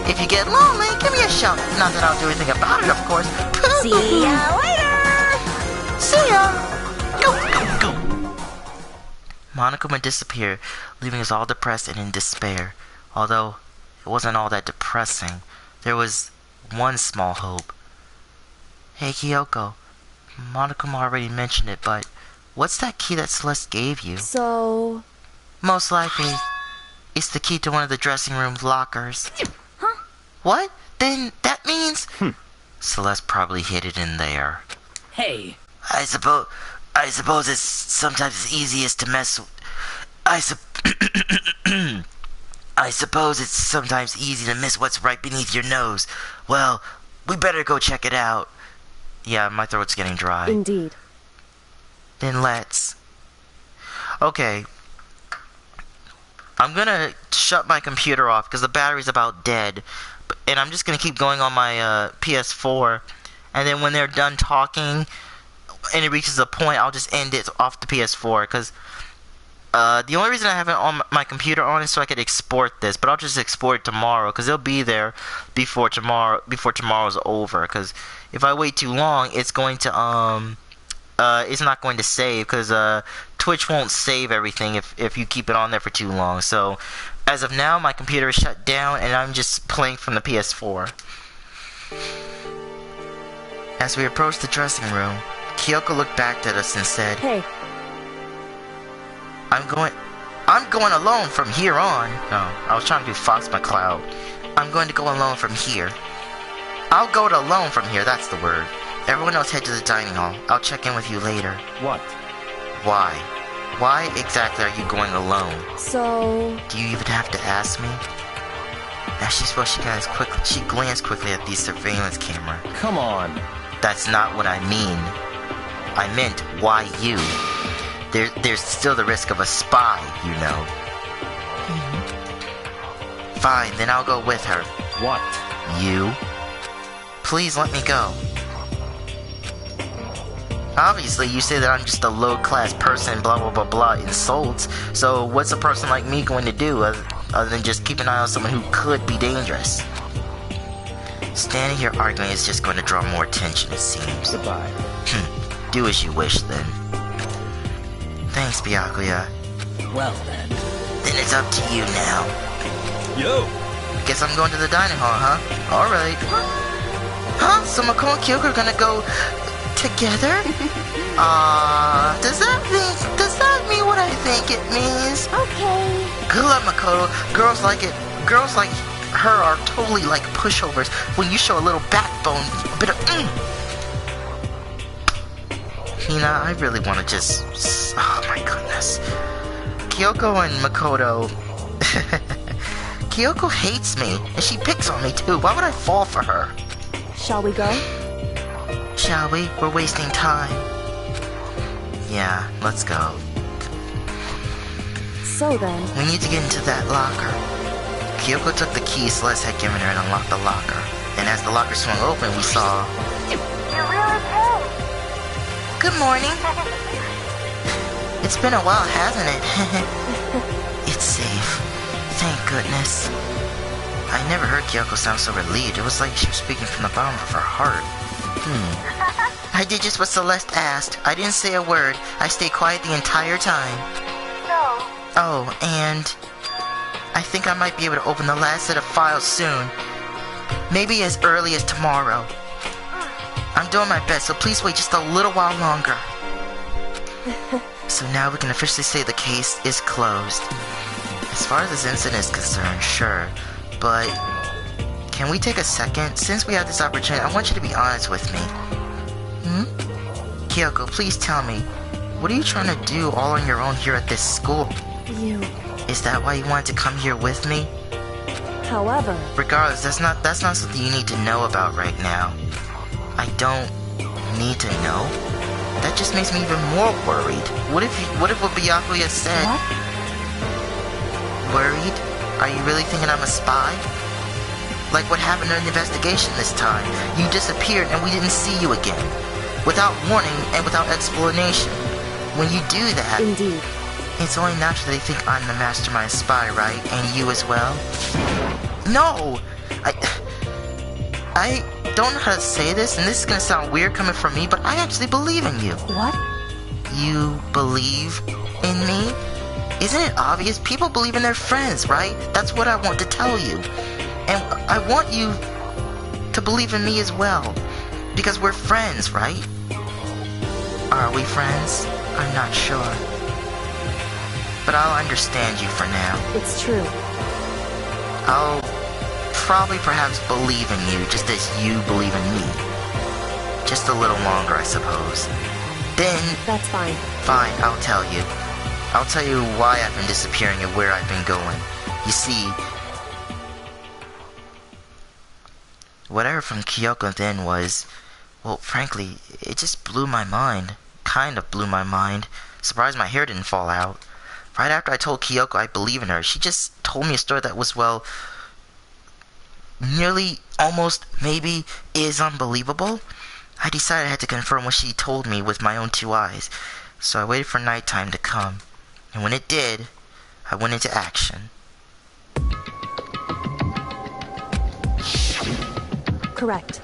If you get lonely, give me a shout. Not that I'll do anything about it, of course. See ya later! See ya! Go, go, go! Monokuma disappeared, leaving us all depressed and in despair. Although, it wasn't all that depressing. There was one small hope. Hey, Kyoko. Monokuma already mentioned it, but what's that key that Celeste gave you? So... Most likely, it's the key to one of the dressing room lockers. Huh? What? Then that means... Celeste probably hid it in there. Hey, I suppose it's sometimes easiest to mess with... I suppose it's sometimes easy to miss what's right beneath your nose. Well, we better go check it out. Yeah, my throat's getting dry. Indeed. Then let's. Okay. I'm gonna shut my computer off because the battery's about dead. And I'm just gonna keep going on my PS4. And then when they're done talking and it reaches a point, I'll just end it off the PS4. Because the only reason I have it on my computer on is so I could export this. But I'll just export it tomorrow because it'll be there before tomorrow's over. Because if I wait too long, it's going to it's not going to save because Twitch won't save everything if you keep it on there for too long. So as of now, my computer is shut down and I'm just playing from the PS4. As we approached the dressing room, Kyoko looked back at us and said, Hey. I'm going alone from here on. No, I was trying to do Fox McCloud. I'm going to go alone from here. I'll go alone from here, that's the word. Everyone else head to the dining hall. I'll check in with you later. What? Why? Why exactly are you going alone? So... Do you even have to ask me? As she spoke, she glanced quickly at the surveillance camera. Come on. That's not what I mean. I meant, why you? There's still the risk of a spy, you know. Fine, then I'll go with her. What? You? Please let me go. Obviously, you say that I'm just a low-class person, blah blah blah blah, insults. So what's a person like me going to do other than just keep an eye on someone who could be dangerous? Standing here arguing is just going to draw more attention, it seems. Goodbye. Do as you wish, then. Thanks, Byakuya. well then. Then it's up to you now. Yo! Guess I'm going to the dining hall, huh? Alright. Huh? So Mako and Kyoko are gonna go together? Does that mean what I think it means? Okay. Good luck, Makoto. Girls like her are totally like pushovers when you show a little backbone, a bit of Hina, I really want to just... Oh my goodness. Kyoko and Makoto... Kyoko hates me, and she picks on me too. Why would I fall for her? Shall we go? Shall we? We're wasting time. Yeah, let's go. So then... We need to get into that locker. Kyoko took the key Celeste had given her and unlocked the locker. And as the locker swung open, we saw... You're really cold. Good morning. It's been a while, hasn't it? It's safe. Thank goodness. I never heard Kyoko sound so relieved. It was like she was speaking from the bottom of her heart. I did just what Celeste asked. I didn't say a word. I stayed quiet the entire time. No. Oh, and... I think I might be able to open the last set of files soon. Maybe as early as tomorrow. I'm doing my best, so please wait just a little while longer. So now we can officially say the case is closed. As far as this incident is concerned, sure. But... can we take a second? Since we have this opportunity, I want you to be honest with me. Kyoko, please tell me. What are you trying to do all on your own here at this school? You... Is that why you wanted to come here with me? However... Regardless, that's not something you need to know about right now. I don't need to know. That just makes me even more worried. What if what Byakuya said? What? Worried? Are you really thinking I'm a spy? Like what happened in the investigation this time. You disappeared and we didn't see you again. without warning and without explanation. When you do that, Indeed. it's only natural they think I'm the mastermind spy, right? And you as well? No! I don't know how to say this, and this is gonna sound weird coming from me, but I actually believe in you. What? You believe in me? Isn't it obvious? People believe in their friends, right? That's what I want to tell you. And I want you to believe in me as well. Because we're friends, right? Are we friends? I'm not sure. But I'll understand you for now. It's true. I'll probably perhaps believe in you just as you believe in me. Just a little longer, I suppose. Then... That's fine. Fine, I'll tell you. I'll tell you why I've been disappearing and where I've been going. You see... What I heard from Kyoko then was... Well, frankly, it just blew my mind. Kind of blew my mind. Surprised my hair didn't fall out. Right after I told Kyoko I believe in her, she just told me a story that was, well... nearly, almost, maybe, is unbelievable. I decided I had to confirm what she told me with my own two eyes. So I waited for nighttime to come. And when it did, I went into action. Correct.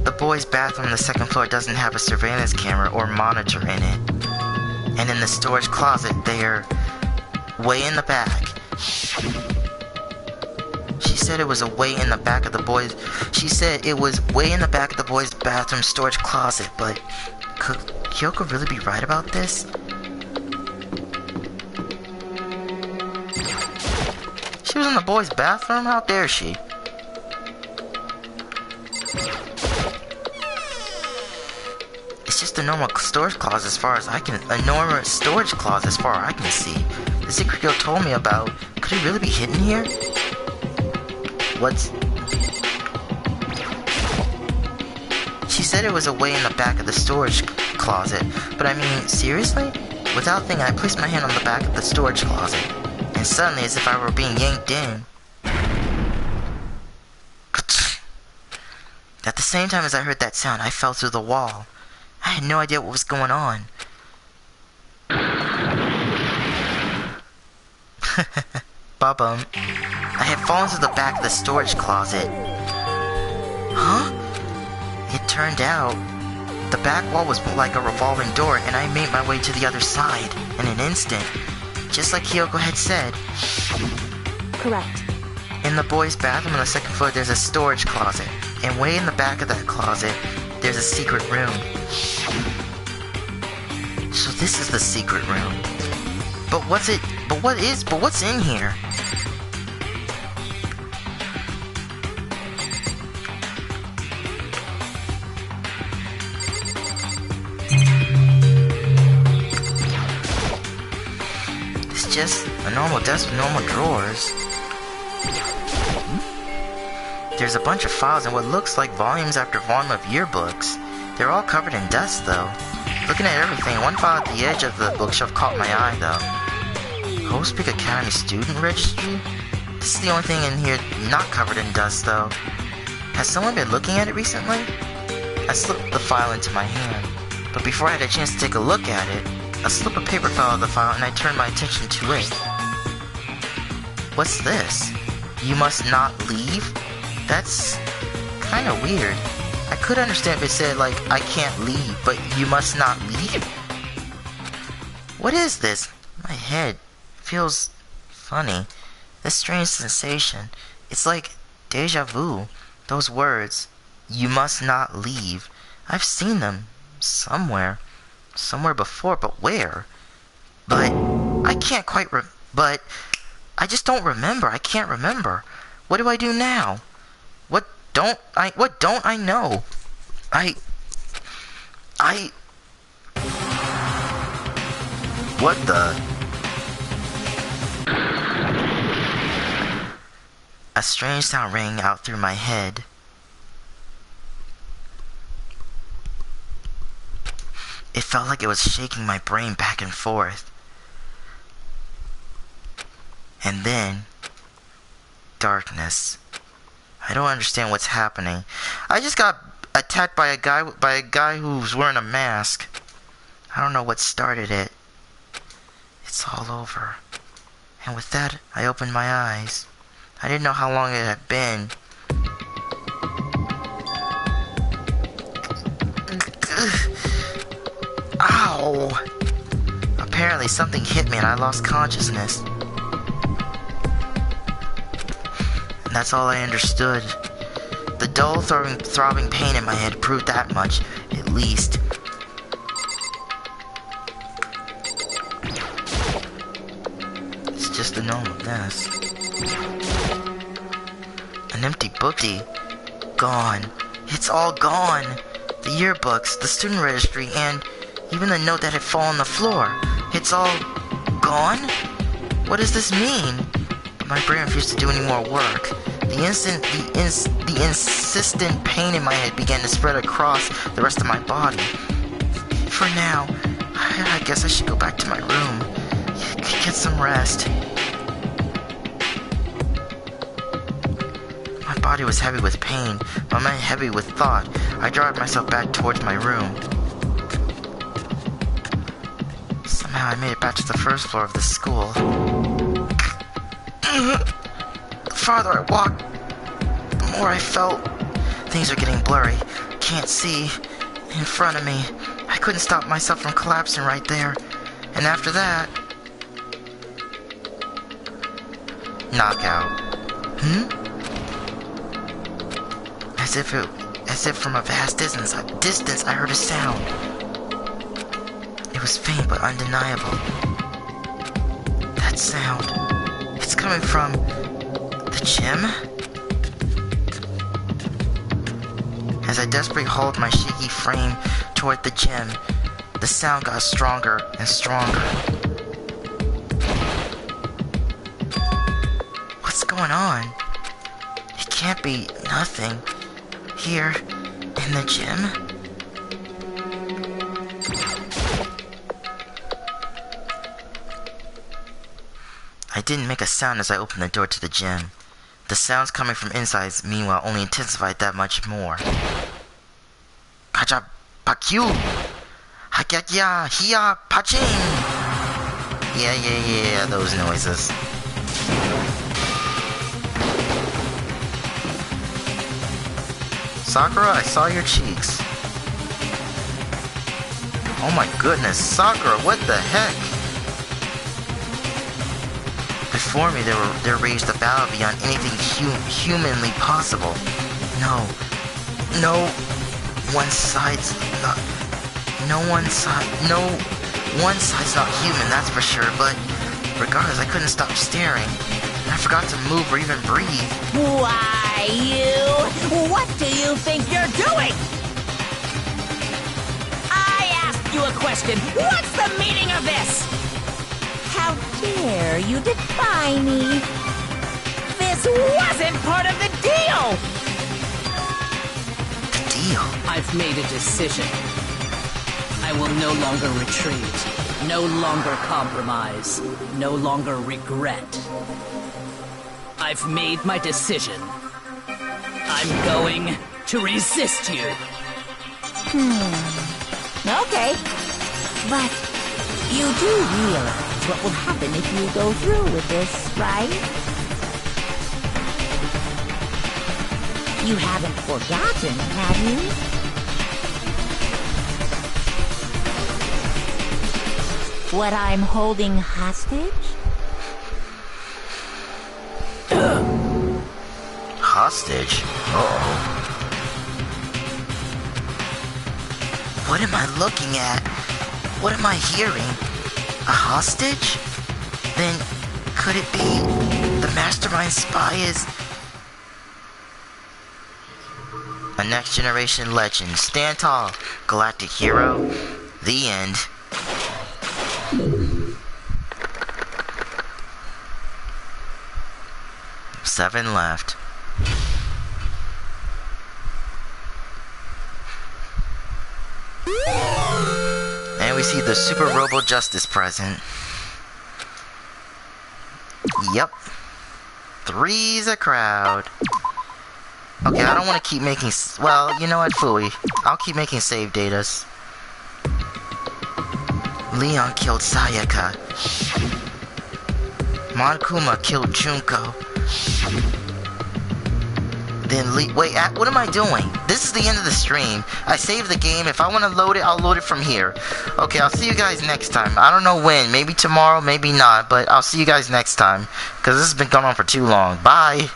The boys' bathroom on the second floor doesn't have a surveillance camera or monitor in it. And in the storage closet, they're way in the back. She said it was way in the back of the boys' bathroom storage closet, but could Kyoko really be right about this? She was in the boys' bathroom? How dare she? It's just a normal storage closet as far as I can... A normal storage closet as far as I can see. The secret girl told me about... Could it really be hidden here? She said it was away in the back of the storage closet. But I mean, seriously? Without thinking, I placed my hand on the back of the storage closet. And suddenly, as if I were being yanked in... At the same time as I heard that sound, I fell through the wall. I had no idea what was going on. Ba-bum. I had fallen through the back of the storage closet. Huh? It turned out, the back wall was like a revolving door, and I made my way to the other side in an instant. Just like Kyoko had said. Correct. In the boys' bathroom on the second floor, there's a storage closet. And way in the back of that closet, there's a secret room. So this is the secret room. But what's in here? It's just a normal desk with normal drawers. There's a bunch of files and what looks like volumes after volume of yearbooks. They're all covered in dust, though. Looking at everything, one file at the edge of the bookshelf caught my eye, though. Host Peak Academy Student Registry? This is the only thing in here not covered in dust, though. Has someone been looking at it recently? I slipped the file into my hand, but before I had a chance to take a look at it, a slip of paper fell out of the file and I turned my attention to it. What's this? You must not leave? That's kind of weird. I could understand if it said, like, I can't leave, but you must not leave? What is this? My head feels funny. This strange sensation. It's like deja vu. Those words, you must not leave. I've seen them somewhere. Somewhere before, but where? But I can't quite but I just don't remember. I can't remember. What do I do now? What don't I know? What the? A strange sound rang out through my head. It felt like it was shaking my brain back and forth. And then, darkness. I don't understand what's happening. I just got attacked by a guy who's wearing a mask. I don't know what started it. It's all over. And with that, I opened my eyes. I didn't know how long it had been. Ow! Apparently something hit me and I lost consciousness. And that's all I understood. The dull, throbbing pain in my head proved that much, at least. It's just a normal mess. An empty bookie. Gone. It's all gone. The yearbooks, the student registry, and even the note that had fallen on the floor. It's all gone? What does this mean? My brain refused to do any more work. The insistent pain in my head began to spread across the rest of my body. For now, I guess I should go back to my room. Get some rest. My body was heavy with pain, my mind heavy with thought. I dragged myself back towards my room. Somehow I made it back to the first floor of the school. The farther I walked, the more I felt things are getting blurry. Can't see in front of me. I couldn't stop myself from collapsing right there. And after that... knockout. As if from a vast distance I heard a sound. It was faint but undeniable. That sound. It's coming from the gym? As I desperately hauled my shaky frame toward the gym, the sound got stronger and stronger. What's going on? It can't be nothing. Here, in the gym? I didn't make a sound as I opened the door to the gym. The sounds coming from inside, meanwhile, only intensified that much more. Kaja Pakyu! Hakakya Hiya Paching! Yeah, those noises. Sakura, I saw your cheeks. Oh my goodness, Sakura, what the heck? Before me, there raged a battle beyond anything humanly possible. No, one side's not human, that's for sure, but regardless, I couldn't stop staring. I forgot to move or even breathe. Why, what do you think you're doing? I asked you a question. What's the meaning of this? How dare you defy me? This wasn't part of the deal! The deal? I've made a decision. I will no longer retreat, no longer compromise, no longer regret. I've made my decision. I'm going to resist you. Okay. But you do realize what will happen if you go through with this, right? You haven't forgotten, have you? What I'm holding hostage? Hostage? Uh-oh. What am I looking at? What am I hearing? A hostage? Then, could it be the mastermind spy is... A next generation legend. Stand tall, galactic hero. The end. Seven left. And we see the Super Robo Justice present. Yep. Three's a crowd. Okay, I don't want to keep making... Well, you know what, Fooey? I'll keep making save datas. Leon killed Sayaka. Monokuma killed Junko. Then wait, what am I doing? This is the end of the stream. I saved the game. If I want to load it, I'll load it from here. Okay, I'll see you guys next time. I don't know when. Maybe tomorrow, maybe not. But I'll see you guys next time. Because this has been going on for too long. Bye.